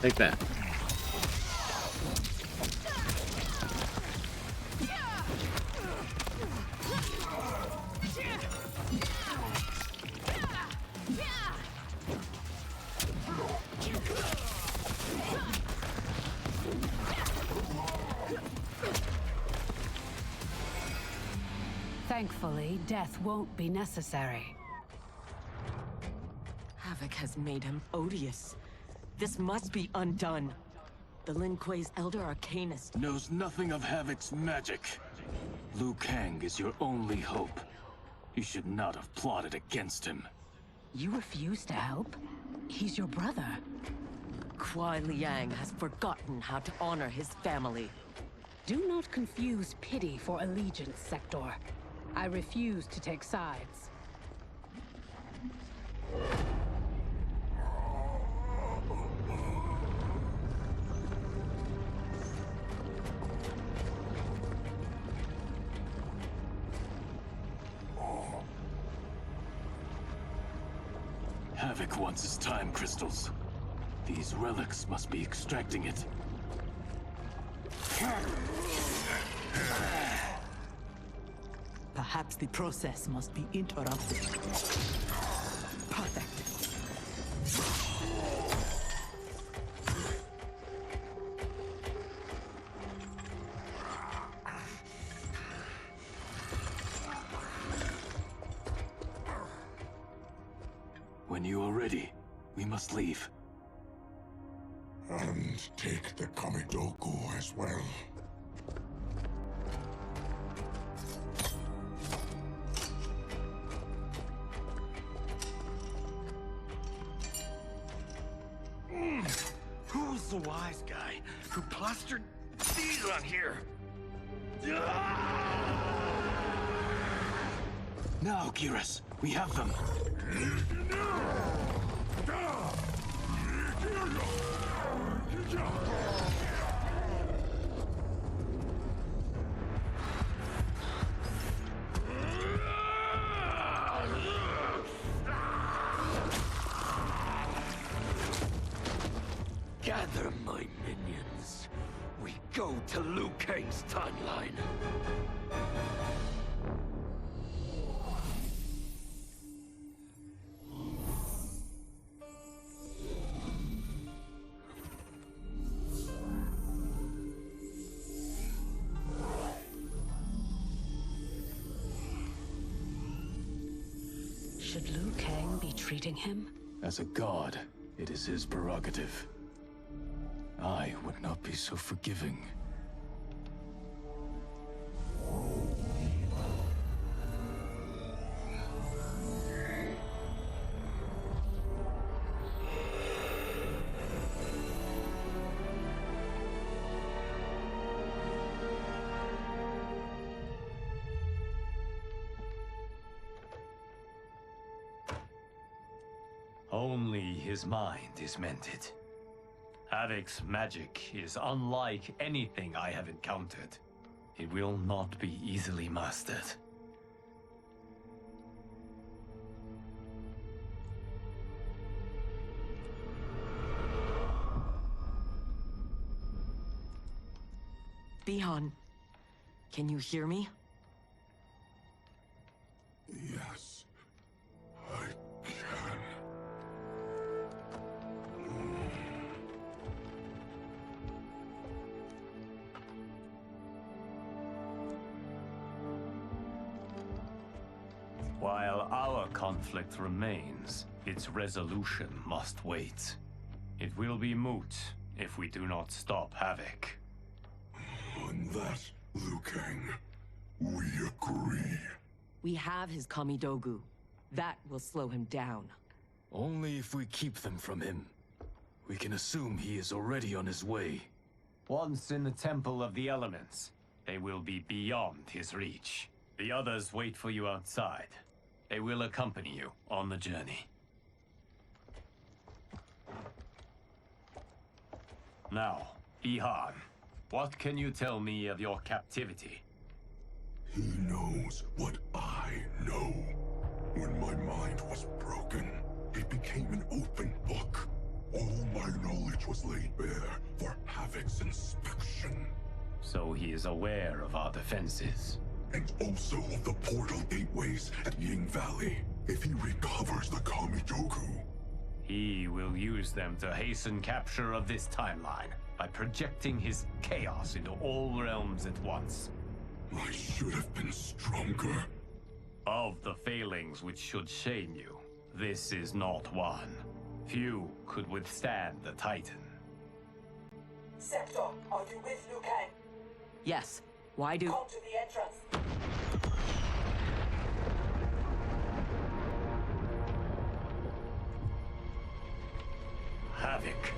Take that. Thankfully, death won't be necessary. Havoc has made him odious. This must be undone. The Lin Kuei's Elder Arcanist knows nothing of Havoc's magic. Liu Kang is your only hope. You should not have plotted against him. You refuse to help? He's your brother. Kuai Liang has forgotten how to honor his family. Do not confuse pity for allegiance, Sector. I refuse to take sides. Havoc wants his time crystals. These relics must be extracting it. Perhaps the process must be interrupted. Perfect. When you are ready, we must leave. And take the Kamidoku as well. Who's the wise guy who plastered these on here? Now, Geras, we have them. Gather my minions. We go to Liu Kang's timeline. Should Liu Kang be treating him? As a god, it is his prerogative. I would not be so forgiving. Only his mind is mended. Havoc's magic is unlike anything I have encountered. It will not be easily mastered. Bihan, can you hear me? Yes, I can. While our conflict remains, its resolution must wait. It will be moot if we do not stop Havoc. On that, Liu Kang, we agree. We have his Kamidogu. That will slow him down. Only if we keep them from him. We can assume he is already on his way. Once in the Temple of the Elements, they will be beyond his reach. The others wait for you outside. They will accompany you on the journey. Now, Bihan, what can you tell me of your captivity? He knows what I know. When my mind was broken, it became an open book. All my knowledge was laid bare for Havoc's inspection. So he is aware of our defenses. And also of the portal gateways at Ying Valley. If he recovers the Kamidogu, he will use them to hasten capture of this timeline by projecting his chaos into all realms at once. I should have been stronger. Of the failings which should shame you, this is not one. Few could withstand the Titan. Sector, are you with Liu Kang? Yes. Why do... Come to the entrance. Havoc.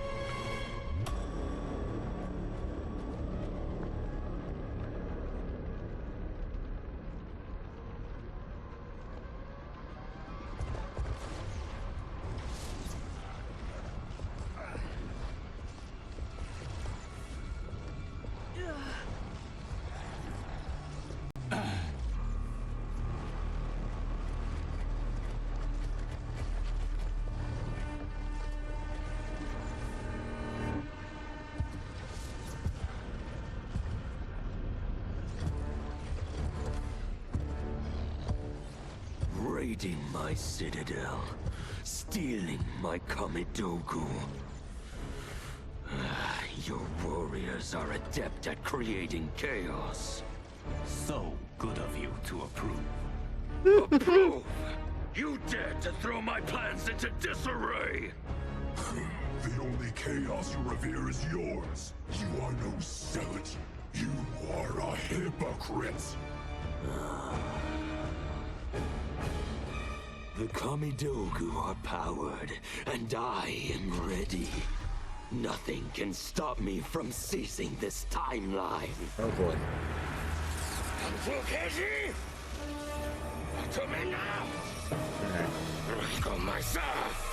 Raiding my citadel, stealing my Kamidogu. Your warriors are adept at creating chaos. So good of you to approve. Approve? You dared to throw my plans into disarray! The only chaos you revere is yours. You are no zealot. You are a hypocrite. The Kamidogu are powered, and I am ready. Nothing can stop me from seizing this timeline. Oh boy. Fukeshi! To me now! Rico myself!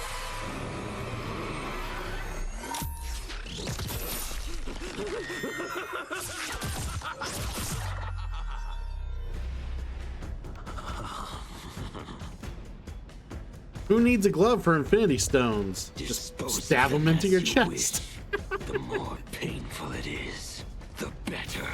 Who needs a glove for Infinity Stones? Just stab them into your chest. The more painful it is, the better.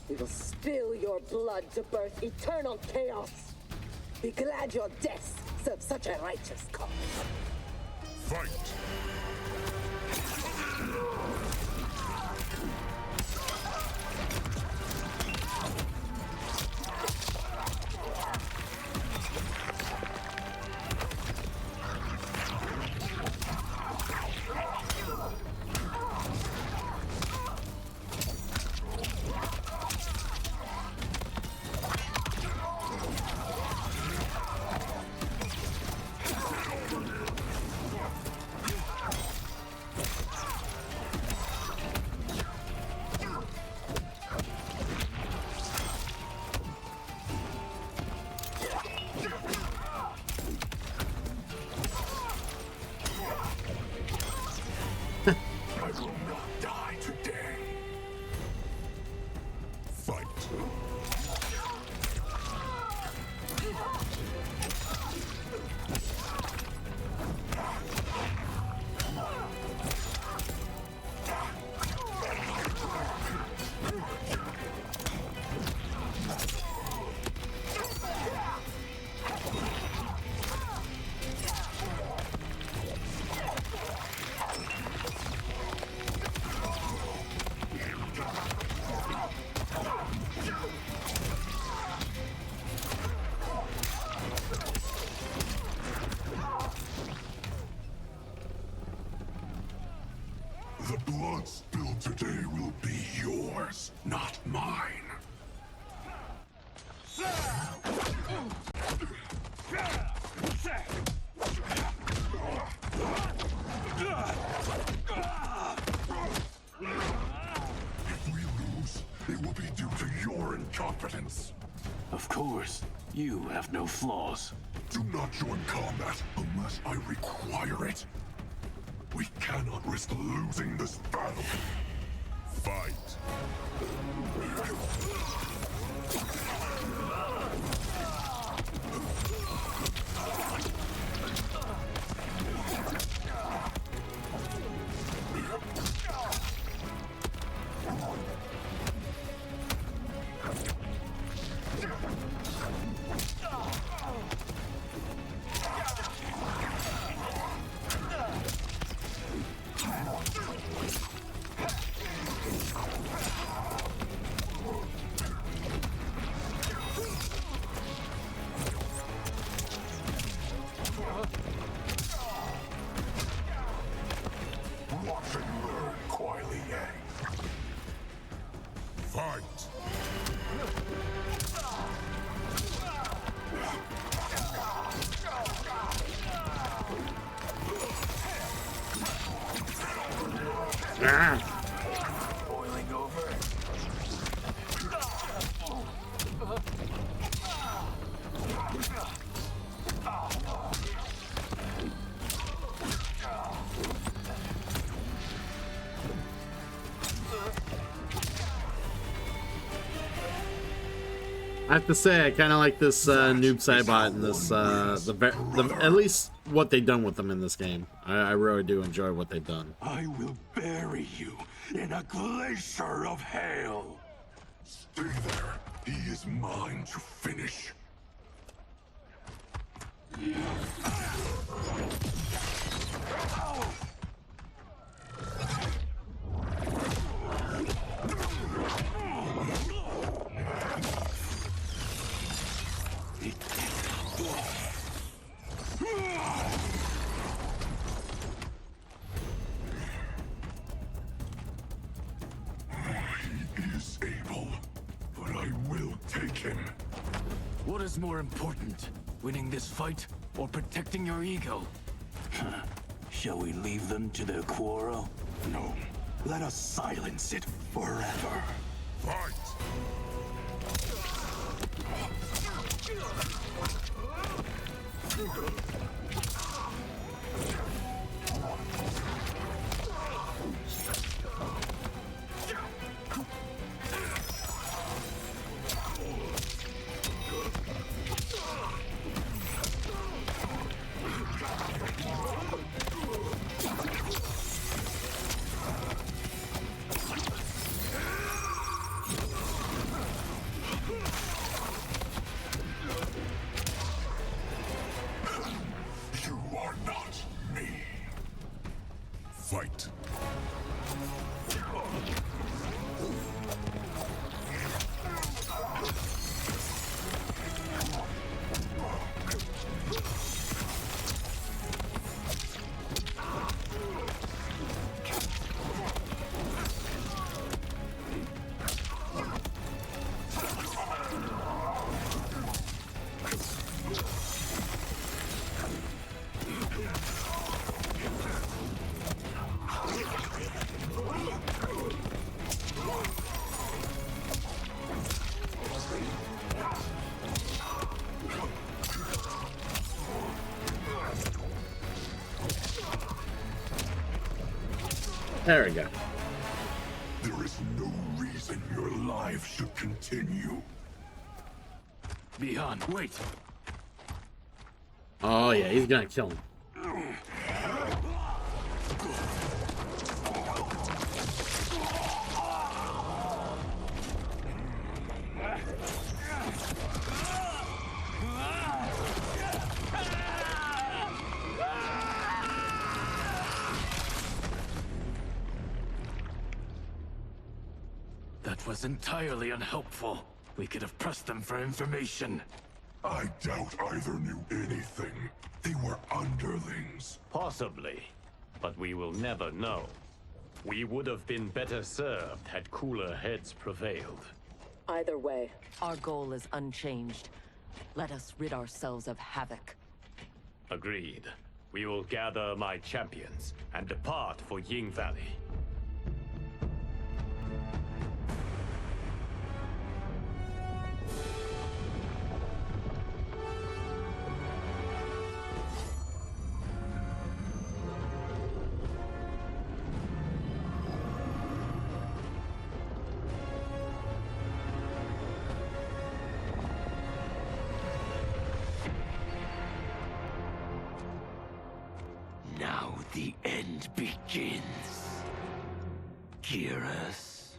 We will spill your blood to birth eternal chaos. Be glad your deaths serve such a righteous cause. Fight! blood spilled today will be yours, not mine. If we lose, it will be due to your incompetence. Of course, you have no flaws. Do not join combat unless I require it. We cannot risk losing this battle. Fight. Watch and learn, Kuai Li Yang. Fight! Boiling over. I have to say, I kind of like this noob Saibot and this at least what they've done with them in this game. I really do enjoy what they've done. I will bury you in a glacier of hail. Stay there. He is mine to finish. He is able, but I will take him. What is more important, winning this fight or protecting your ego? Shall we leave them to their quarrel? No, let us silence it forever. Fight! You are not me. Fight. There we go. There is no reason your life should continue. Beyond, wait. Oh yeah, he's gonna kill him. That was entirely unhelpful. We could have pressed them for information. I doubt either knew anything. They were underlings. Possibly, but we will never know. We would have been better served had cooler heads prevailed. Either way, our goal is unchanged. Let us rid ourselves of Havoc. Agreed. We will gather my champions and depart for Ying Valley. Now the end begins. Gearus.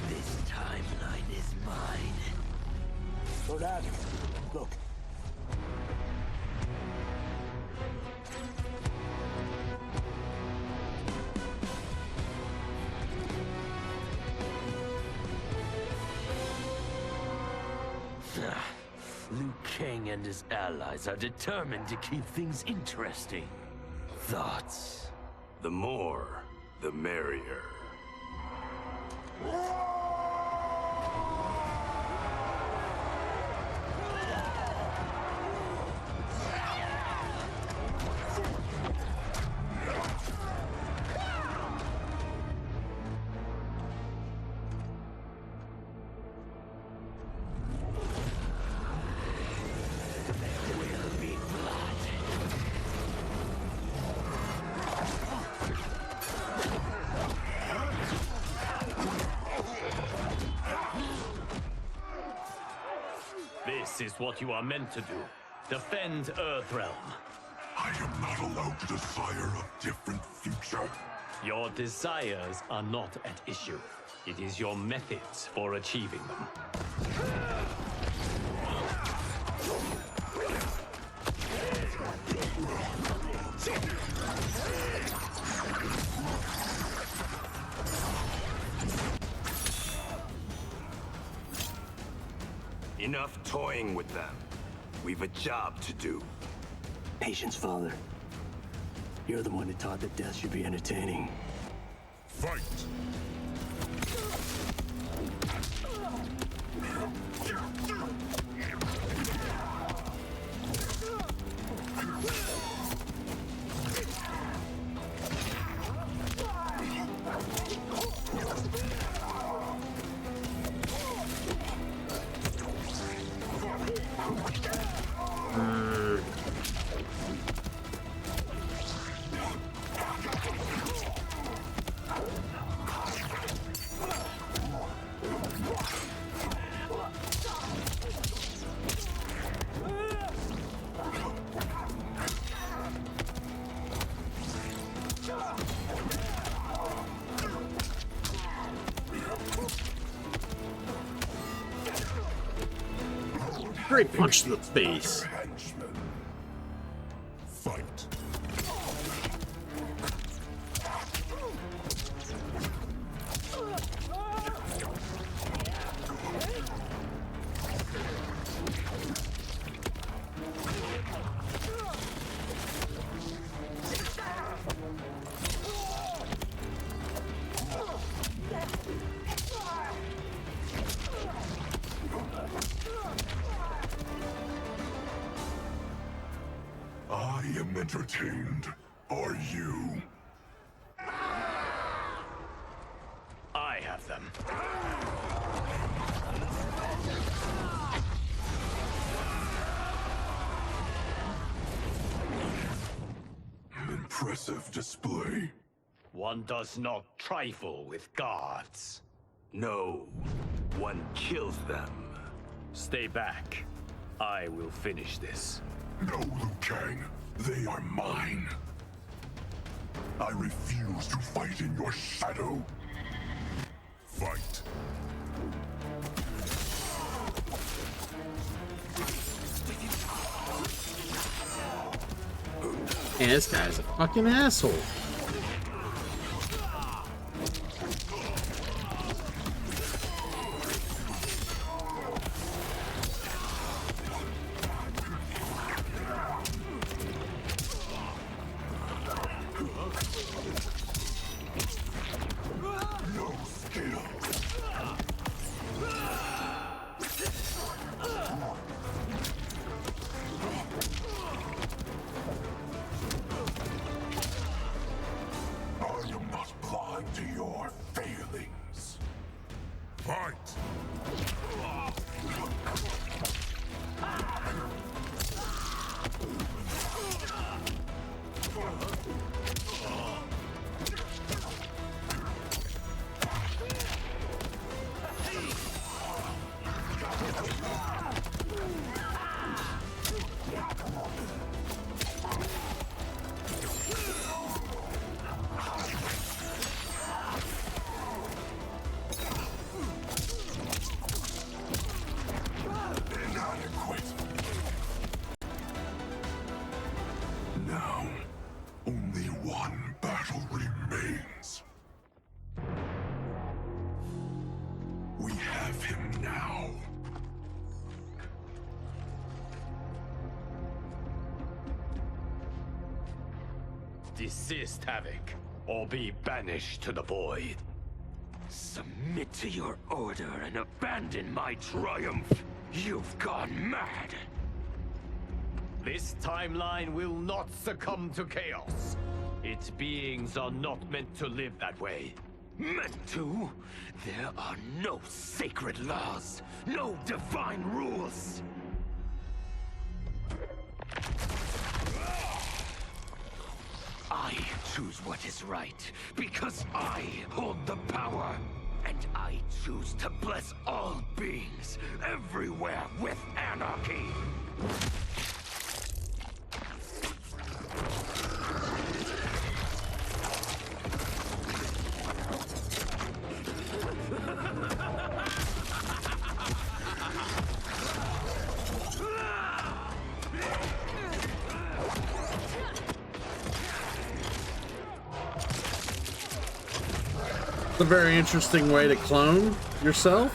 This timeline is mine. Lord Adam, look. Liu Kang and his allies are determined to keep things interesting. Thoughts? The more, the merrier. This is what you are meant to do. Defend Earthrealm. I am not allowed to desire a different future. Your desires are not at issue. It is your methods for achieving them. Enough toying with them. We've a job to do. Patience, Father. You're the one who taught that death should be entertaining. Fight! Great punch to the face. Fight. I am entertained. Are you? I have them. Impressive display. One does not trifle with gods. No, one kills them. Stay back. I will finish this. No, Liu Kang. They are mine. I refuse to fight in your shadow. Fight. Man, this guy's a fucking asshole. Now, only one battle remains. We have him now. Desist, Havoc, or be banished to the void. Submit to your order and abandon my triumph. You've gone mad. This timeline will not succumb to chaos. Its beings are not meant to live that way. Meant to? There are no sacred laws, no divine rules. I choose what is right, because I hold the power. And I choose to bless all beings, everywhere, with anarchy. It's a very interesting way to clone yourself.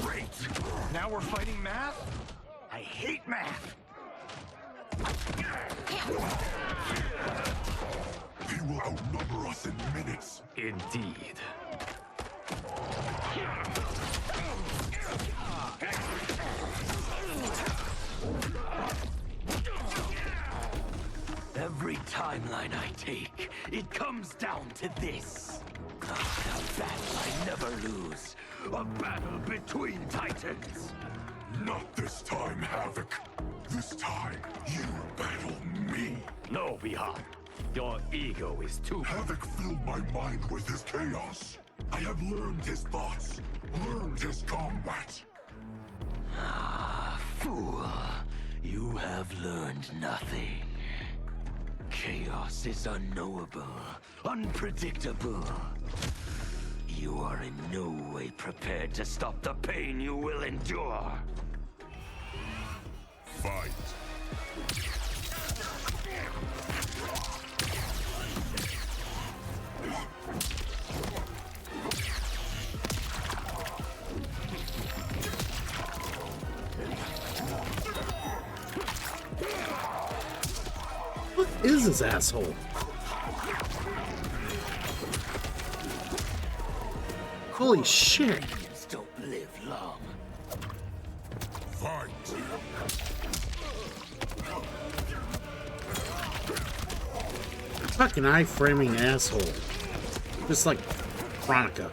Great! Now we're fighting math? I hate math! He will outnumber us in minutes. Indeed. Every timeline I take, it comes down to this. A battle I never lose. A battle between titans. Not this time, Havoc. This time, you battle me. No, Bihan. Your ego is too... Havoc filled my mind with his chaos. I have learned his thoughts, learned his combat. Ah, fool. You have learned nothing. Chaos is unknowable, unpredictable. You are in no way prepared to stop the pain you will endure. Fight. What is this asshole? Holy shit. Don't live long. Fight. Fucking iframing asshole. Just like Kronika.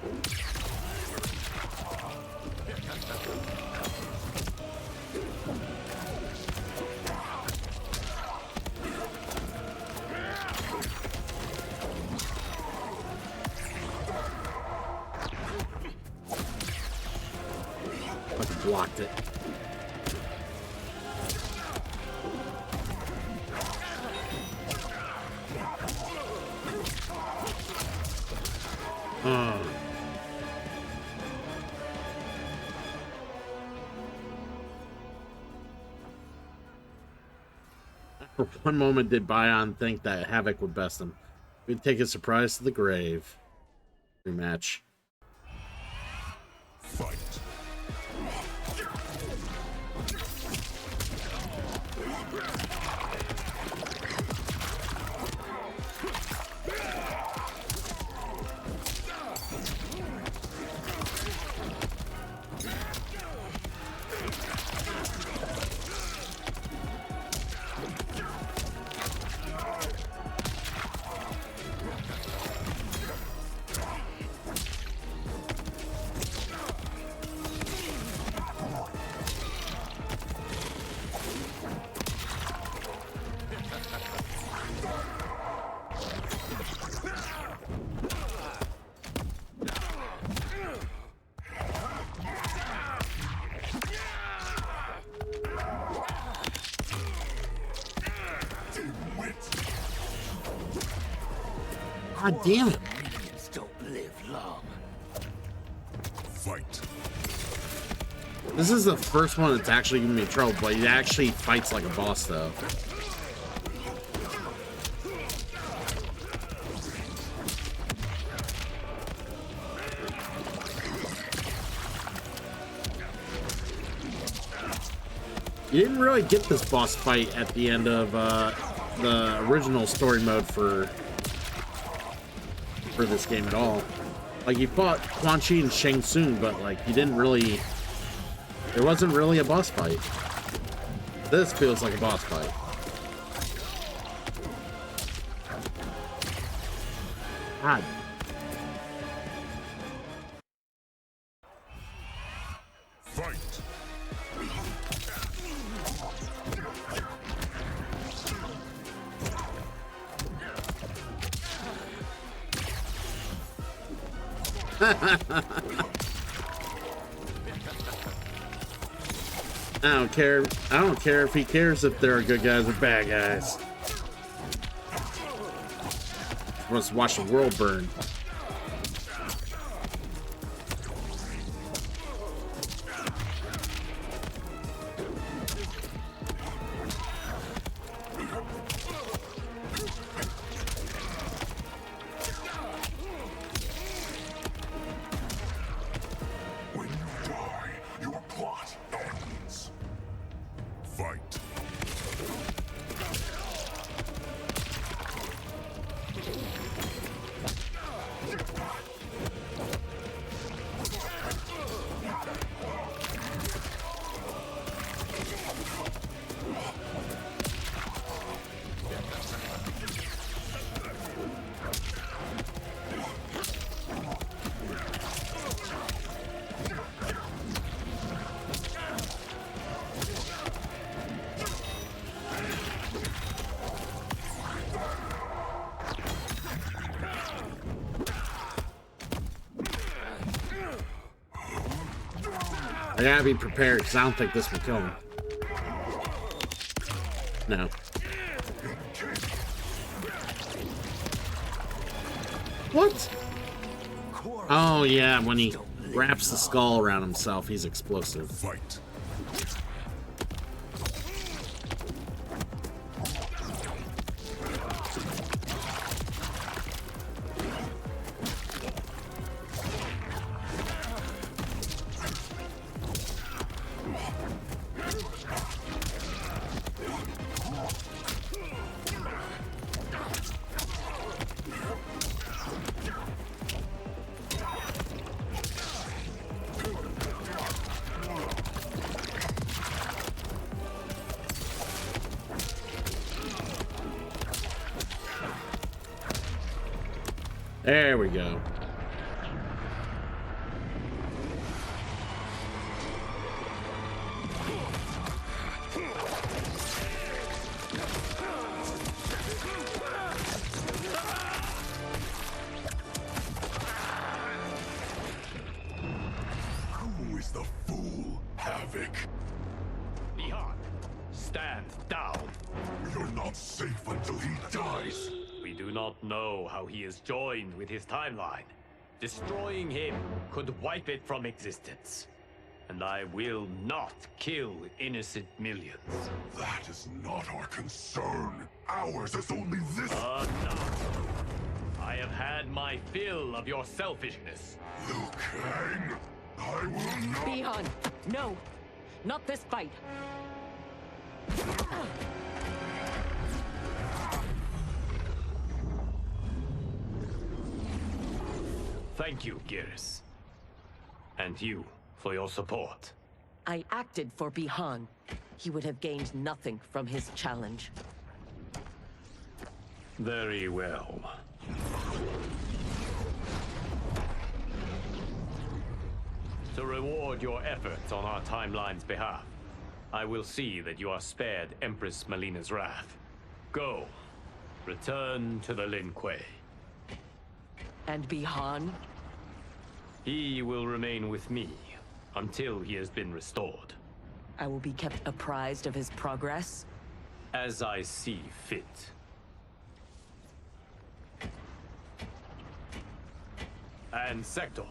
Blocked it. For one moment did Bion think that Havoc would best him. We'd take a surprise to the grave. Rematch. Fight. God damn it. Minions don't live long. Fight. This is the first one that's actually giving me trouble, but he actually fights like a boss, though. You didn't really get this boss fight at the end of the original story mode for this game at all. Like, you fought Quan Chi and Shang Tsung, but like you didn't really. It wasn't really a boss fight. This feels like a boss fight. God. Fight. I don't care. I don't care if he cares if there are good guys or bad guys. He wants to watch the world burn. When you die, your plot ends. Fight. I gotta be prepared because I don't think this will kill him. No. What? Oh yeah, when he wraps the skull around himself, he's explosive. Fight. There we go. Who is the fool, Havoc? Beyond, stand down. You're not safe until he dies. We do not know how he is joined with his timeline. Destroying him could wipe it from existence. And I will not kill innocent millions. That is not our concern. Ours is only this. No. I have had my fill of your selfishness. Liu Kang, I will not. Bi-Han, no, not this fight. Thank you, Geras. And you for your support. I acted for Bi-Han. He would have gained nothing from his challenge. Very well. To reward your efforts on our timeline's behalf, I will see that you are spared Empress Melina's wrath. Go. Return to the Lin Kuei. And Bi-Han? He will remain with me until he has been restored. I will be kept apprised of his progress? As I see fit. And Sector.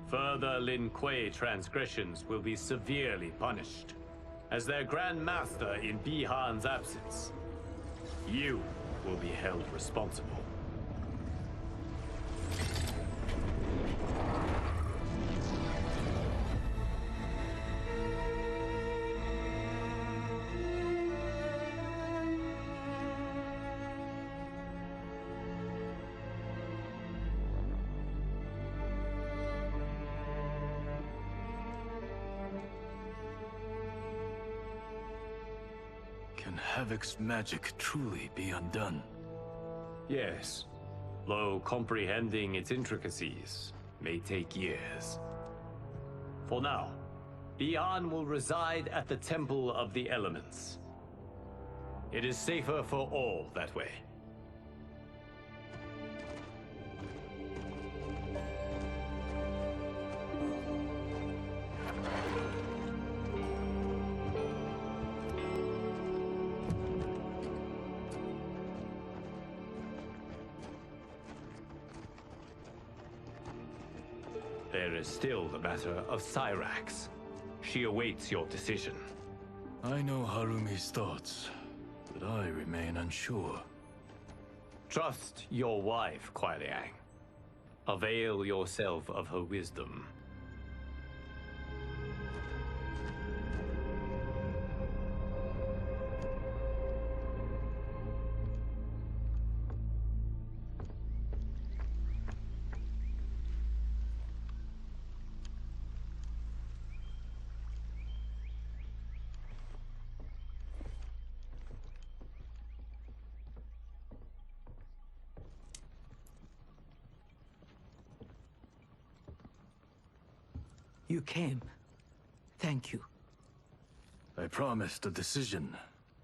Further Lin Kuei transgressions will be severely punished. As their Grand Master in Bi-Han's absence, you will be held responsible. Can Havoc's magic truly be undone? Yes, though comprehending its intricacies may take years. For now, Bi-Han will reside at the Temple of the Elements. It is safer for all that way. There is still the matter of Cyrax. She awaits your decision. I know Harumi's thoughts, but I remain unsure. Trust your wife, Kuai Liang. Avail yourself of her wisdom. You came. Thank you. I promised a decision,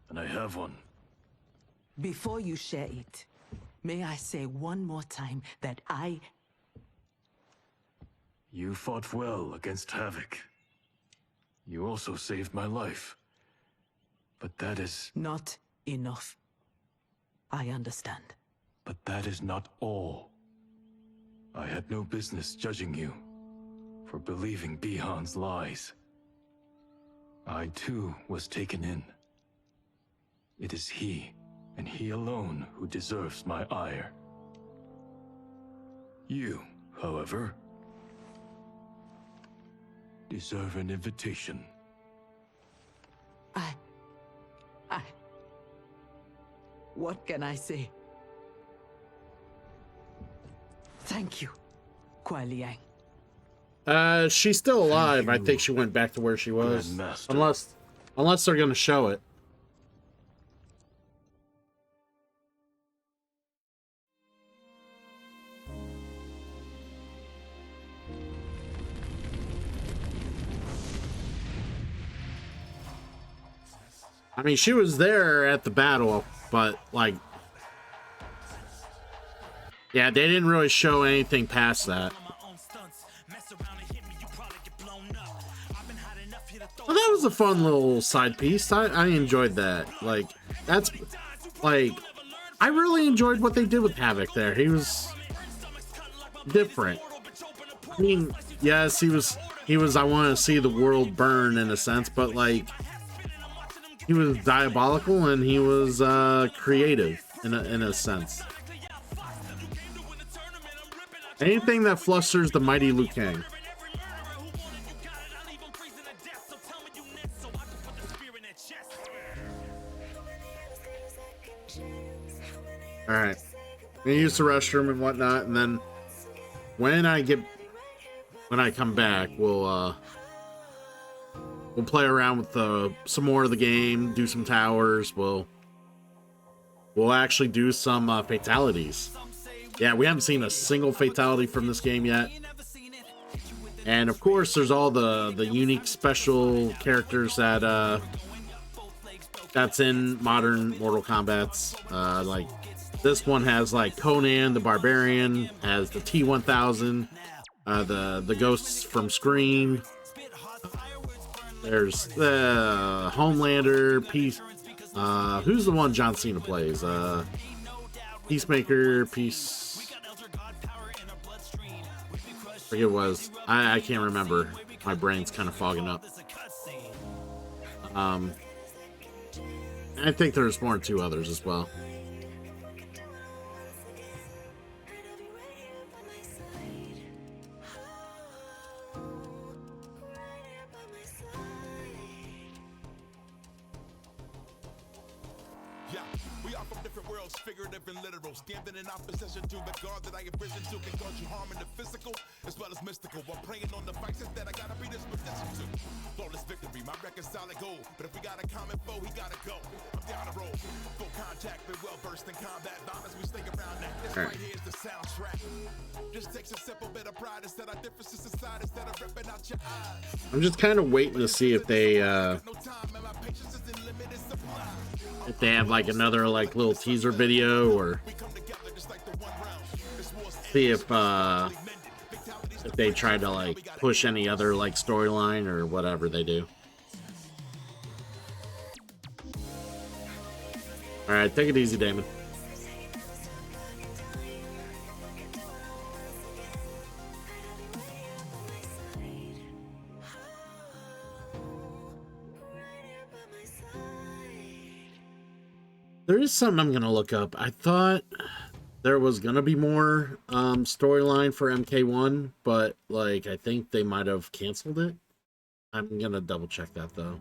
and I have one. Before you share it, may I say one more time that You fought well against Havoc. You also saved my life. But that is... Not enough. I understand. But that is not all. I had no business judging you for believing Bi-Han's lies. I too was taken in. It is he, and he alone, who deserves my ire. You, however, deserve an invitation. What can I say? Thank you, Kuai Liang. She's still alive. I think she went back to where she was. Unless they're gonna show it. I mean, she was there at the battle, but, like... Yeah, they didn't really show anything past that. Well, that was a fun little side piece. I enjoyed that. Like, that's... Like, I really enjoyed what they did with Havoc there. He was... different. I mean, yes, he was, I want to see the world burn in a sense, but like, he was diabolical and he was creative in a sense. Anything that flusters the mighty Liu Kang. Alright. I'm gonna use the restroom and whatnot, and then when I come back, we'll play around with some more of the game, do some towers, we'll actually do some fatalities. Yeah, we haven't seen a single fatality from this game yet. And of course, there's all the unique special characters that's in modern Mortal Kombats. Like this one has like Conan the Barbarian, has the T-1000, the ghosts from Scream. There's the Homelander, Peace. Who's the one John Cena plays? Peacemaker, I forget what it was. I can't remember. My brain's kind of fogging up. I think there's one or two others as well. Figurative and literal, standing in opposition to the God that I have risen to, can cause you harm in the physical as well as mystical. While praying on the vices that I gotta be this position to. Flawless victory, my record's solid gold. But if we got a common foe, he gotta go. I'm down the road, full contact, been well versed in combat violence. We stay around that. This right here is the soundtrack. Just takes a simple bit of pride instead of differences aside, instead of ripping out your eyes. I'm just kind of waiting to see if they have like another like little teaser video, or see if they try to like push any other like storyline or whatever they do. All right, take it easy, Damon. There is something I'm gonna look up. I thought there was gonna be more storyline for MK1, but like I think they might have canceled it. I'm gonna double check that though.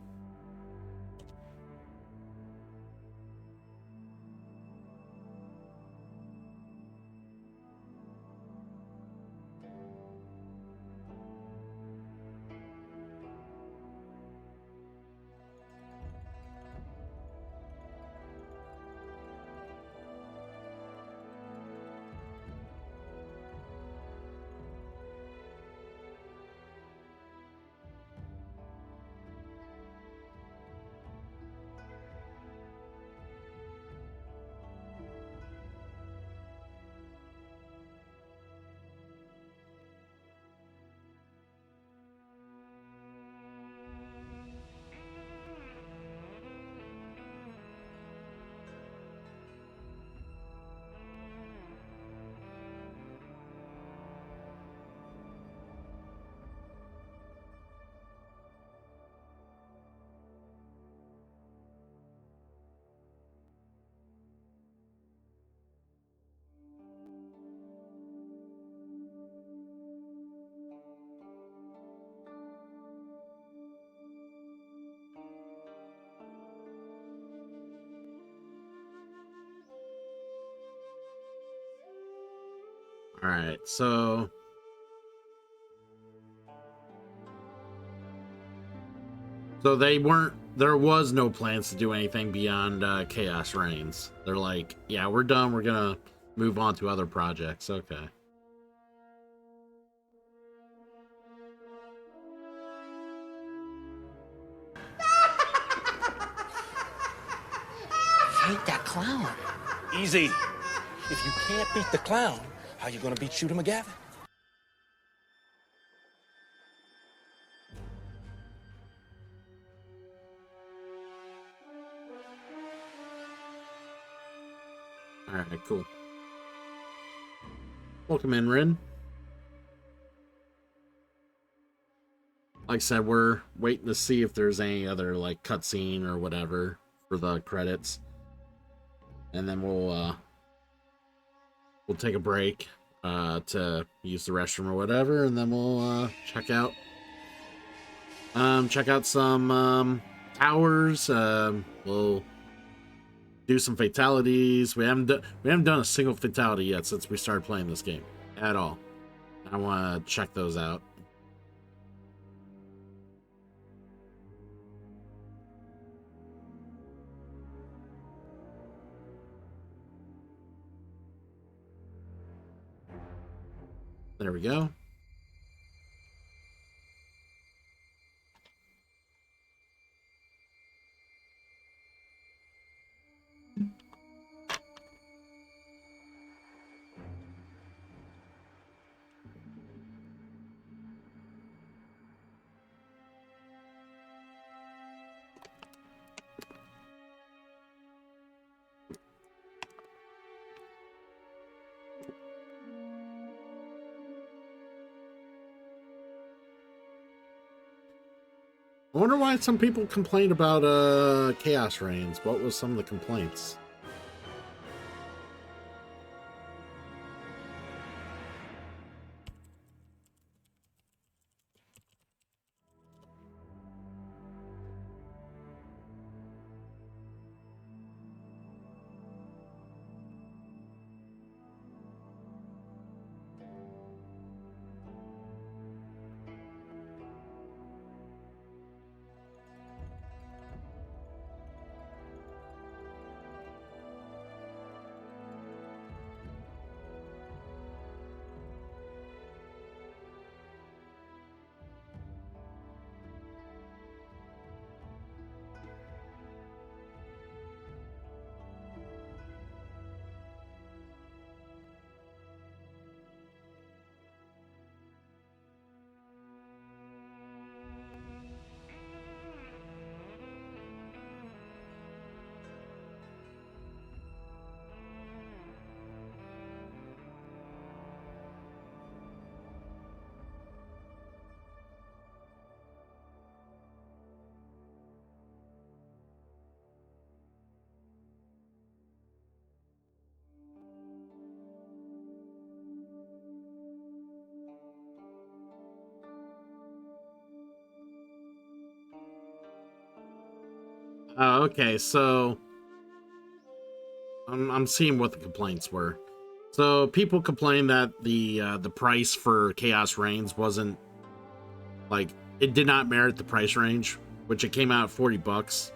All right, so there was no plans to do anything beyond Chaos Reigns. They're like, yeah, we're done. We're gonna move on to other projects. Okay. Fight that clown. Easy. If you can't beat the clown, how you gonna beat Shooter McGavin? All right, cool. Welcome in, Rin. like I said, we're waiting to see if there's any other like cutscene or whatever for the credits, and then we'll take a break to use the restroom or whatever, and then we'll check out some towers. We'll do some fatalities. We haven't done a single fatality yet since we started playing this game at all. I want to check those out. There we go. I wonder why some people complained about Chaos Reigns. What was some of the complaints? Okay, so I'm seeing what the complaints were. So people complained that the price for Chaos Reigns wasn't like, it did not merit the price range, which it came out at $40.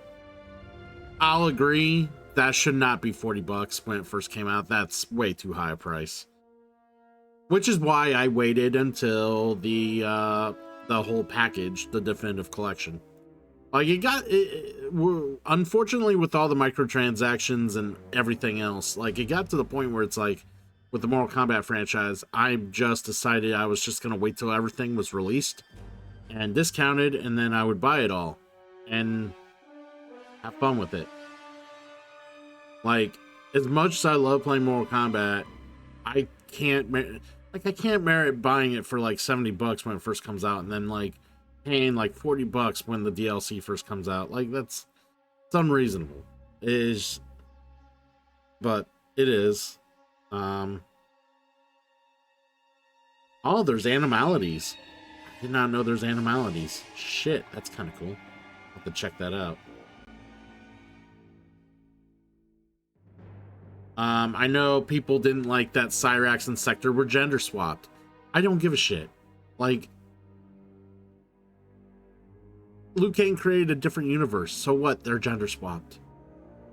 I'll agree that should not be $40 when it first came out. That's way too high a price. Which is why I waited until the whole package, the definitive collection. Like unfortunately, with all the microtransactions and everything else, like it got to the point where it's like, with the Mortal Kombat franchise, I just decided I was just gonna wait till everything was released and discounted, and then I would buy it all and have fun with it. Like, as much as I love playing Mortal Kombat, I can't merit buying it for like $70 when it first comes out, and then like paying like $40 when the DLC first comes out. Like, it's unreasonable. But it is. Oh, there's animalities. I did not know there's animalities. Shit, that's kind of cool. I'll have to check that out. I know people didn't like that Cyrax and Sector were gender swapped. I don't give a shit. Like, Liu Kang created a different universe. So what? They're gender swapped.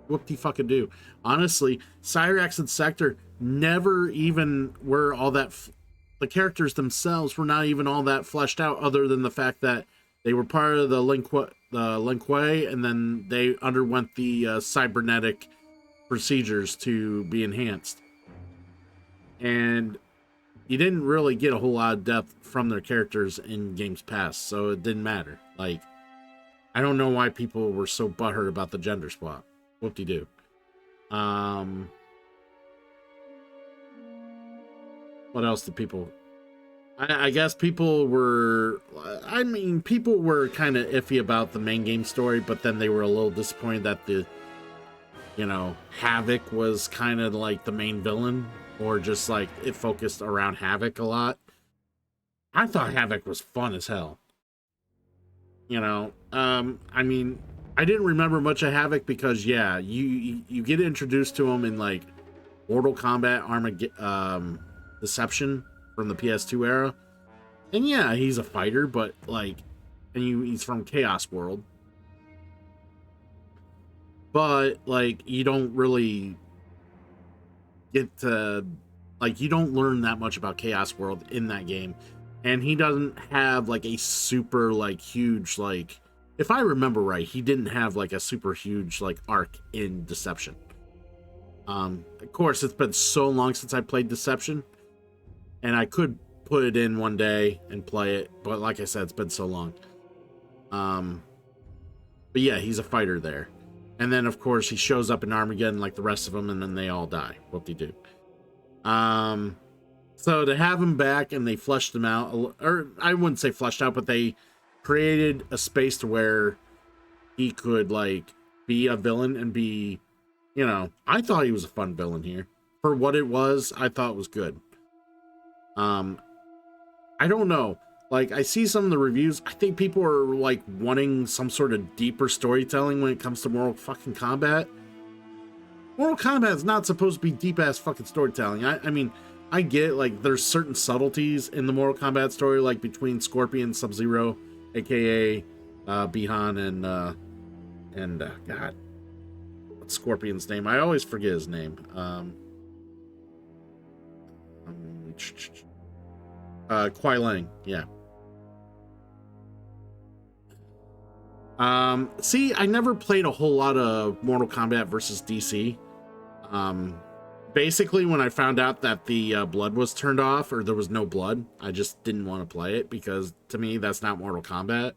Whoop-de-fucking-do. Honestly, Cyrax and Sector never even were all that... the characters themselves were not even all that fleshed out, other than the fact that they were part of the Lin Kuei, and then they underwent the cybernetic procedures to be enhanced. And you didn't really get a whole lot of depth from their characters in games past, so it didn't matter. Like, I don't know why people were so butthurt about the gender swap. Whoop-de-doo. What else did people... I guess people were, I mean, people were kind of iffy about the main game story, but then they were a little disappointed that the, you know, Havoc was kind of like the main villain, or just like it focused around Havoc a lot. I thought Havoc was fun as hell. You know, I mean, I didn't remember much of Havoc because, yeah, you get introduced to him in like Mortal Kombat Deception from the PS2 era. And yeah, he's a fighter, but like, and he's from Chaos World. But like, you don't really get to, like, you don't learn that much about Chaos World in that game. And he doesn't have like a super like huge, like, if I remember right, he didn't have like a super huge like arc in Deception. Of course, it's been so long since I played Deception, and I could put it in one day and play it, but like I said, it's been so long. But yeah, he's a fighter there. And then of course he shows up in Armageddon like the rest of them, and then they all die. Whoop-de-doo. So to have him back and they fleshed him out, or I wouldn't say fleshed out, but they created a space to where he could like be a villain and be, you know, I thought he was a fun villain here. For what it was, I thought it was good. I don't know. Like, I see some of the reviews. I think people are like wanting some sort of deeper storytelling when it comes to Mortal fucking Kombat. Mortal Kombat is not supposed to be deep ass fucking storytelling. I mean, I get like there's certain subtleties in the Mortal Kombat story, like between Scorpion, Sub-Zero, aka Bihan, and God, what's Scorpion's name? I always forget his name. Kuai Lang, yeah. See, I never played a whole lot of Mortal Kombat versus DC. Basically, when I found out that the blood was turned off, or there was no blood, I just didn't want to play it, because to me, that's not Mortal Kombat.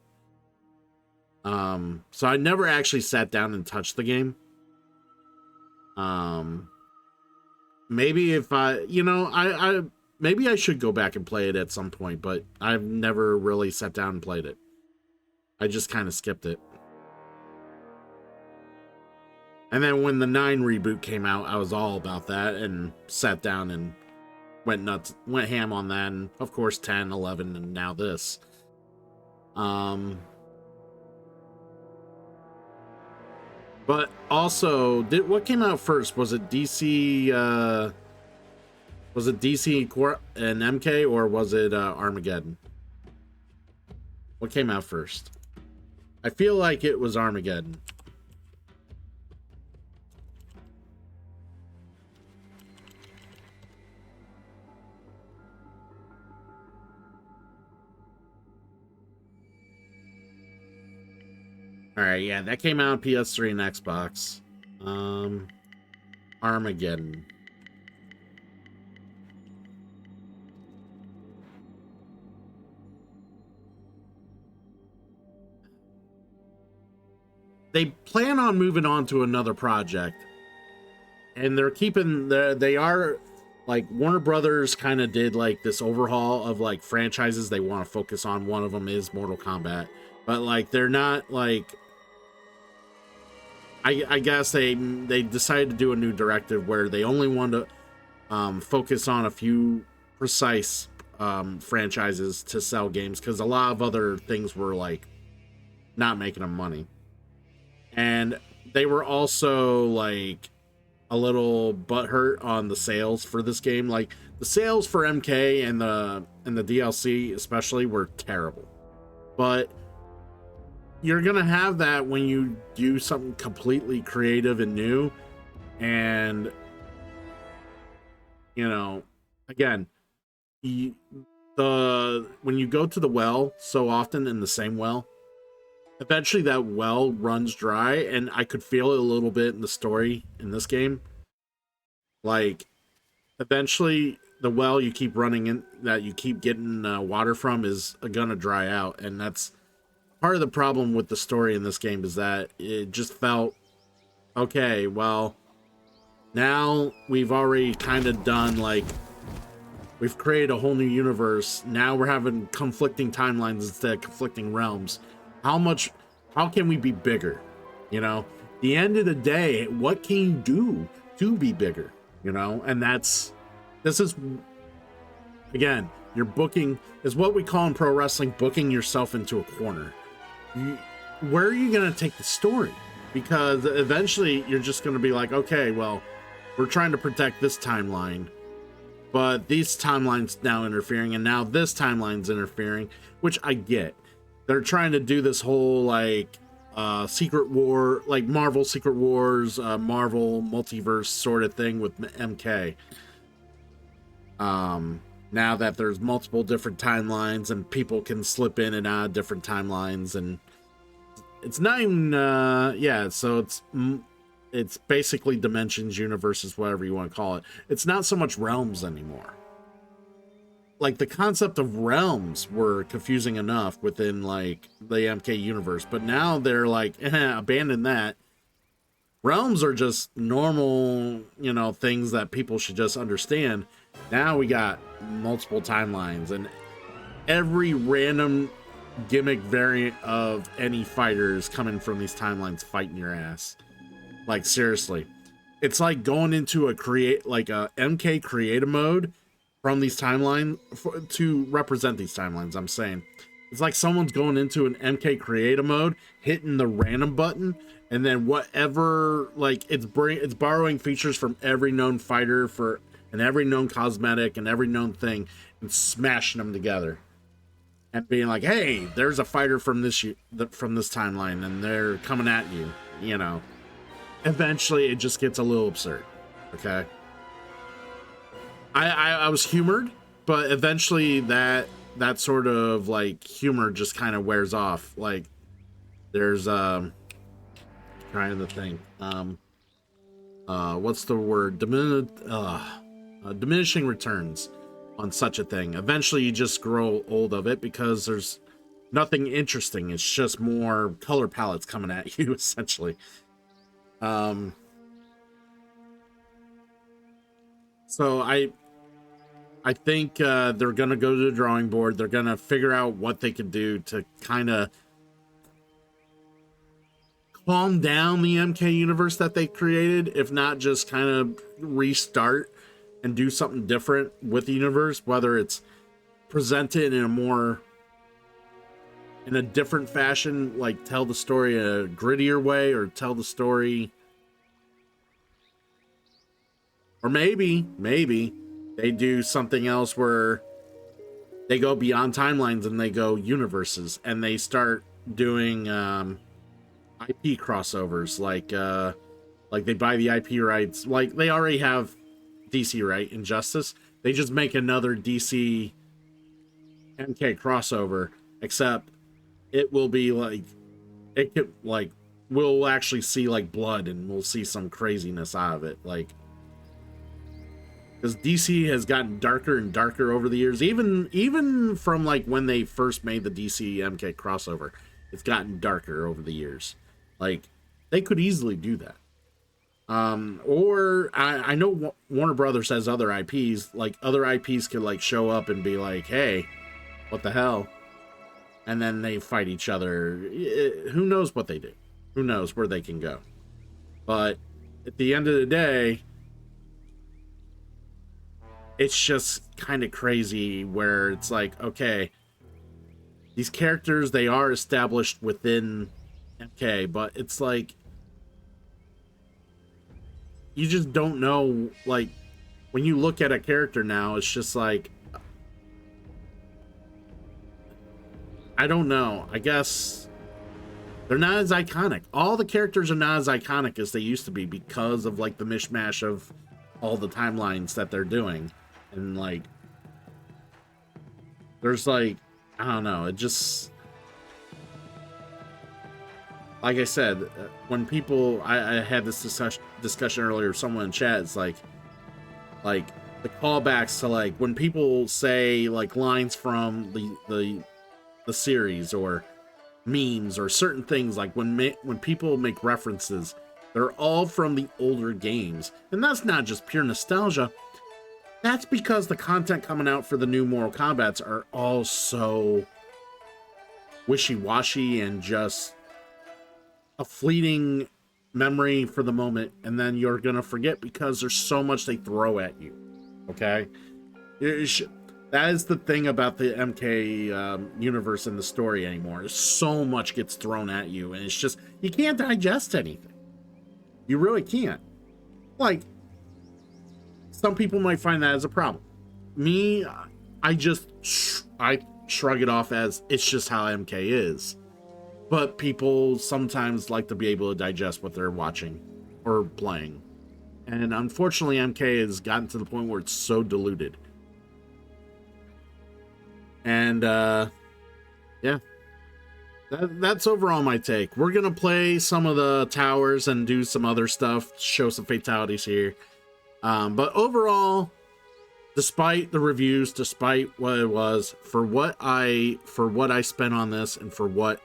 So I never actually sat down and touched the game. Maybe if maybe I should go back and play it at some point, but I've never really sat down and played it. I just kind of skipped it. And then when the 9 reboot came out, I was all about that and sat down and went nuts, went ham on that. And of course, 10, 11, and now this. But also, what came out first? Was it DC, and MK, or was it Armageddon? What came out first? I feel like it was Armageddon. Alright, yeah, that came out on PS3 and Xbox. Armageddon. They plan on moving on to another project, and they're keeping they are like Warner Brothers kind of did like this overhaul of like franchises they want to focus on. One of them is Mortal Kombat, but like they're not like, I guess they decided to do a new directive where they only want to focus on a few precise franchises to sell games, because a lot of other things were like not making them money. And they were also like a little butthurt on the sales for this game. Like the sales for MK and the DLC especially were terrible. But you're gonna have that when you do something completely creative and new. And you know, again, when you go to the well so often in the same well, eventually that well runs dry, and I could feel it a little bit in the story in this game. Like, eventually the well you keep running in, that you keep getting water from, is gonna dry out, and that's part of the problem with the story in this game, is that it just felt, okay, well, now we've already kind of done, like, We've created a whole new universe. Now we're having conflicting timelines instead of conflicting realms. How can we be bigger? You know, the end of the day, what can you do to be bigger? You know, and this is, again, you're booking, is what we call in pro wrestling, booking yourself into a corner. Where are you going to take the story? Because eventually you're just going to be like, okay, well, we're trying to protect this timeline, but these timelines now interfering, and now this timeline's interfering, which I get. They're trying to do this whole like Secret War, like Marvel Secret Wars, Marvel multiverse sort of thing with MK. Now that there's multiple different timelines and people can slip in and out of different timelines, and it's not even so it's basically dimensions, universes, whatever you want to call it. It's not so much realms anymore. Like, the concept of realms were confusing enough within like the MK universe, but now they're like, abandon that. Realms are just normal, you know, things that people should just understand. Now we got multiple timelines, and every random gimmick variant of any fighters coming from these timelines fighting your ass. Like, seriously, it's like going into a MK creative mode from these timelines to represent these timelines. I'm saying it's like someone's going into an MK creative mode, hitting the random button, and then whatever, like, it's borrowing features from every known fighter and every known cosmetic and every known thing, and smashing them together. And being like, hey, there's a fighter from this timeline, and they're coming at you, you know. Eventually, it just gets a little absurd, okay? I was humored, but eventually that sort of, like, humor just kind of wears off. Like, there's, trying to think, what's the word? Diminishing returns on such a thing. Eventually you just grow old of it because there's nothing interesting. It's just more color palettes coming at you, essentially. So I think they're gonna go to the drawing board. They're gonna figure out what they can do to kind of calm down the MK universe that they created, if not just kind of restart and do something different with the universe, whether it's presented in a different fashion, like tell the story a grittier way, or tell the story, or maybe they do something else where they go beyond timelines and they go universes, and they start doing IP crossovers, like they buy the IP rights, like they already have DC, right? Injustice. They just make another DC MK crossover, except it will be like, it could, like, we'll actually see like blood, and we'll see some craziness out of it, like, because DC has gotten darker and darker over the years, even from like when they first made the DC MK crossover, it's gotten darker over the years. Like, they could easily do that. Or I know Warner Brothers has other IPs, like other IPs could like show up and be like, hey, what the hell? And then they fight each other. Who knows what they do? Who knows where they can go? But at the end of the day, it's just kind of crazy where it's like, okay, these characters, they are established within MK, but it's like, you just don't know, like, when you look at a character now, it's just like, I don't know. I guess they're not as iconic. All the characters are not as iconic as they used to be because of like the mishmash of all the timelines that they're doing. And like, there's like, I don't know, it just, like I said, when people, I had this discussion earlier, someone in chat, it's like the callbacks to like when people say like lines from the series or memes or certain things, like when people make references, they're all from the older games, and that's not just pure nostalgia. That's because the content coming out for the new Mortal Kombats are all so wishy-washy and just a fleeting memory for the moment, and then you're gonna forget because there's so much they throw at you. Okay? That is the thing about the MK universe and the story anymore. So much gets thrown at you, and it's just, you can't digest anything. You really can't. Like, some people might find that as a problem. Me, I shrug it off as it's just how MK is. But people sometimes like to be able to digest what they're watching or playing. And unfortunately, MK has gotten to the point where it's so diluted. And, yeah. That's overall my take. We're going to play some of the towers and do some other stuff, show some fatalities here. But overall, despite the reviews, despite what it was, for what I spent on this and for what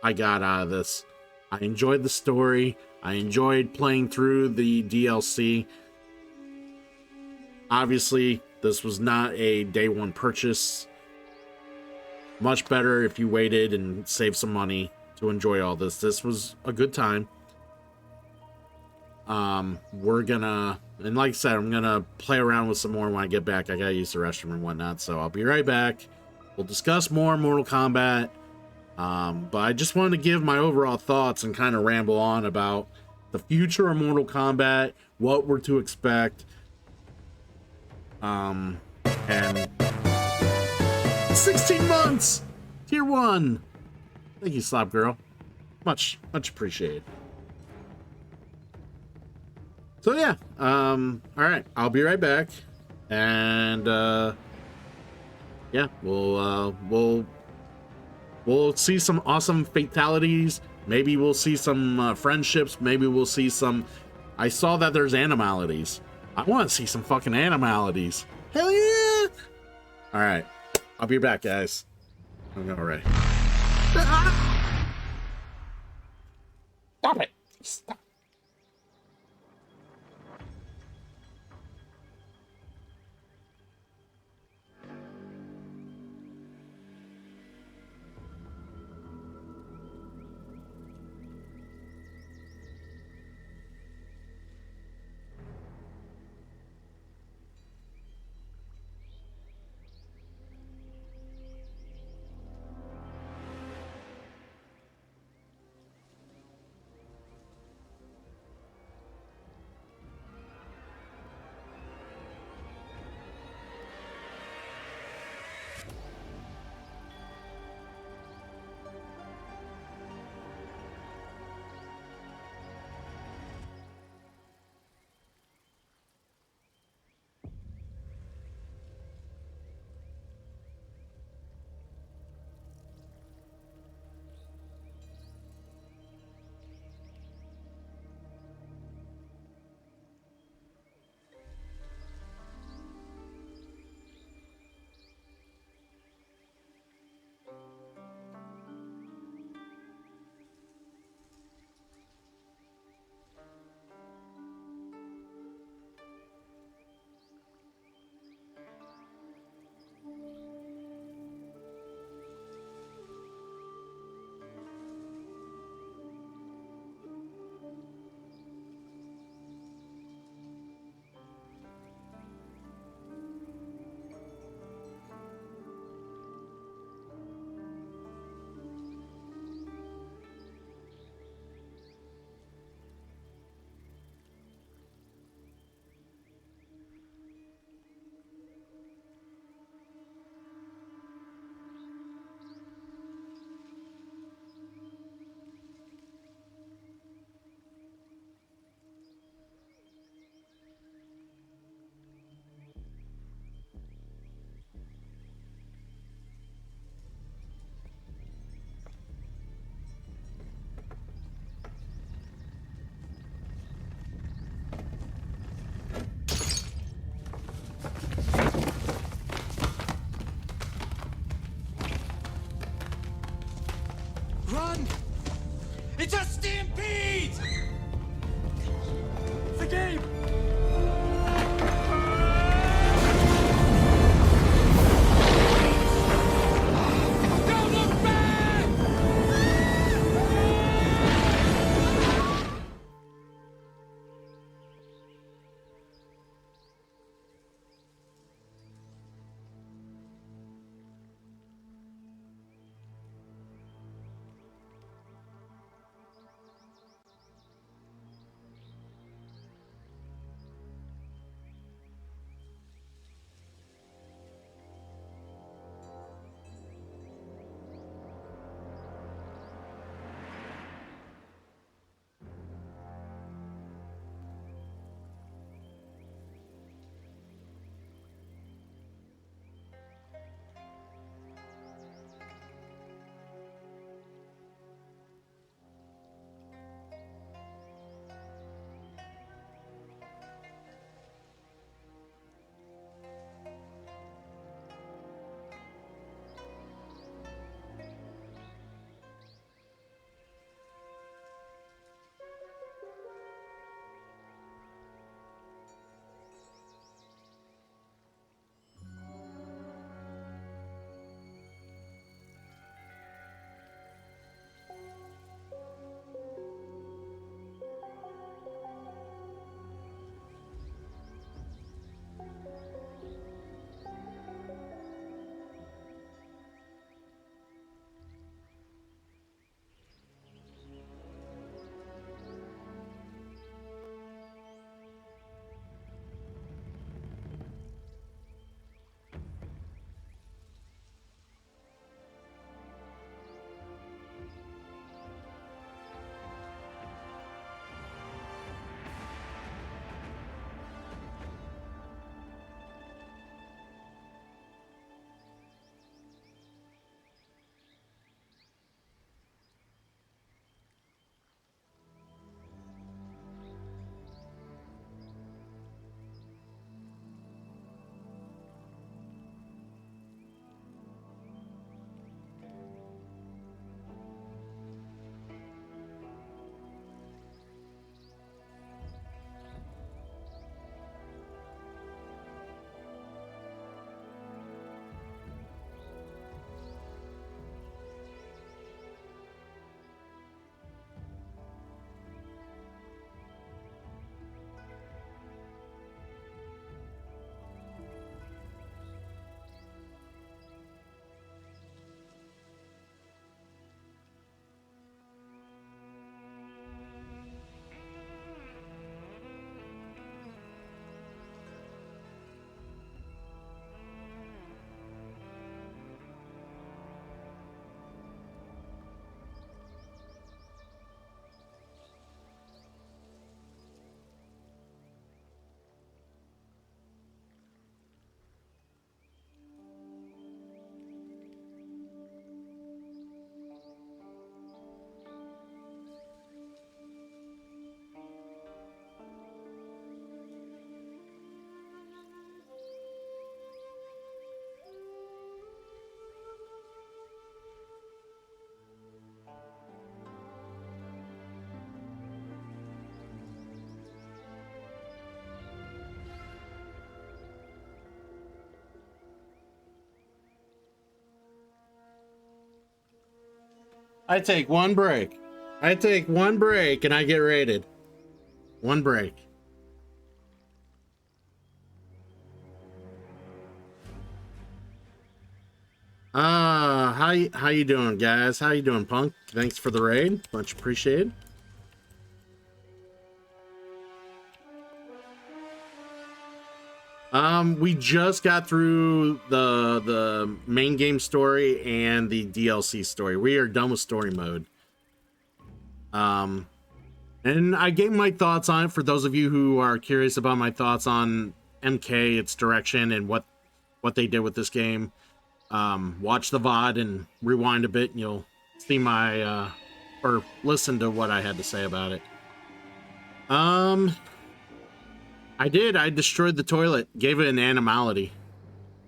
I got out of this, I enjoyed the story. I enjoyed playing through the DLC. Obviously, this was not a day one purchase. Much better if you waited and saved some money to enjoy all this. This was a good time. We're gonna, and like I said, I'm gonna play around with some more when I get back. I gotta use the restroom and whatnot, so I'll be right back. We'll discuss more Mortal Kombat. But I just wanted to give my overall thoughts and kind of ramble on about the future of Mortal Kombat, what we're to expect. And 16 months! Tier 1! Thank you, Slop Girl. Much appreciated. So yeah, alright, I'll be right back. And, yeah, we'll see some awesome fatalities. Maybe we'll see some friendships. Maybe we'll see some... I saw that there's animalities. I want to see some fucking animalities. Hell yeah! Alright, I'll be back, guys. I'm going ready. Stop it! Stop. I take one break. I take one break and I get rated. One break. How you doing, guys? How you doing, Punk? Thanks for the raid. Much appreciated. We just got through the main game story and the DLC story. We are done with story mode. And I gave my thoughts on it for those of you who are curious about my thoughts on MK, its direction, and what they did with this game. Watch the VOD and rewind a bit, and you'll see my or listen to what I had to say about it. I did. I destroyed the toilet. Gave it an animality.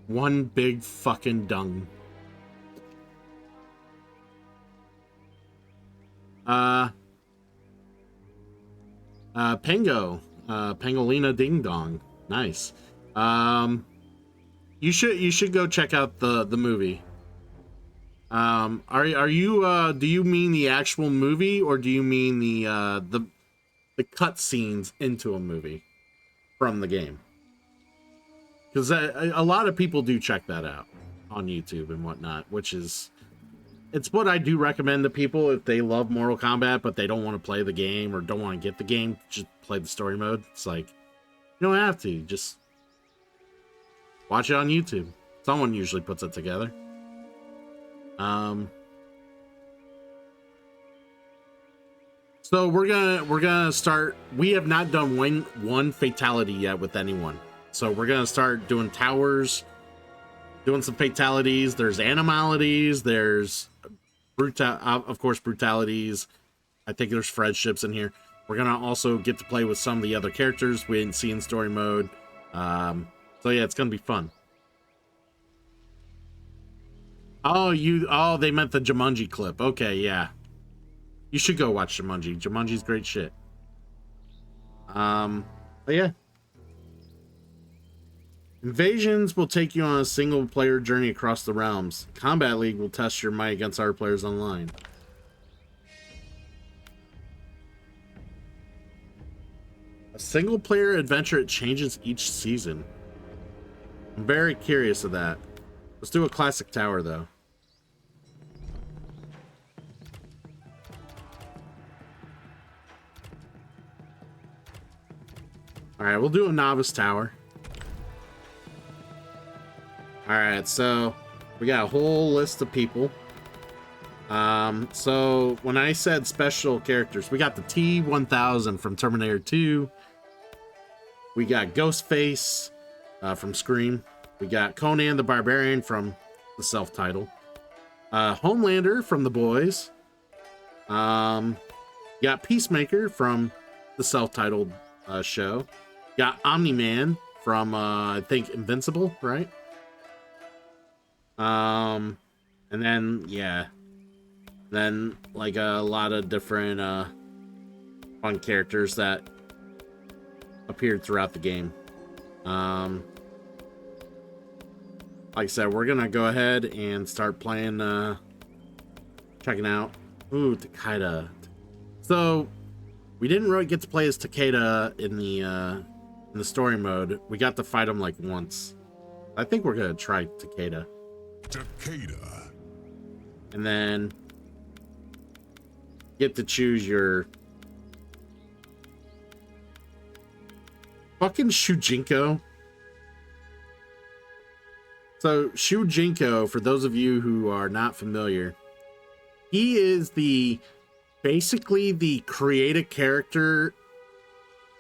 One big fucking dung. Pango. Pangolina Ding Dong. Nice. You should go check out the movie. Are you do you mean the actual movie, or do you mean the cut scenes into a movie from the game? Because a lot of people do check that out on YouTube and whatnot, which is, it's what I do recommend to people if they love Mortal Kombat but they don't want to play the game or don't want to get the game, just play the story mode. It's like, you don't have to, just watch it on YouTube. Someone usually puts it together. So we're gonna start. We have not done one fatality yet with anyone. So we're gonna start doing towers, doing some fatalities. There's animalities. There's of course brutalities. I think there's friendships in here. We're gonna also get to play with some of the other characters we didn't see in story mode. So yeah, it's gonna be fun. Oh, they meant the Jumanji clip. Okay, yeah. You should go watch Jumanji. Jumanji's great shit. But yeah. Invasions will take you on a single player journey across the realms. Combat League will test your might against other players online. A single player adventure, it changes each season. I'm very curious of that. Let's do a classic tower though. All right, we'll do a novice tower. All right, so we got a whole list of people. So when I said special characters, we got the T-1000 from Terminator 2. We got Ghostface from Scream. We got Conan the Barbarian from the self-titled. Homelander from The Boys. Got Peacemaker from the self-titled show. Got Omni-Man from I think Invincible, right? And then yeah, then like a lot of different fun characters that appeared throughout the game. Like I said, we're gonna go ahead and start playing, checking out. Ooh, Takeda. So we didn't really get to play as Takeda in the story mode. We got to fight him like once. I think we're gonna try Takeda. Takeda. And then get to choose your fucking Shujinko. So Shujinko, for those of you who are not familiar, he is basically the creative character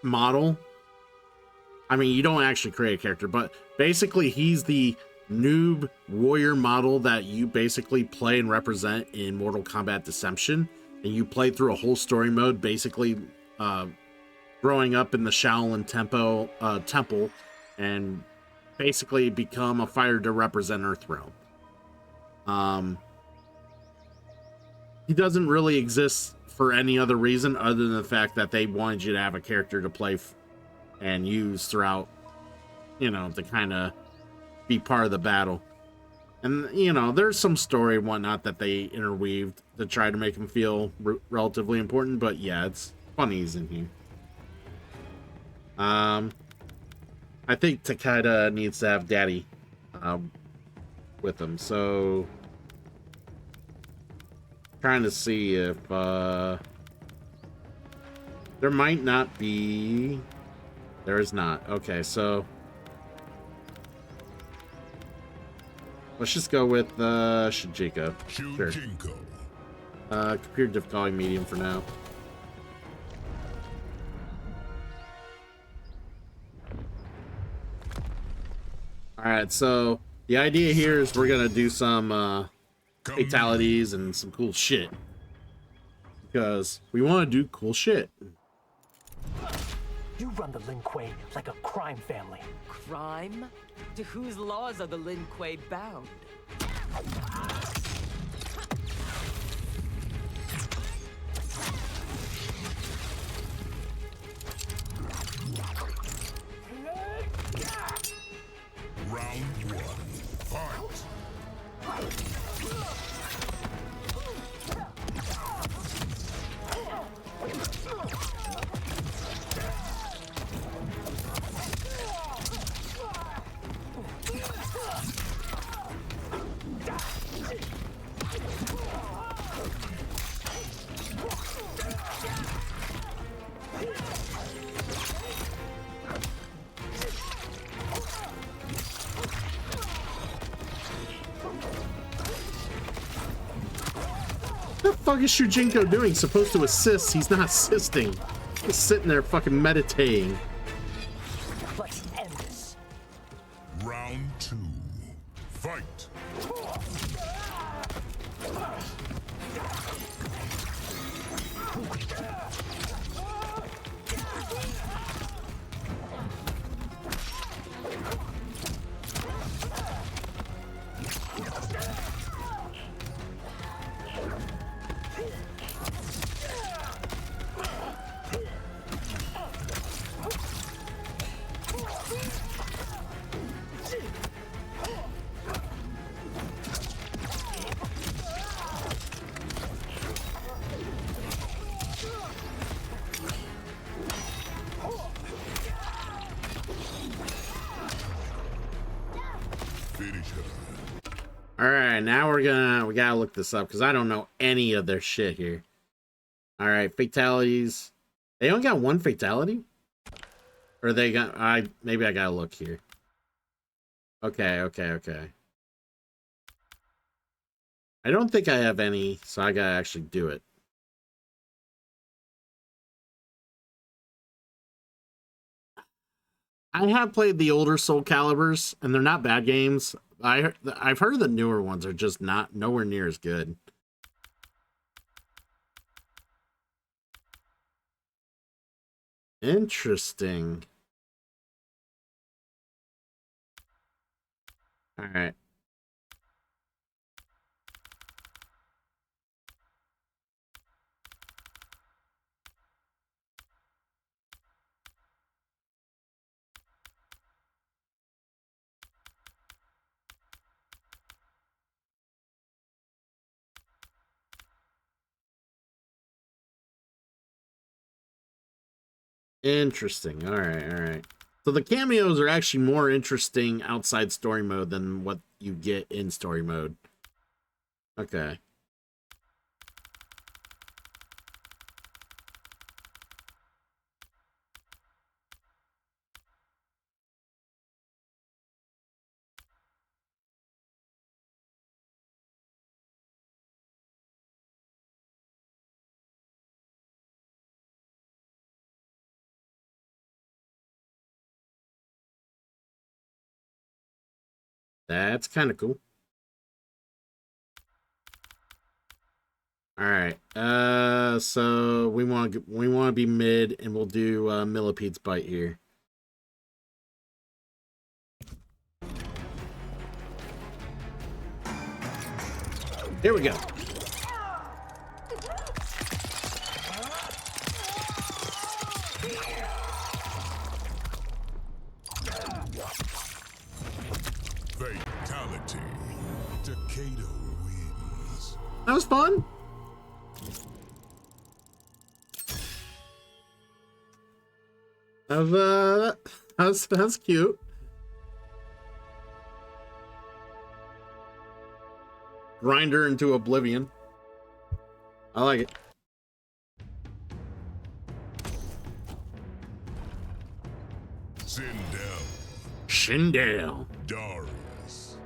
model. I mean, you don't actually create a character, but basically he's the noob warrior model that you basically play and represent in Mortal Kombat Deception, and you play through a whole story mode, basically growing up in the Shaolin temple and basically become a fighter to represent Earthrealm. He doesn't really exist for any other reason other than the fact that they wanted you to have a character to play and use throughout, you know, to kind of be part of the battle. And, you know, there's some story and whatnot that they interweaved to try to make him feel relatively important, but yeah, it's funny he's in here. I think Takeda needs to have Daddy with him, so trying to see if there might not be. There is not. Okay, so let's just go with Shujinko. Sure. Computer difficulty medium for now. Alright, so the idea here is we're gonna do some fatalities and some cool shit. Because we want to do cool shit. You run the Lin Kuei like a crime family. Crime? To whose laws are the Lin Kuei bound? Round one, fight! What the fuck is Shujinko doing? Supposed to assist. He's not assisting. He's sitting there fucking meditating. Let's end this. Round two, fight! All right, now we gotta look this up because I don't know any of their shit here. All right, fatalities. They only got one fatality, or they got? Maybe I gotta look here. Okay. I don't think I have any, so I gotta actually do it. I have played the older Soul Calibers, and they're not bad games. I've heard the newer ones are just nowhere near as good. Interesting. All right. Interesting. All right. So the cameos are actually more interesting outside story mode than what you get in story mode. Okay. That's kind of cool. All right. So we want to be mid, and we'll do Millipede's Bite here. Here we go. Fatality. Takeda wins. That was fun. That's cute. Grinder into oblivion. I like it. Shindale. Darius.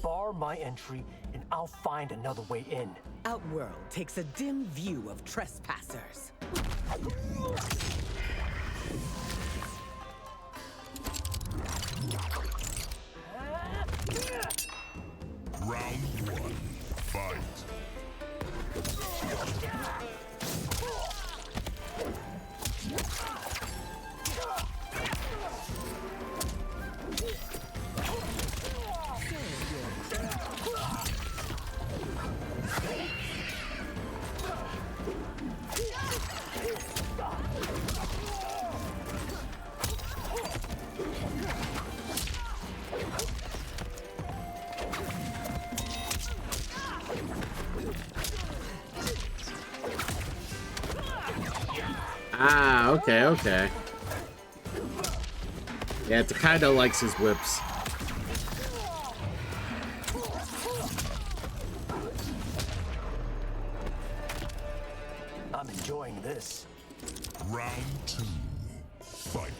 Bar my entry, and I'll find another way in. Outworld takes a dim view of trespassers. Round one, fight. Ah, okay, okay. Yeah, Takeda likes his whips. I'm enjoying this. Round two, fight.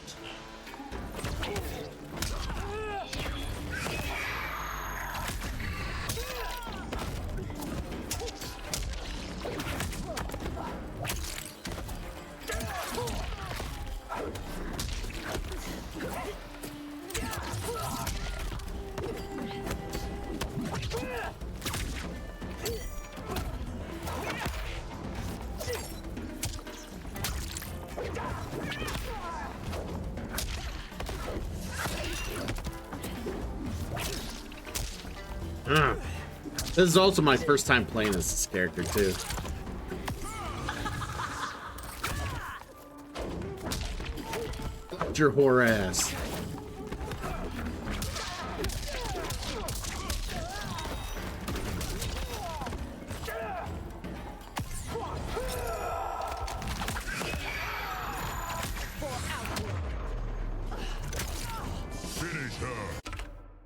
This is also my first time playing as this character, too. Your whore ass.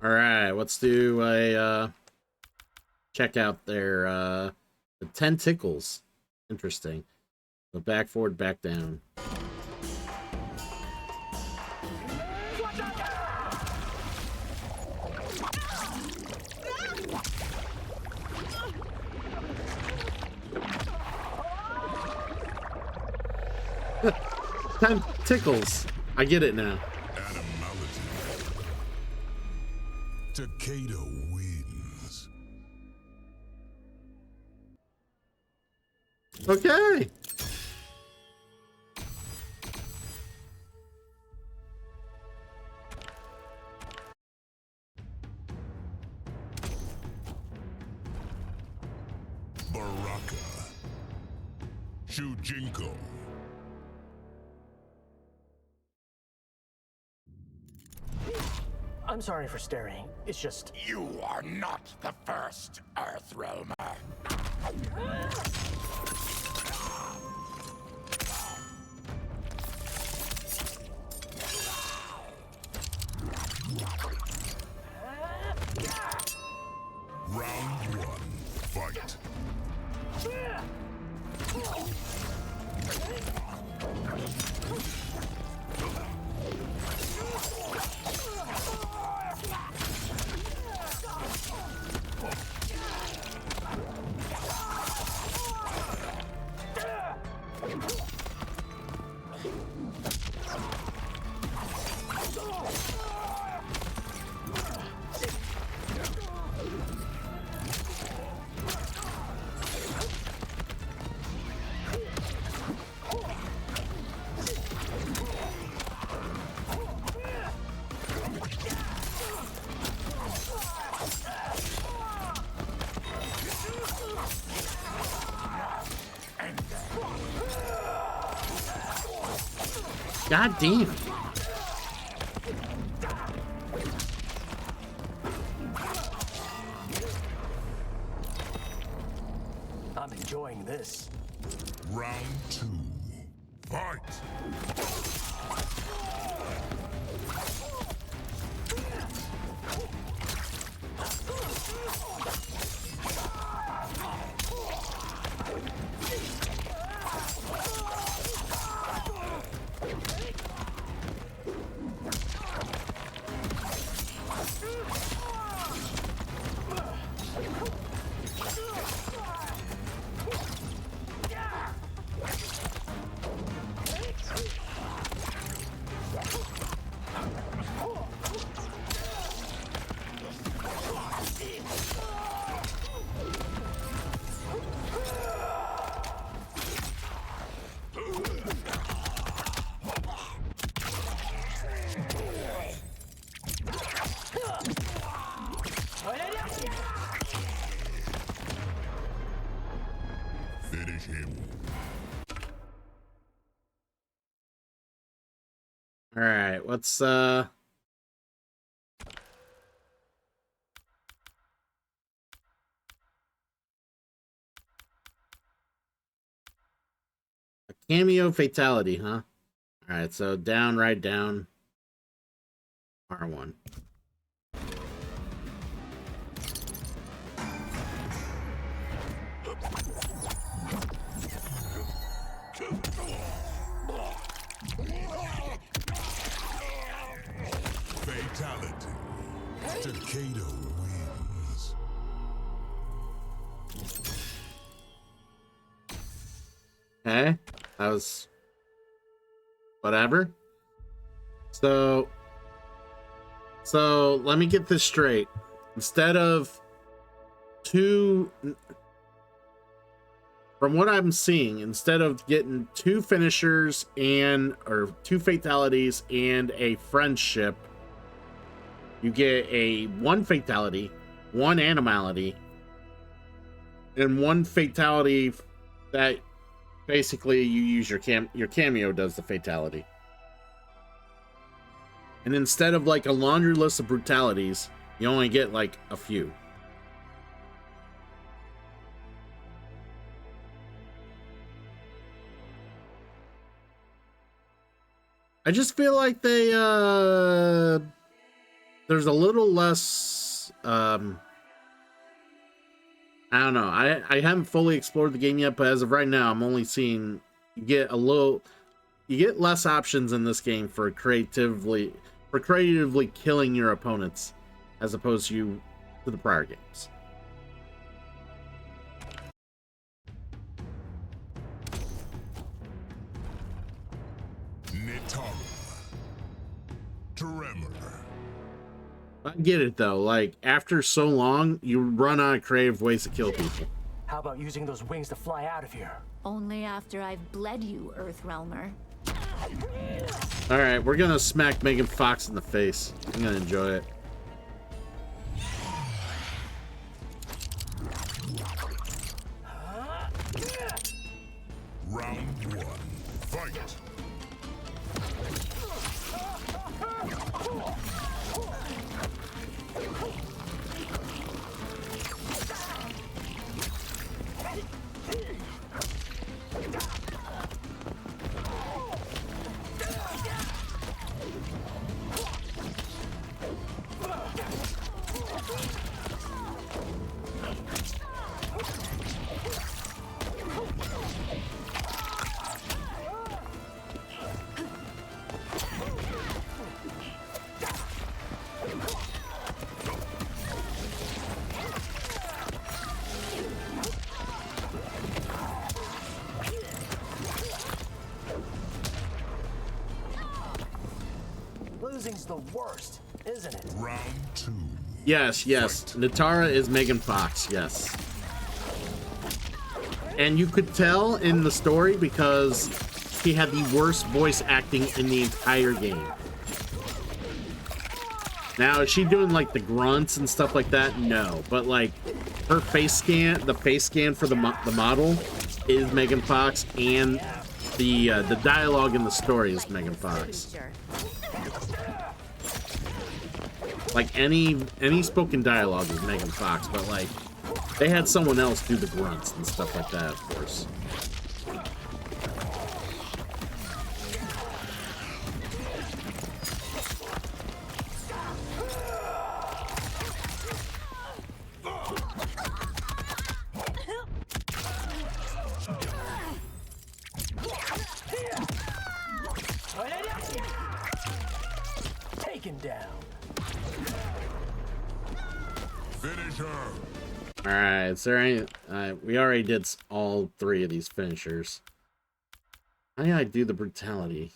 All right, let's do a check out their the 10 tickles. Interesting. So back forward, back down. Tickles. I get it now. Takeda wins. Okay. Baraka. Shujinko. I'm sorry for staring. It's just... You are not the first Earthrealmer. Round one, fight. God damn. Fight! Finish him. All right, let's a cameo fatality, huh? All right, so down, right down. R1. Fatality. Takeda wins. Okay, that was whatever. So let me get this straight. Instead of two, from what I'm seeing, instead of getting two finishers or two fatalities and a friendship, you get one fatality, one animality, and one fatality that basically you use your cameo does the fatality. And instead of like a laundry list of brutalities, you only get like a few. I just feel like they there's a little less I don't know. I haven't fully explored the game yet, but as of right now, I'm only seeing you get less options in this game for creatively killing your opponents as opposed to the prior games. I get it though, like after so long you run out of creative ways to kill people. How about using those wings to fly out of here? Only after I've bled you, Earthrealmer. Alright, we're gonna smack Megan Fox in the face. I'm gonna enjoy it. Round one. Fight! Losing's the worst, isn't it? Round two. Yes. Natara is Megan Fox, yes. And you could tell in the story because she had the worst voice acting in the entire game. Now, is she doing like the grunts and stuff like that? No, but like her face scan, the face scan for the model is Megan Fox, and the dialogue in the story is Megan Fox. Like any spoken dialogue is Megan Fox, but like they had someone else do the grunts and stuff like that, of course. broken down. Finish her. All right, is there any? We already did all three of these finishers. How do I do the brutality?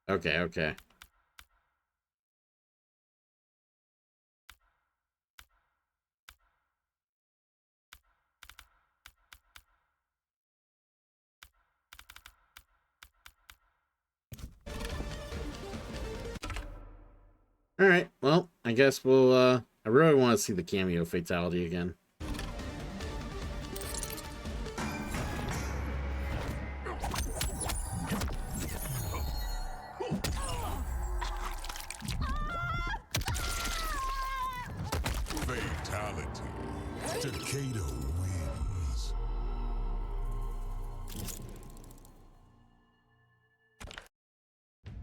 Okay, okay. All right, well, I guess we'll, I really want to see the cameo fatality again. Fatality. Takeda wins.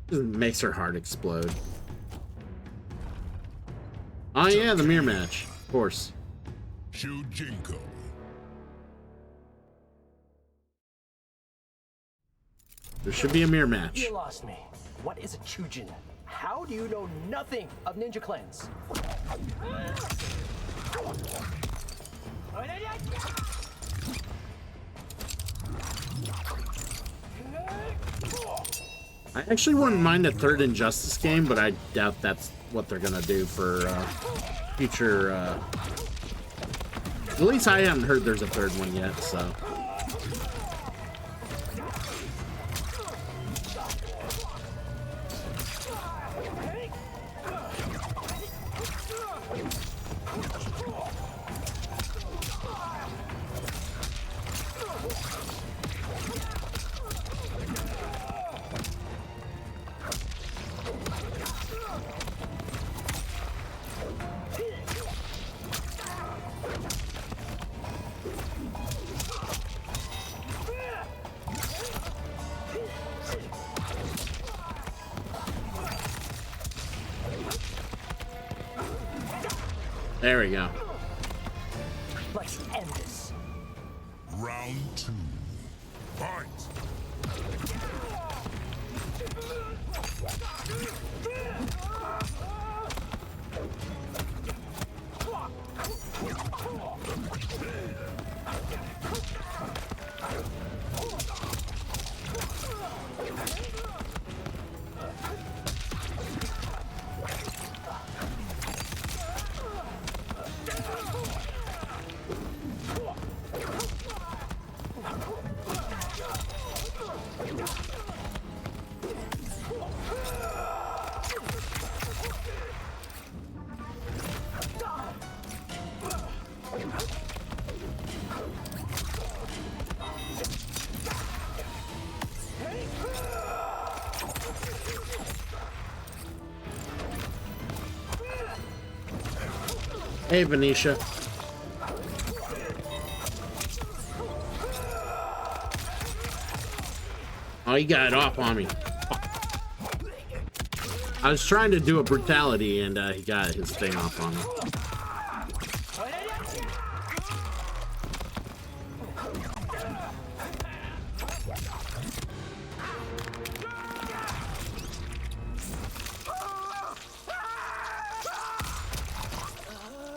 Just makes her heart explode. Oh yeah, the mirror match, of course. Shujinko. There should be a mirror match. You lost me. What is a Chujin? How do you know nothing of ninja clans? I actually wouldn't mind a third Injustice game, but I doubt that's what they're gonna do for future. At least I haven't heard there's a third one yet, so. There we go. Let's end this. Round 2. Fight. Hey, Venetia. Oh, he got it off on me. I was trying to do a brutality, and he got his thing off on me.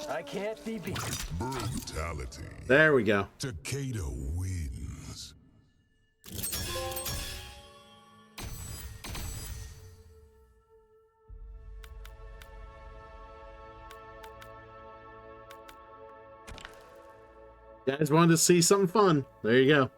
I can't be beat. Brutality. There we go. Takeda wins. You guys wanted to see something fun. There you go.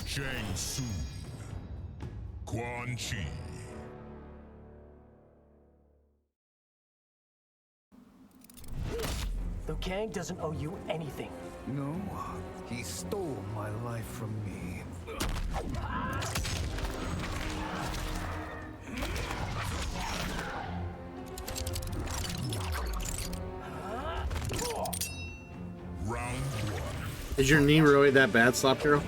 Shang Tsung. Quan Chi. The Kang doesn't owe you anything. No, he stole my life from me. Round one. Is your knee really that bad, Slop Hero?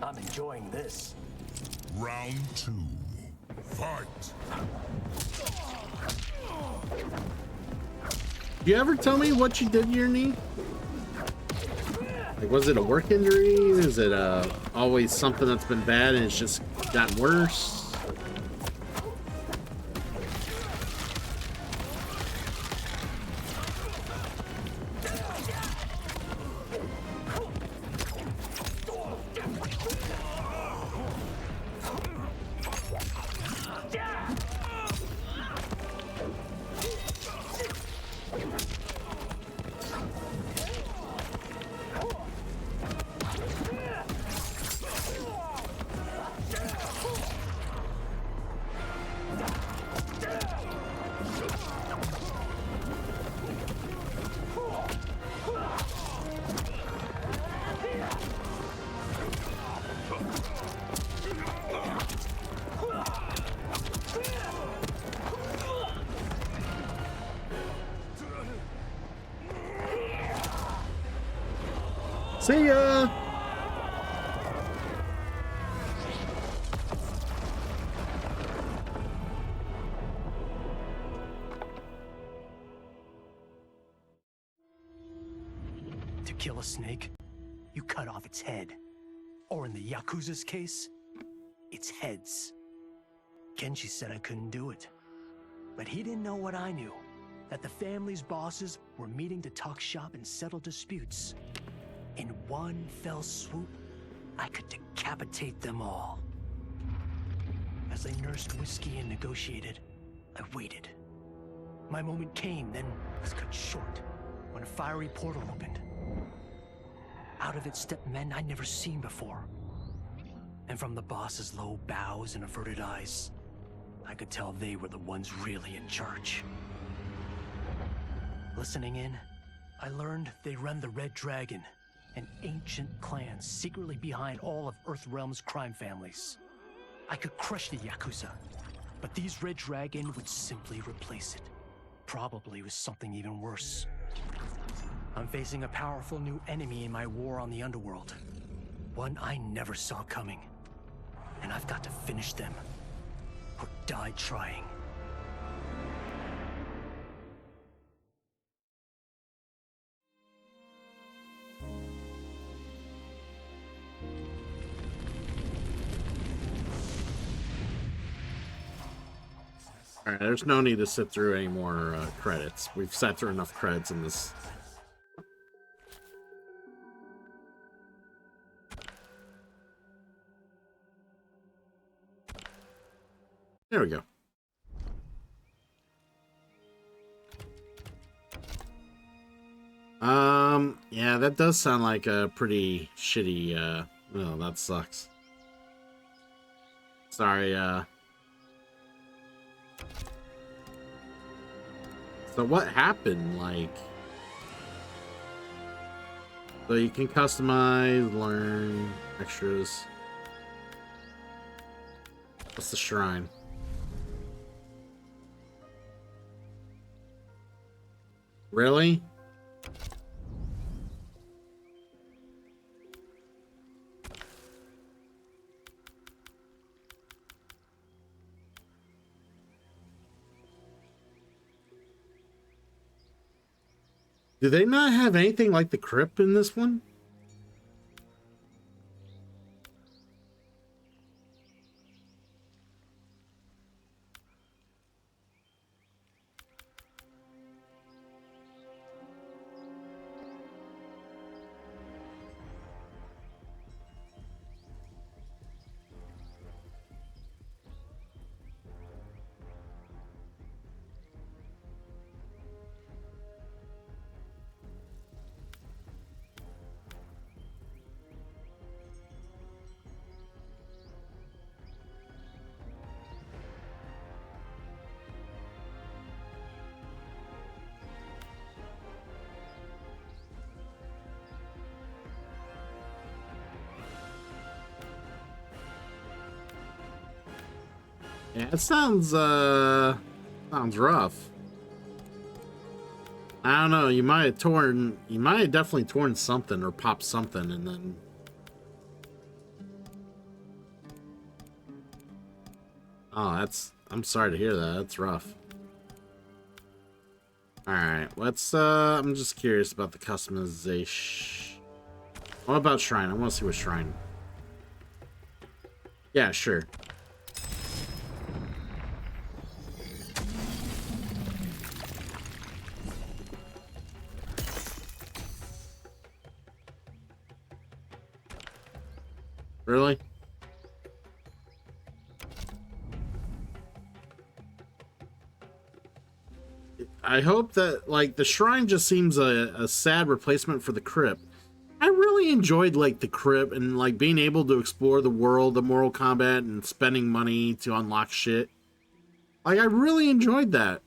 I'm enjoying this. Round two. Fight. You ever tell me what you did to your knee? Like, was it a work injury? Is it always something that's been bad and it's just gotten worse? See ya! To kill a snake, you cut off its head. Or in the Yakuza's case, its heads. Kenji said I couldn't do it. But he didn't know what I knew. That the family's bosses were meeting to talk shop and settle disputes. In one fell swoop, I could decapitate them all. As they nursed whiskey and negotiated, I waited. My moment came, then was cut short when a fiery portal opened. Out of it stepped men I'd never seen before. And from the boss's low bows and averted eyes, I could tell they were the ones really in charge. Listening in, I learned they run the Red Dragon, an ancient clan secretly behind all of Earthrealm's crime families. I could crush the Yakuza, but these Red Dragon would simply replace it. Probably with something even worse. I'm facing a powerful new enemy in my war on the underworld. One I never saw coming. And I've got to finish them, or die trying. Alright, there's no need to sit through any more credits. We've sat through enough credits in this. There we go. Yeah, that does sound like a pretty shitty, well, that sucks. Sorry, so what happened, like? So you can customize, learn, extras. What's the shrine? Really? Do they not have anything like the crypt in this one? Yeah, it sounds rough. I don't know, you might have definitely torn something or popped something and then oh, I'm sorry to hear that. That's rough. Alright, let's I'm just curious about the customization. What about shrine? I want to see what shrine. Yeah, sure. Really? I hope that, like, the shrine just seems a sad replacement for the crypt. I really enjoyed, like, the crypt and, like, being able to explore the world of Mortal Kombat and spending money to unlock shit. Like, I really enjoyed that.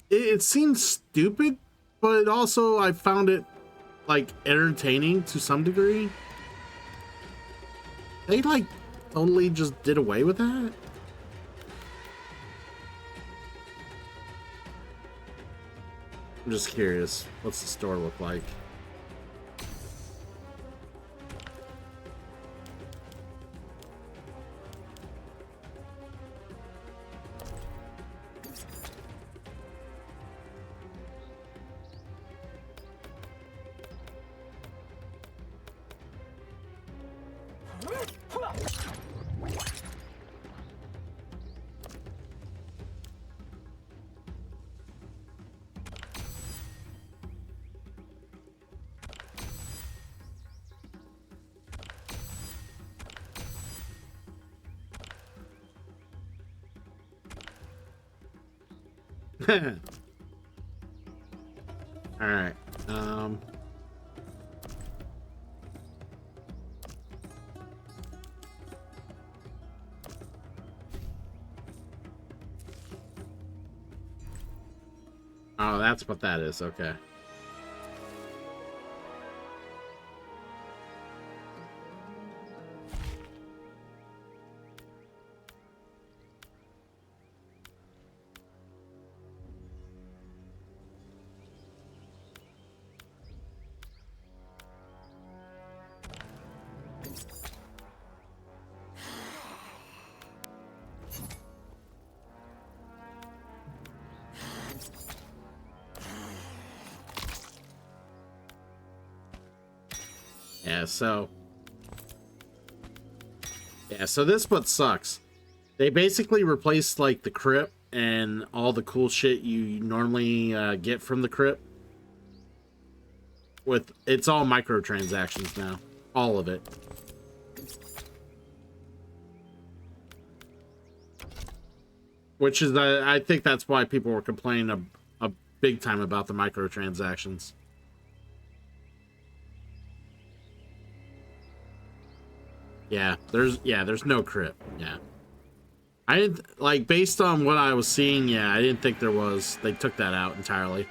It seems stupid, but also I found it, like, entertaining to some degree. They, like, totally just did away with that. I'm just curious. What's the store look like? All right. Oh, that's what that is. Okay. So this what sucks. They basically replaced like the crypt and all the cool shit you normally get from the crypt with it's all microtransactions now, all of it. Which is I think that's why people were complaining a big time about the microtransactions. Yeah, there's no crypt. Yeah. I didn't, like, based on what I was seeing, yeah, I didn't think there was. They took that out entirely.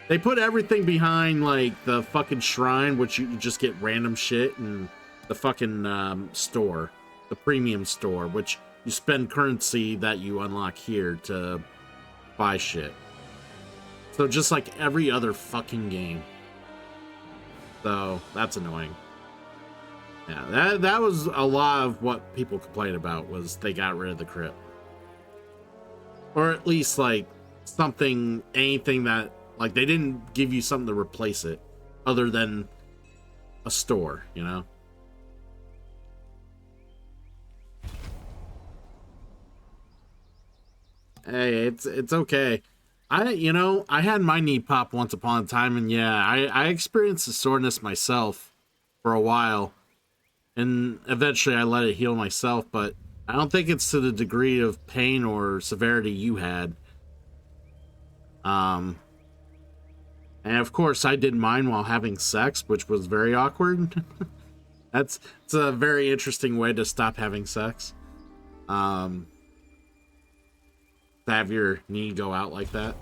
They put everything behind, like, the fucking shrine, which you just get random shit, and the fucking store, the premium store, which you spend currency that you unlock here to buy shit. So just like every other fucking game. So that's annoying. Yeah, that was a lot of what people complained about, was they got rid of the crypt. Or at least, like, anything that, Like, they didn't give you something to replace it other than a store, you know? Hey, it's okay. I had my knee pop once upon a time, and yeah, I experienced the soreness myself for a while, and eventually I let it heal myself, but I don't think it's to the degree of pain or severity you had. And of course I did mine while having sex, which was very awkward. It's a very interesting way to stop having sex. To have your knee go out like that.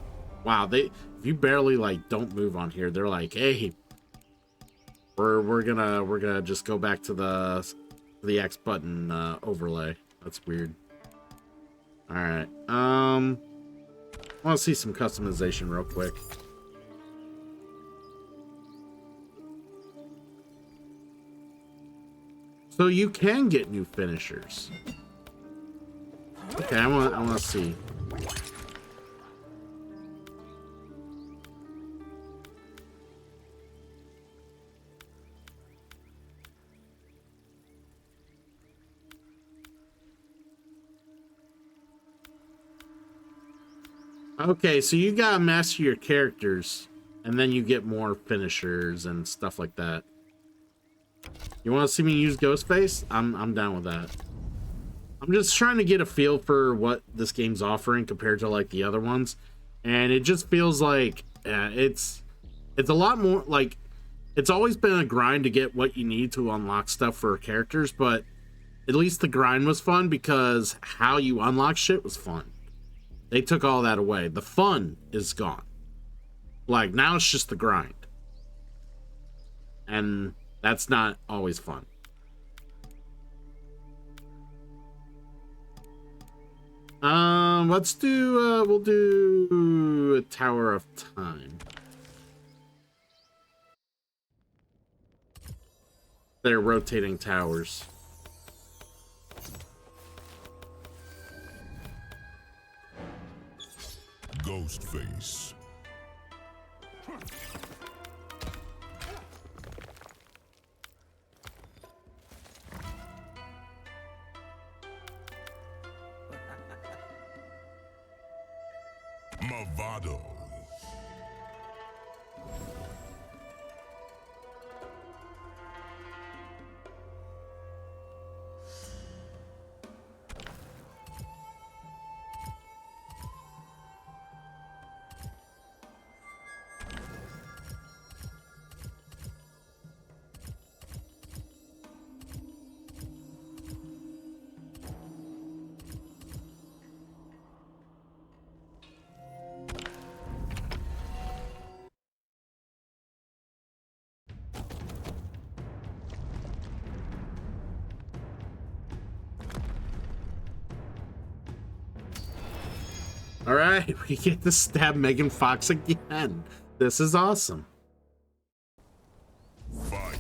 Wow, if you barely like don't move on here, they're like, hey, we're gonna just go back to the X button overlay. That's weird. All right. I want to see some customization real quick. So you can get new finishers. Okay, I want to see. Okay, so you gotta master your characters, and then you get more finishers and stuff like that. You want to see me use Ghostface? I'm down with that. I'm just trying to get a feel for what this game's offering compared to like the other ones, and it just feels like it's a lot more like it's always been a grind to get what you need to unlock stuff for characters, but at least the grind was fun because how you unlock shit was fun. They took all that away. The fun is gone. Like, now it's just the grind. And that's not always fun. Let's do, we'll do a Tower of Time. They're rotating towers. Ghostface. Movado. All right, we get to stab Megan Fox again. This is awesome. Fight.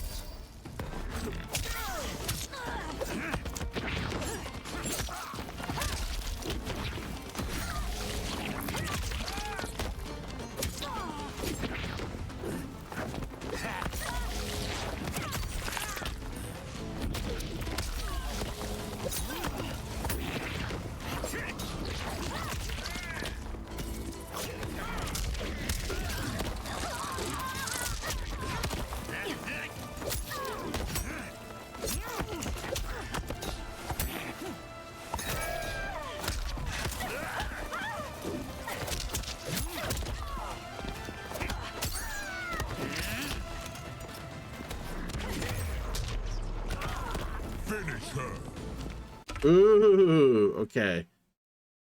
Ooh, okay.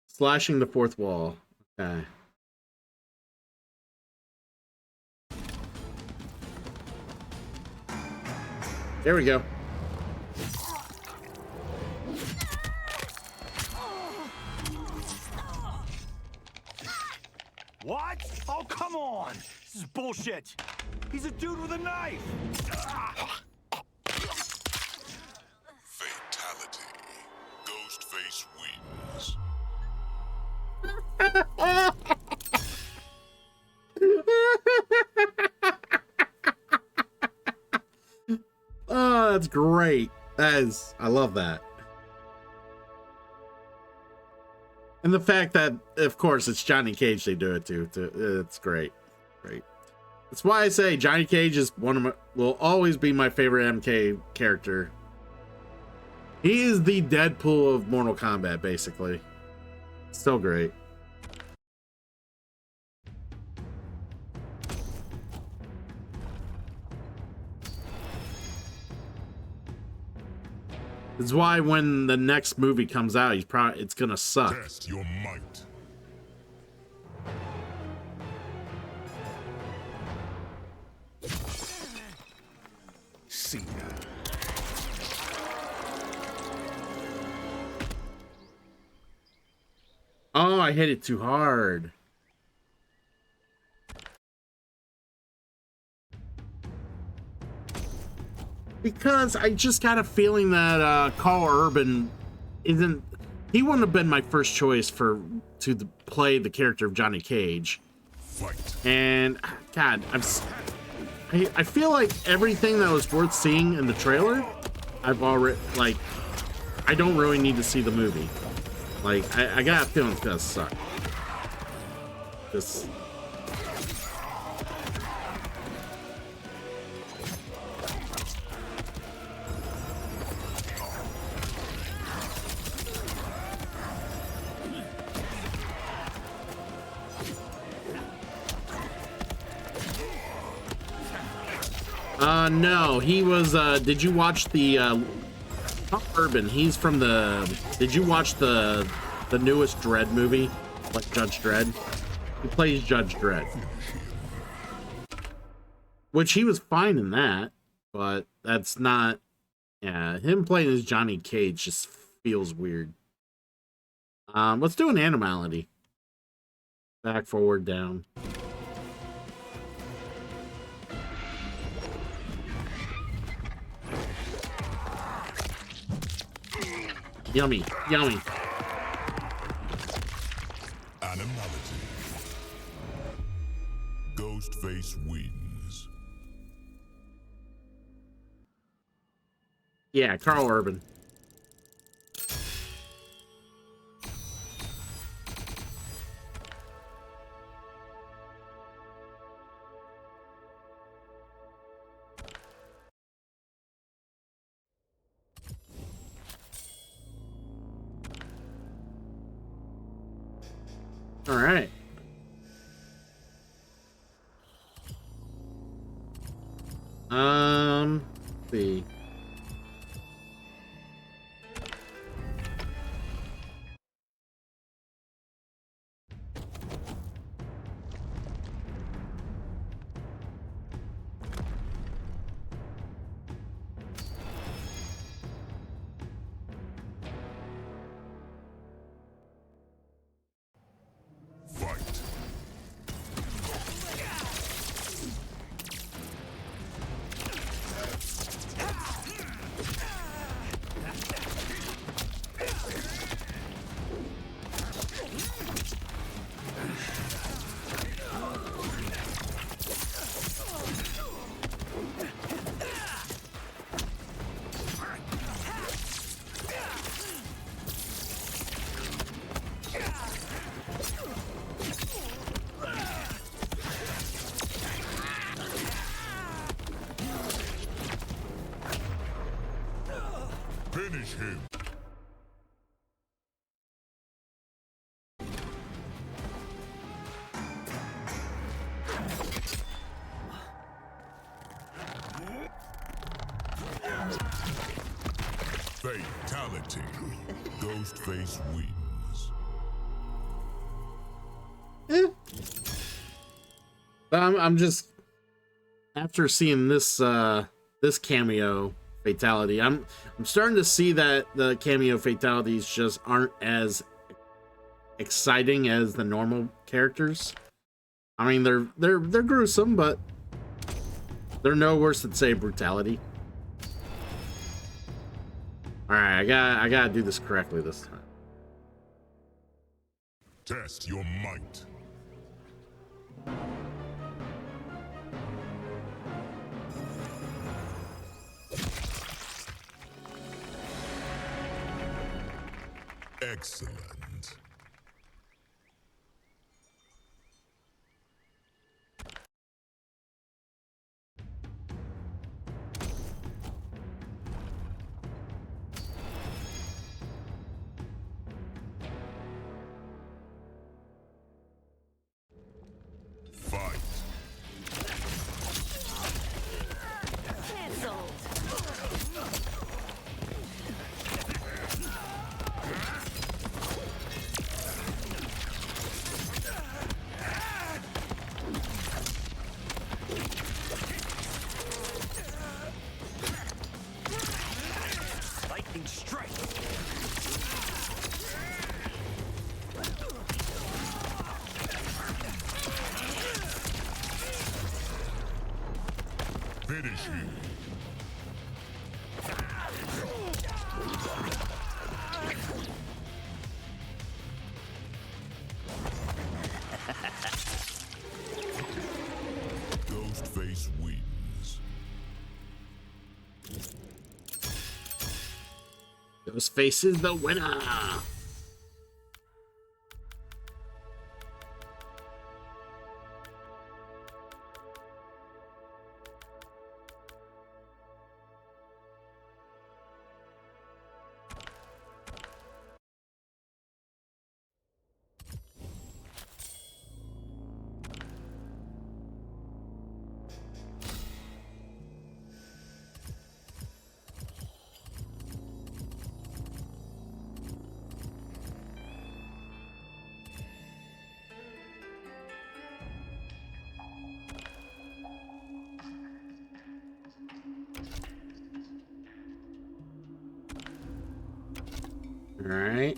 Slashing the fourth wall. Okay. There we go. What? Oh, come on! This is bullshit! He's a dude with a knife! Fatality. Ghostface wins. Oh, that's great. I love that. And the fact that, of course, it's Johnny Cage they do it to. It's great. Great. That's why I say Johnny Cage is will always be my favorite MK character. He is the Deadpool of Mortal Kombat, basically. Still great. It's why when the next movie comes out, it's gonna suck. Test your might. See ya. Oh, I hit it too hard. Because I just got a feeling that Carl Urban isn't. He wouldn't have been my first choice to play the character of Johnny Cage. Fight. And God, I feel like everything that was worth seeing in the trailer, I've already like. I don't really need to see the movie. Like I got a feeling it's gonna suck. This. No, he was, did you watch the, Tom Urban, he's from did you watch the newest Dredd movie? Like Judge Dredd? He plays Judge Dredd. Which he was fine in that, but that's not, yeah, him playing as Johnny Cage just feels weird. Let's do an animality. Back, forward, down. Yummy, yummy. Animality. Ghostface wins. Yeah, Carl Urban. All right. Let's see. Finish him. Fatality. Ghostface wins. I'm just after seeing this this cameo fatality, I'm starting to see that the cameo fatalities just aren't as exciting as the normal characters. I mean, they're gruesome, but they're no worse than, say, brutality. All right, I gotta do this correctly this time. Test your might. Excellent. Fight. Lightning strike. Finish him. Ghostface wins. Ghostface is the winner. All right.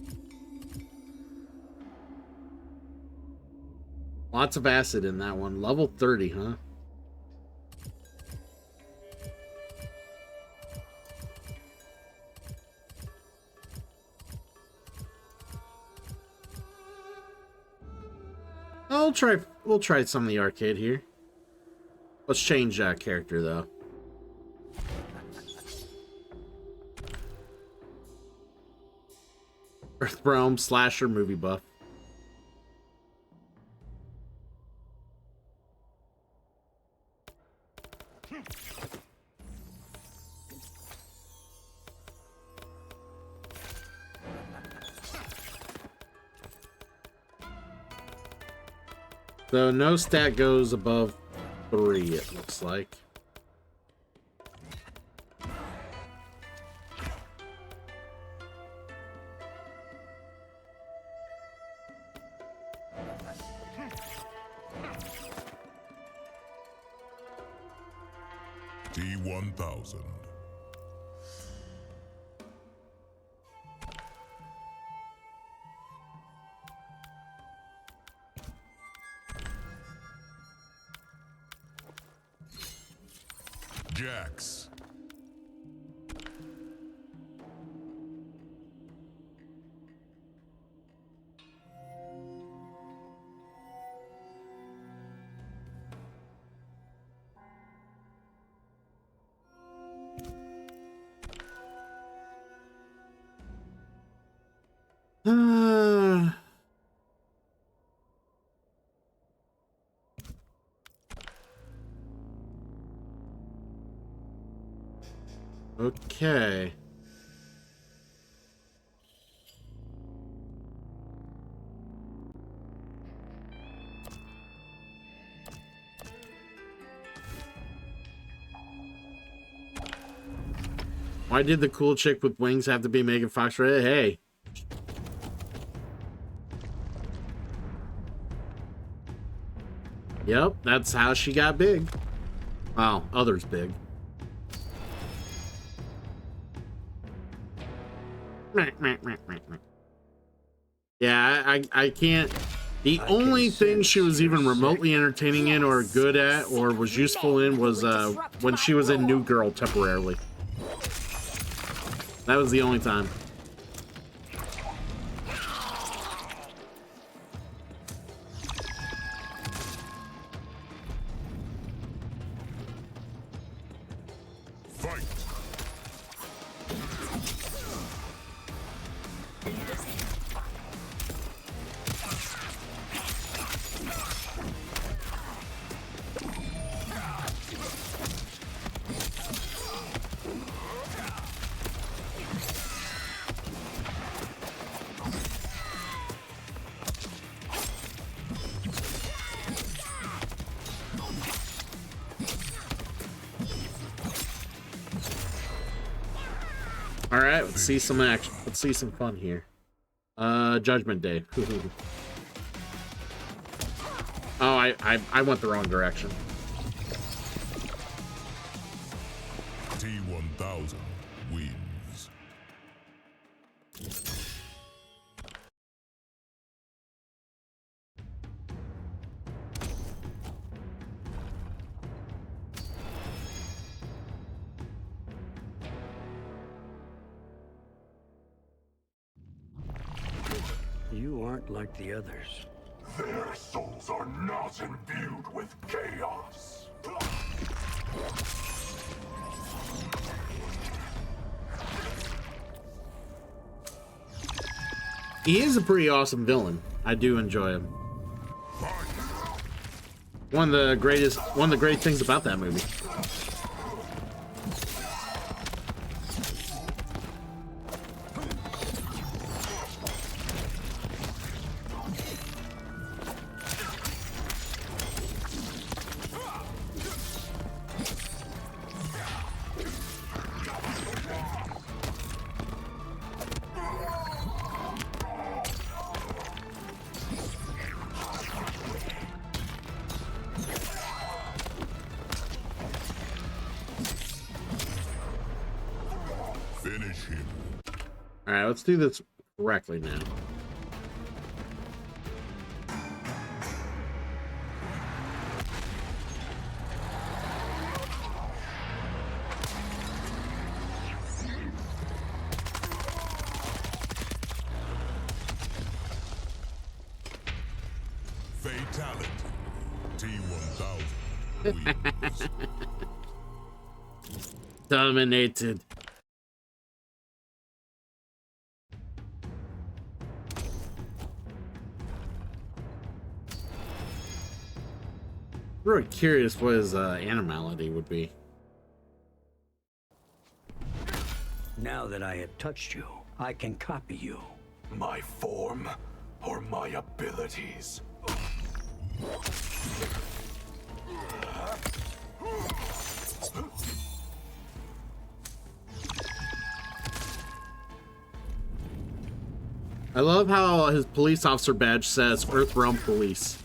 Lots of acid in that one. Level 30, huh? We'll try some of the arcade here. Let's change that character though. Earthrealm slasher movie buff. So no stat goes above 3, it looks like. T-1000. Jax. Okay. Why did the cool chick with wings have to be Megan Fox? Hey. Yep, that's how she got big. Well, others big. Yeah, I can't. The only thing she was even remotely entertaining in or good at or was useful in was when she was in New Girl temporarily. That was the only time. All right, let's see some action. Let's see some fun here. Judgment Day. Oh, I went the wrong direction. T-1000 wins. You aren't like the others. Their souls are not imbued with chaos. He is a pretty awesome villain. I do enjoy him. One of the great things about that movie. Finish him. All right, let's do this correctly now. Fatality. T-1000 wins. Dominated. Really curious what his animality would be. Now that I have touched you, I can copy you. My form or my abilities? I love how his police officer badge says Earthrealm Police.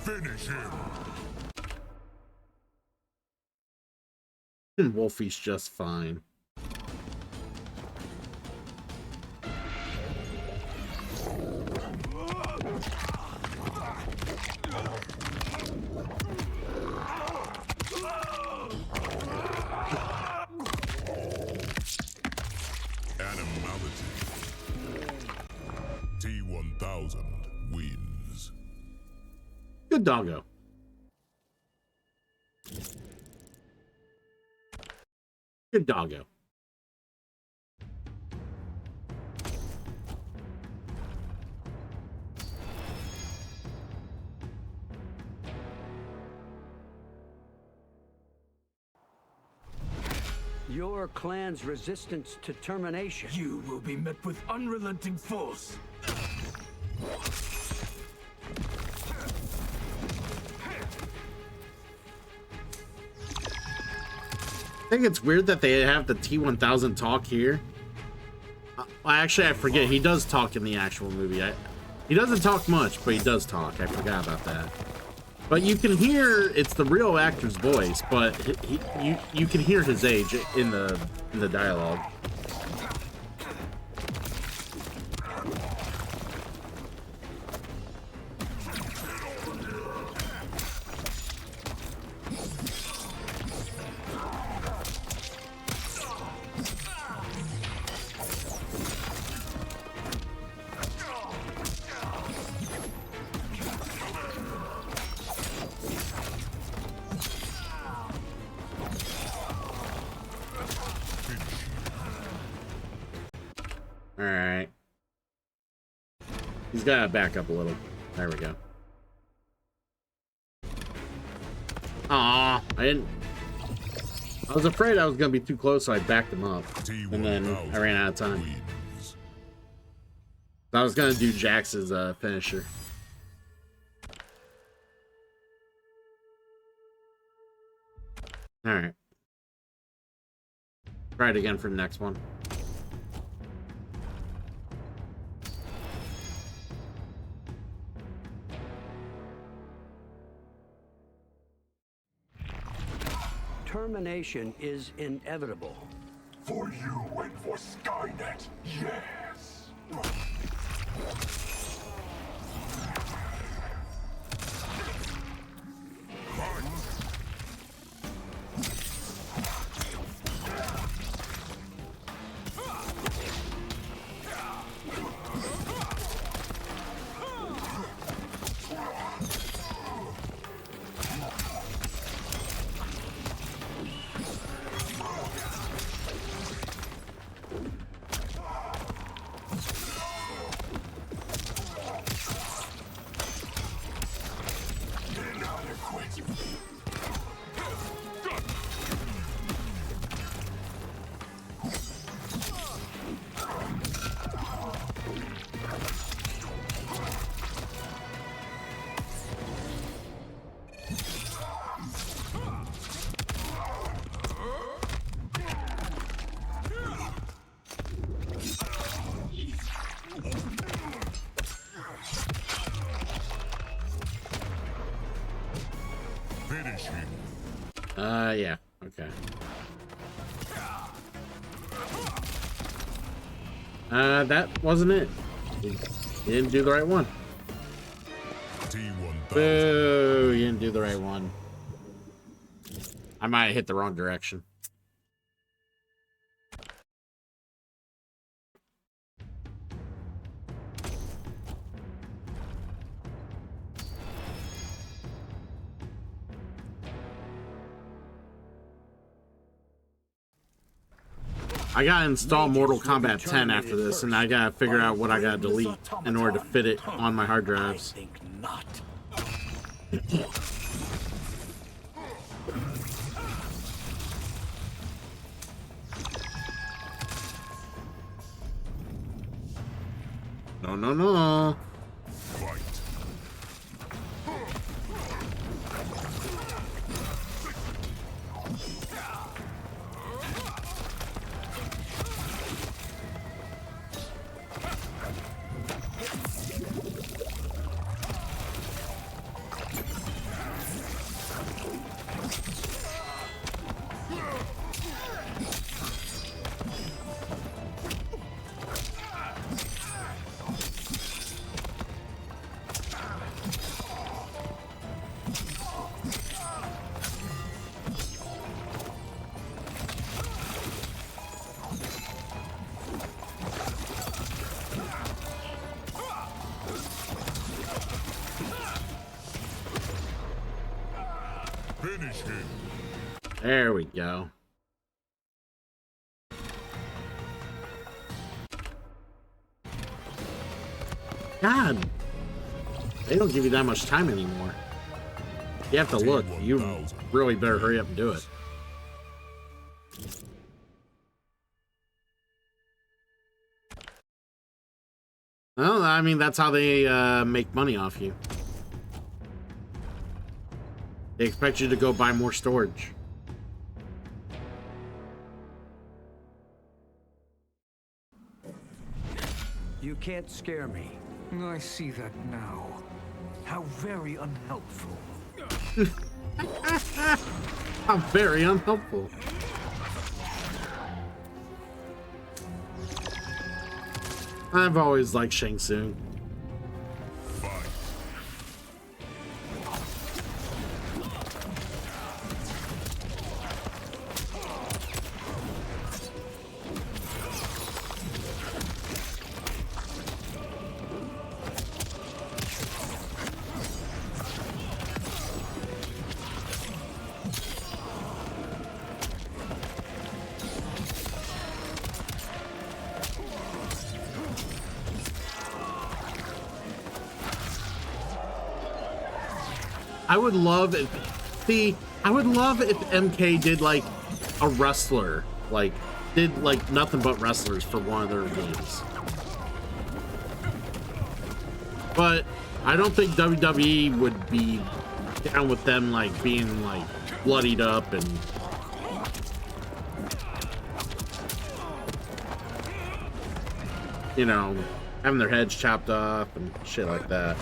Finish him. And Wolfie's just fine. Animality. T-1000 wins. Good doggo. Good doggo. Your clan's resistance to termination. You will be met with unrelenting force. I think it's weird that they have the T-1000 talk here. Actually, I forget. He does talk in the actual movie. He doesn't talk much, but he does talk. I forgot about that. But you can hear it's the real actor's voice, but you can hear his age in the dialogue. Alright. He's got to back up a little. There we go. Aw, I was afraid I was going to be too close, so I backed him up. And then I ran out of time. I was going to do Jax's finisher. Alright. Try it again for the next one. Termination is inevitable. For you and for Skynet, yes. Yeah, okay. That wasn't it. You didn't do the right one. Boo, you didn't do the right one. I might have hit the wrong direction. I gotta install Mortal Kombat 10 after this, and I gotta figure out what I gotta delete in order to fit it on my hard drives. I think not. No, no, no. Finish him. There we go. God, they don't give you that much time anymore. You have to look. You really better hurry up and do it. Well, I mean, that's how they make money off you. They expect you to go buy more storage. You can't scare me. I see that now. How very unhelpful. How very unhelpful. I've always liked Shang Tsung. I would love if, see, I would love if MK did like a wrestler, like did like nothing but wrestlers for one of their games. But I don't think WWE would be down with them like being like bloodied up and you know, having their heads chopped off and shit like that.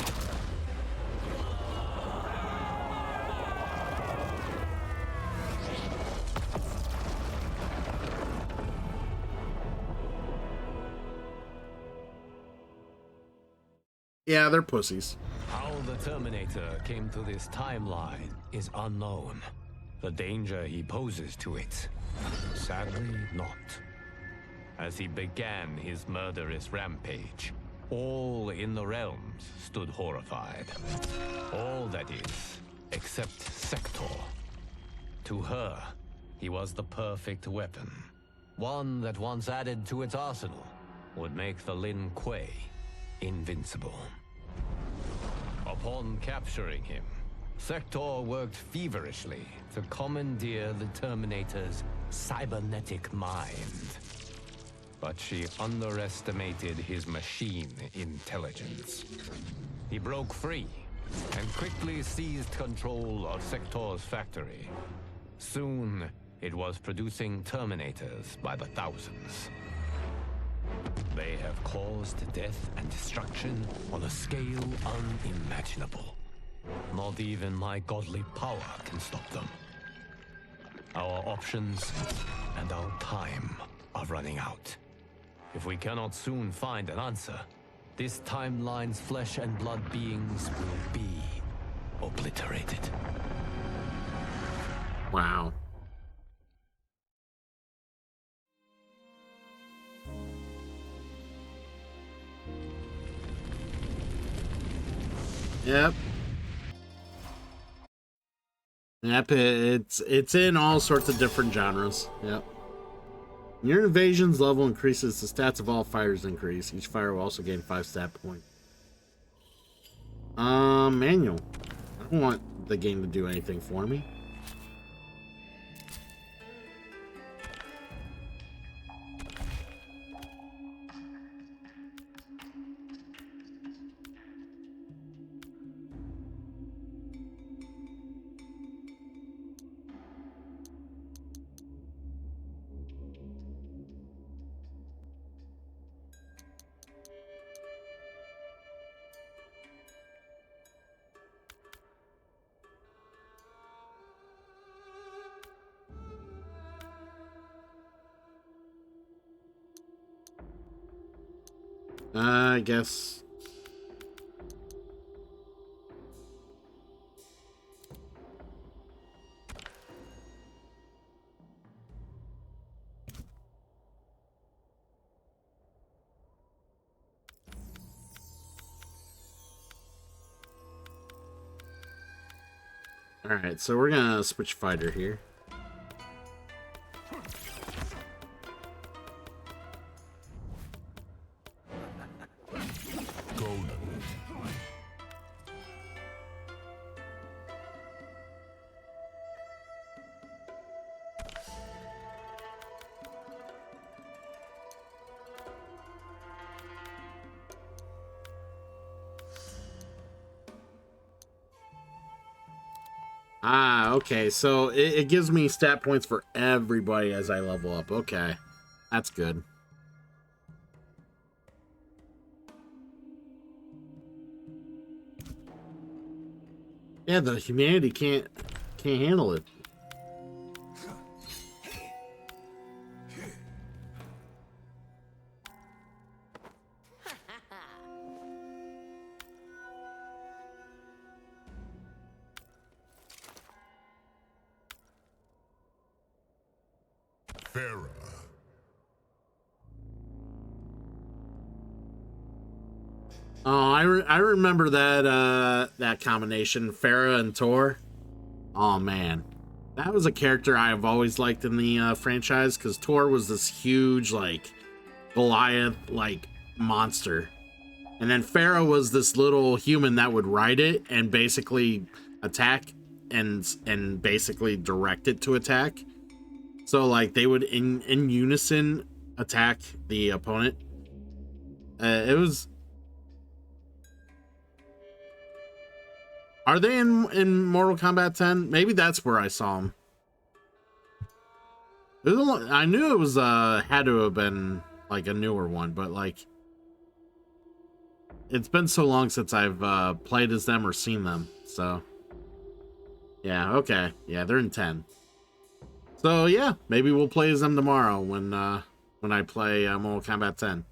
Yeah, they're pussies. How the Terminator came to this timeline is unknown. The danger he poses to it, sadly not. As he began his murderous rampage, all in the realms stood horrified. All that is, except Sector. To her, he was the perfect weapon. One that once added to its arsenal would make the Lin Kuei invincible. Upon capturing him, Sector worked feverishly to commandeer the Terminator's cybernetic mind. But she underestimated his machine intelligence. He broke free and quickly seized control of Sector's factory. Soon, it was producing Terminators by the thousands. They have caused death and destruction on a scale unimaginable. Not even my godly power can stop them. Our options and our time are running out. If we cannot soon find an answer, this timeline's flesh and blood beings will be obliterated. Wow. Yep. Yep, it's in all sorts of different genres. Yep. Your invasion's level increases, the stats of all fighters increase. Each fighter will also gain 5 stat points. Manual. I don't want the game to do anything for me. I guess. All right, so we're gonna switch fighter here. Ah, okay, so it gives me stat points for everybody as I level up. Okay, that's good. Yeah, the humanity can't handle it. Oh, I remember that that combination, Farah and Tor. Oh man, that was a character I've always liked in the franchise because Tor was this huge like Goliath like monster, and then Farah was this little human that would ride it and basically attack and basically direct it to attack. So like they would in unison attack the opponent. It was. Are they in Mortal Kombat 10? Maybe that's where I saw them. I knew it was had to have been like a newer one, but like it's been so long since I've played as them or seen them. So yeah, okay, yeah, they're in 10. So yeah, maybe we'll play as them tomorrow when I play Mortal Kombat 10.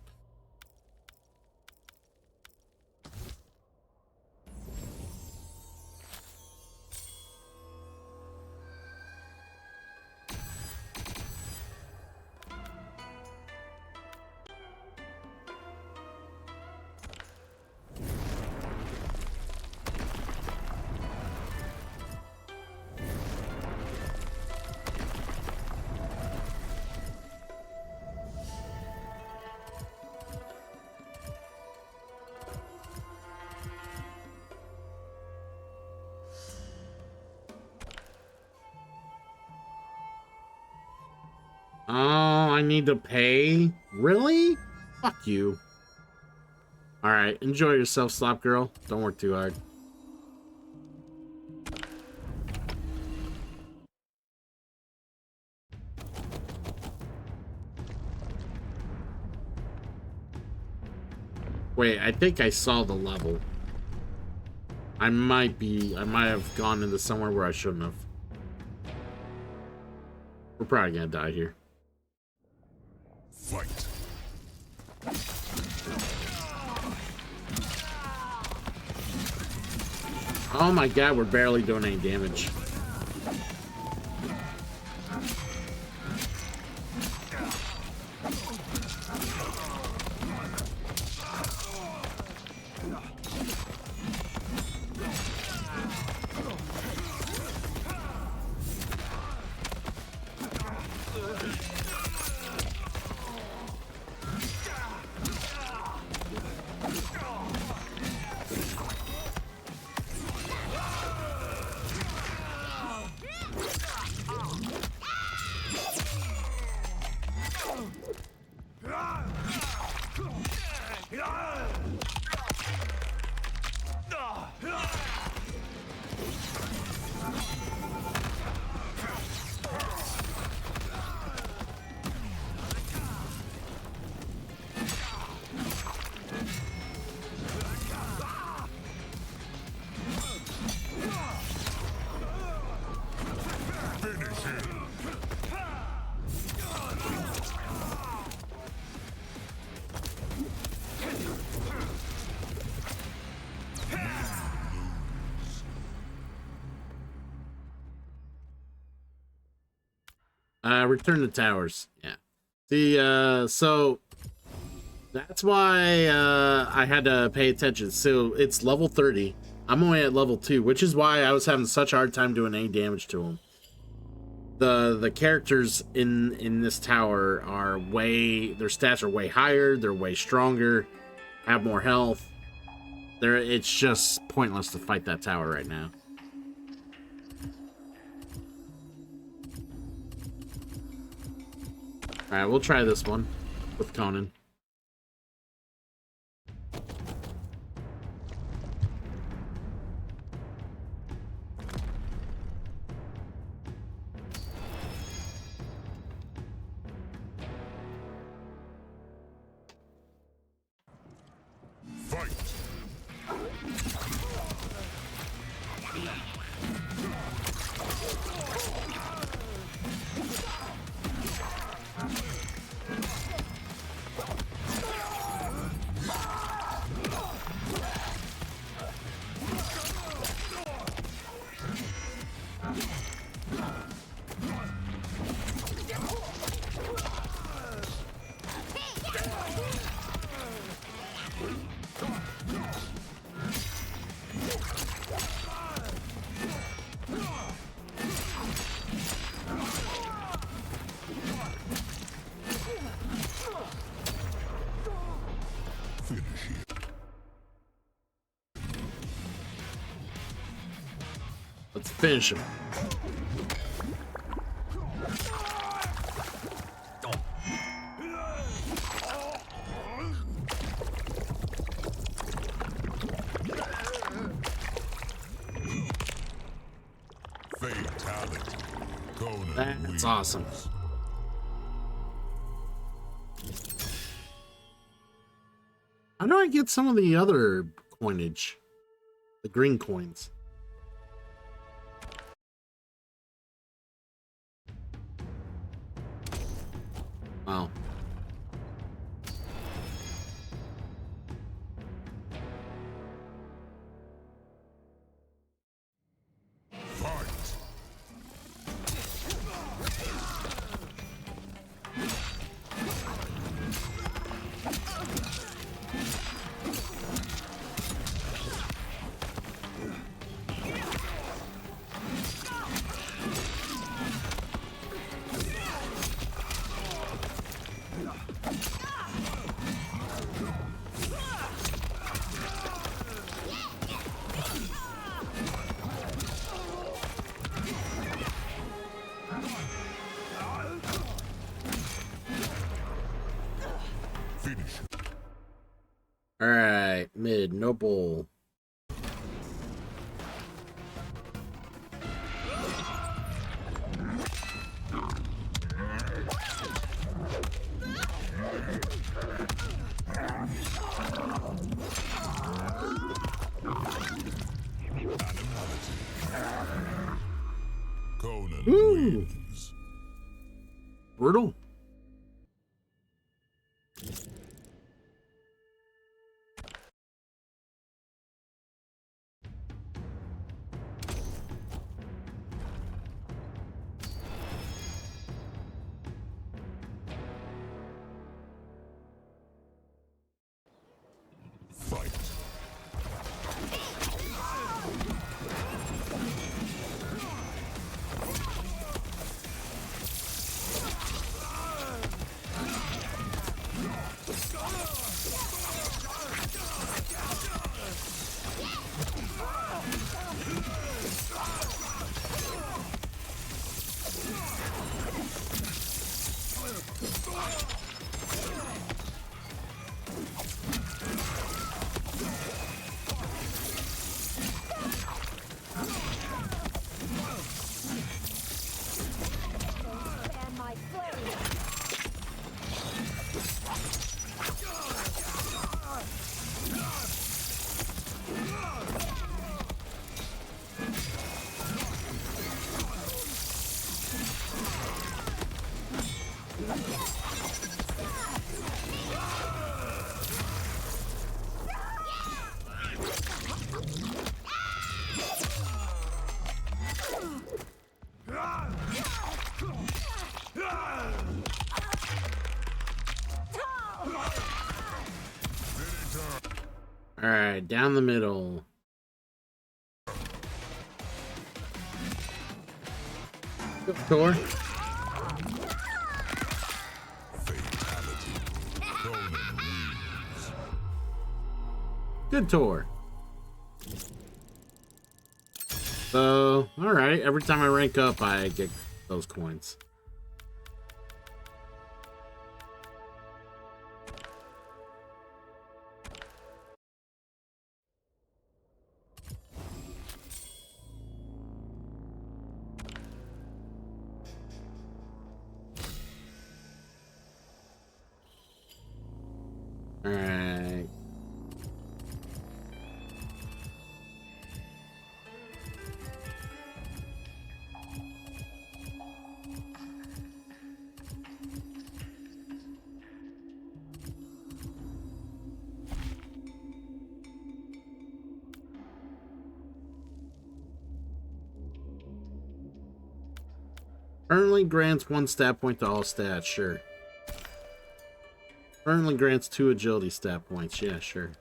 Oh, I need to pay? Really? Fuck you. Alright, enjoy yourself, Slop Girl. Don't work too hard. Wait, I think I saw the level. I might have gone into somewhere where I shouldn't have. We're probably gonna die here. Fight. Oh my god, we're barely doing any damage. Return to towers. Yeah. The so that's why I had to pay attention. So it's level 30. I'm only at level 2, which is why I was having such a hard time doing any damage to him. The characters in this tower are their stats are way higher, they're way stronger, have more health. It's just pointless to fight that tower right now. Alright, we'll try this one with Conan. Fight. Let's finish him. Fatality. Conan That's wins. awesome. How do I get some of the other coinage? The green coins. Wow. All right, mid, no bull. Conan Ooh. wins. Brutal. Fight. All right, down the middle. Good Thor. Good Tor. So, all right. Every time I rank up, I get those coins. All right. Permanently grants 1 stat point to all stats, sure. Permanently grants 2 agility stat points, yeah, sure.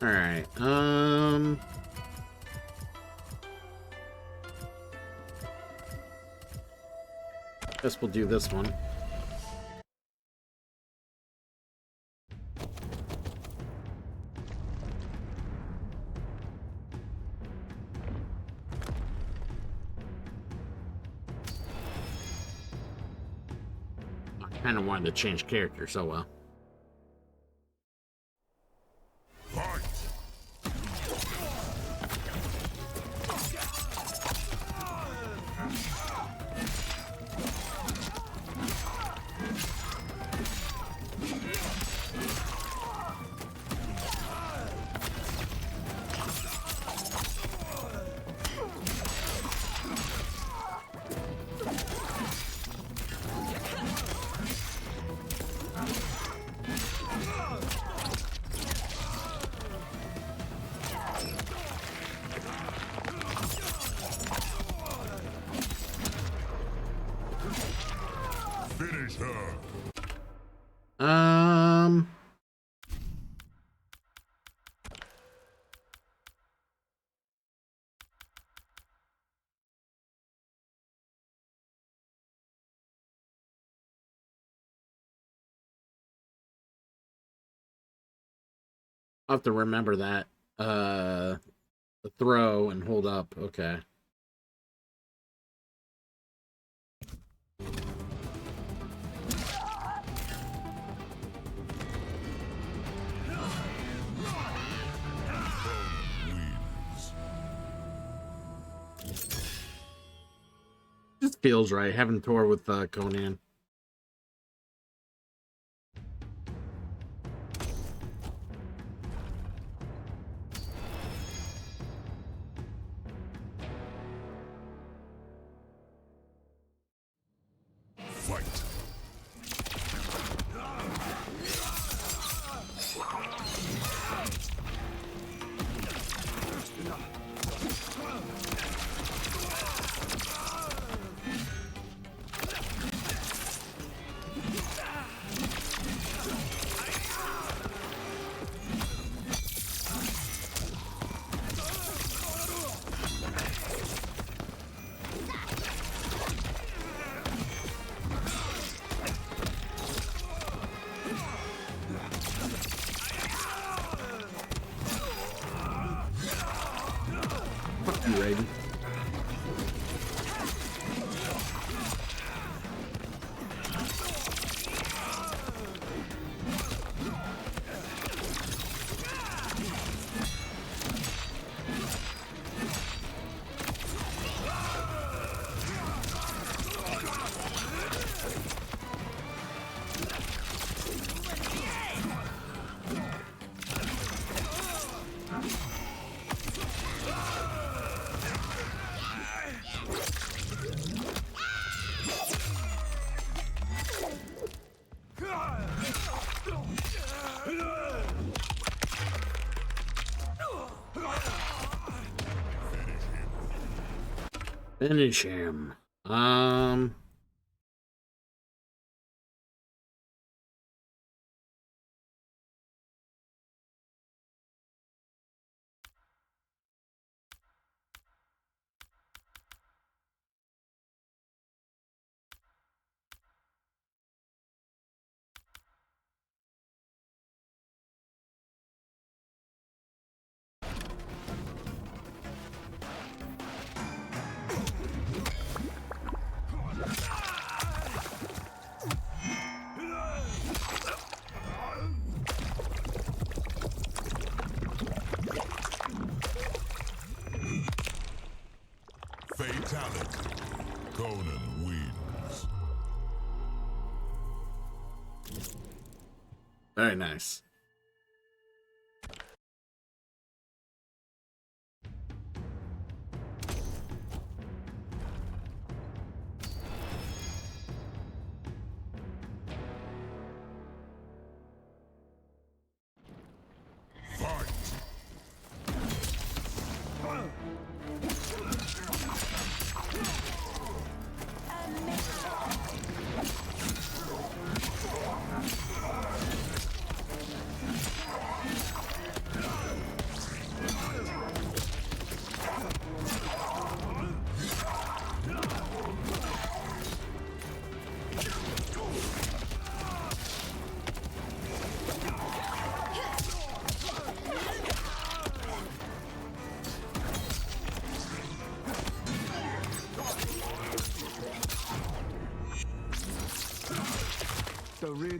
Alright, guess we'll do this one. I kind of wanted to change characters, so well. Finish her. I'll have to remember that. Throw and hold up. Okay. Just feels right having Thor with Conan. Fight. Fuck you, Raiden. Finish him. Fatality. Conan wins. Very nice.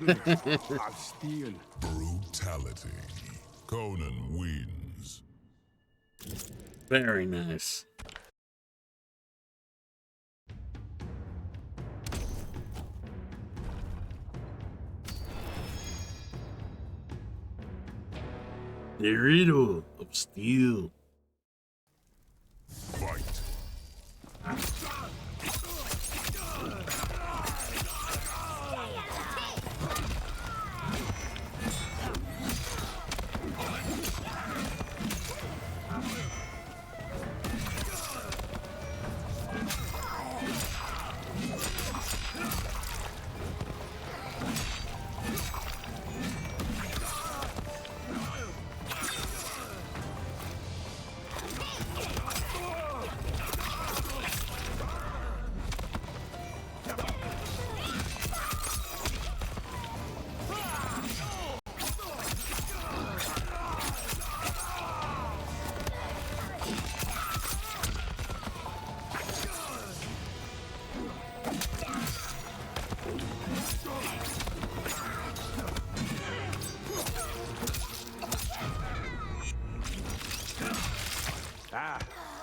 of steel. Brutality. Conan wins. Very nice. The riddle of steel. Fight.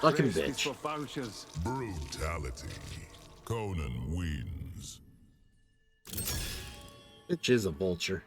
Fucking bitch. Brutality. Conan wins. Bitch is a vulture.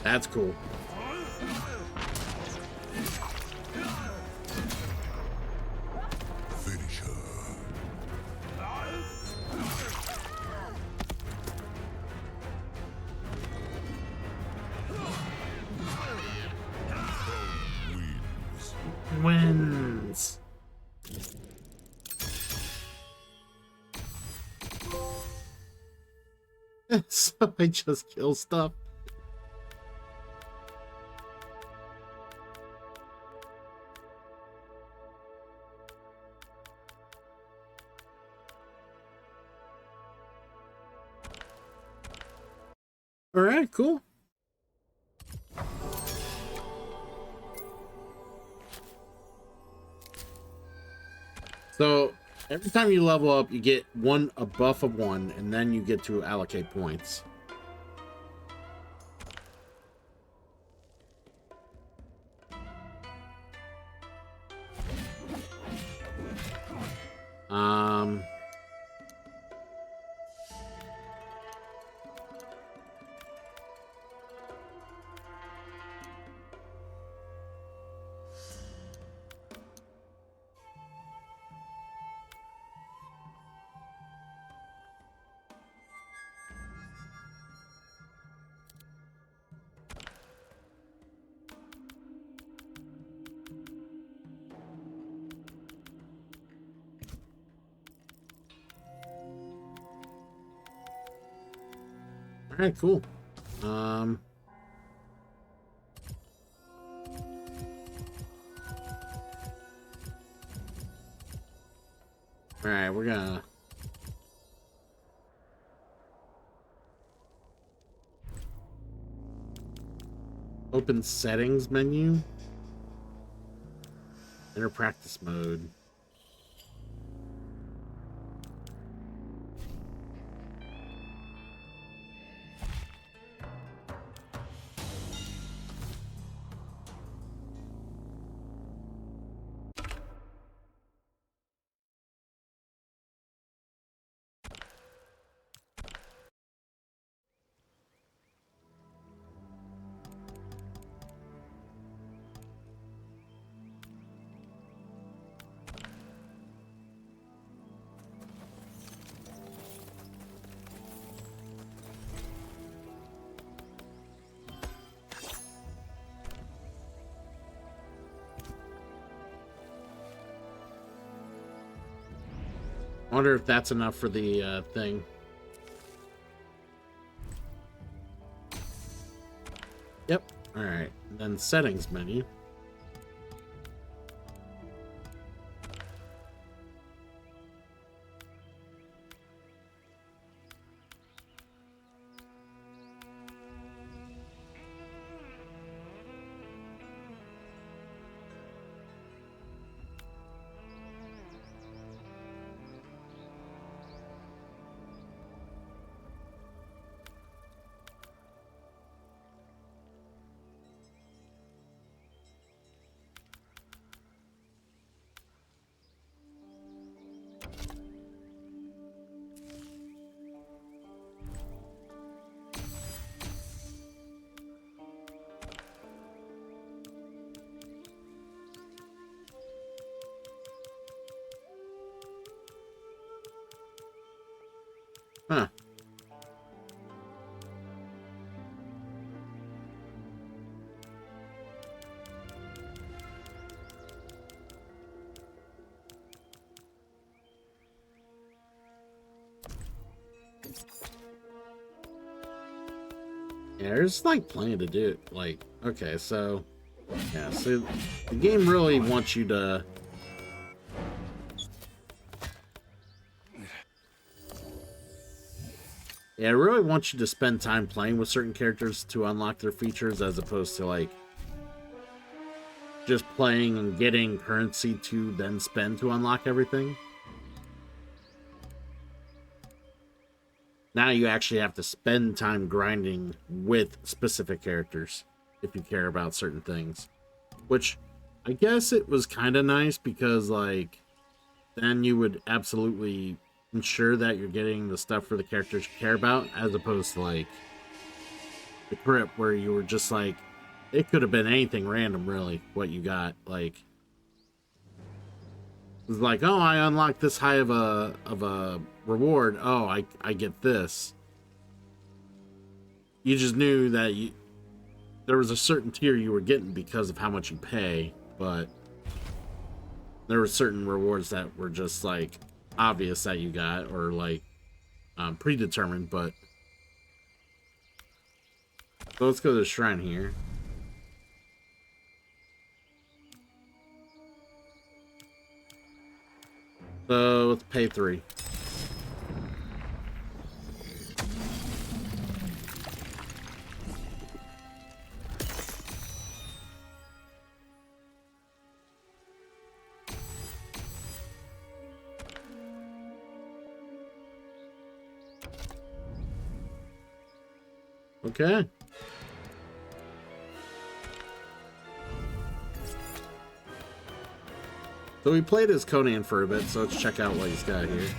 That's cool. Finish her. Wins. So I just kill stuff. All right, cool. So every time you level up, you get a buff of 1, and then you get to allocate points. All right, cool. All right, we're gonna open settings menu. Enter practice mode. Wonder if that's enough for the thing. Yep. All right. Then settings menu. Huh. Yeah, there's like plenty to do. Like, okay, so yeah, so the game really wants you to it really wants you to spend time playing with certain characters to unlock their features, as opposed to like just playing and getting currency to then spend to unlock everything. Now you actually have to spend time grinding with specific characters if you care about certain things. Which I guess it was kind of nice because like then you would absolutely ensure that you're getting the stuff for the characters you care about, as opposed to like the Crypt where you were just like, it could have been anything random really what you got. Like it was like, oh, I unlocked this high of a reward, oh, I get this. You just knew that there was a certain tier you were getting because of how much you pay, but there were certain rewards that were just like obvious that you got, or like predetermined. But so let's go to the shrine here. So let's pay 3. Okay. So we played as Conan for a bit, so let's check out what he's got here.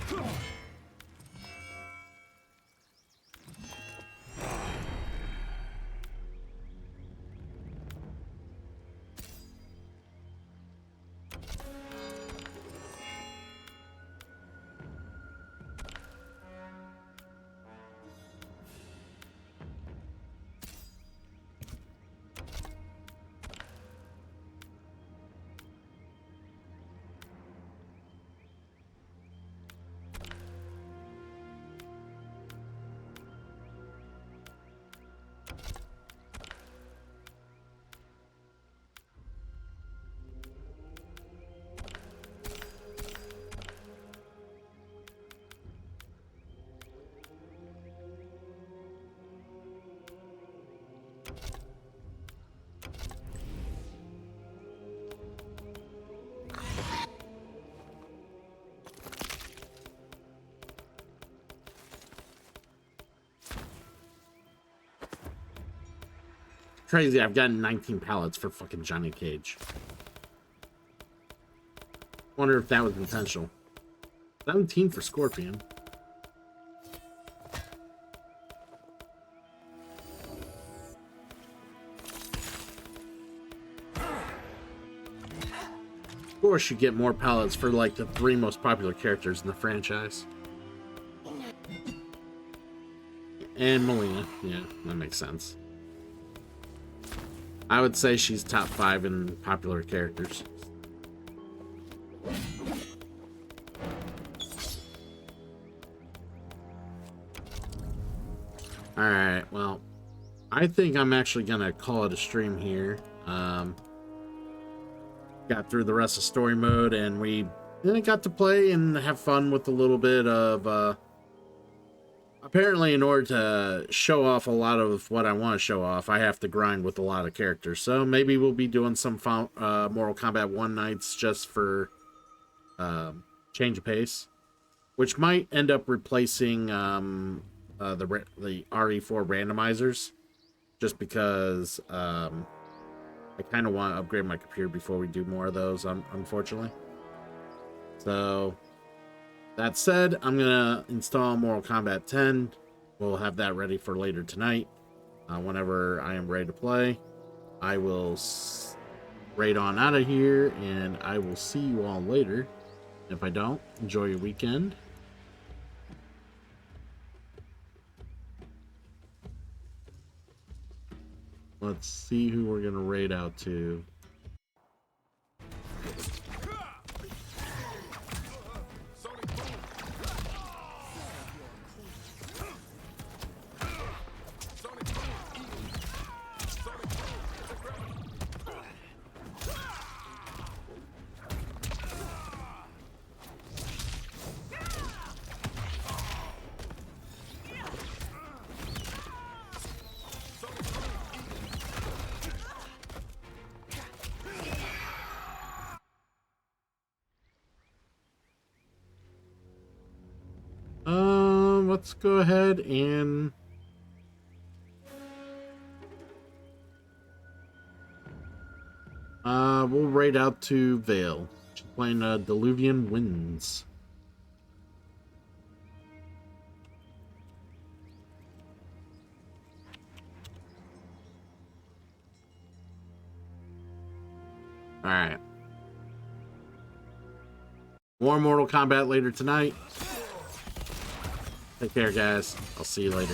Crazy, I've gotten 19 pallets for fucking Johnny Cage. Wonder if that was intentional. 17 for Scorpion. Of course, you get more pallets for like the 3 most popular characters in the franchise. And Melina. Yeah, that makes sense. I would say she's top 5 in popular characters. Alright, well, I think I'm actually gonna call it a stream here. Got through the rest of story mode, and we got to play and have fun with a little bit of, apparently in order to show off a lot of what I want to show off, I have to grind with a lot of characters. So maybe we'll be doing some Mortal Kombat 1 nights just for change of pace, which might end up replacing the RE4 randomizers, just because I kind of want to upgrade my computer before we do more of those, unfortunately. So, that said, I'm going to install Mortal Kombat 10. We'll have that ready for later tonight. Whenever I am ready to play, I will raid on out of here, and I will see you all later. If I don't, enjoy your weekend. Let's see who we're going to raid out to. Let's go ahead and we'll raid out to Vale. She's playing Diluvian Winds. Alright. More Mortal Kombat later tonight. Take care, guys. I'll see you later.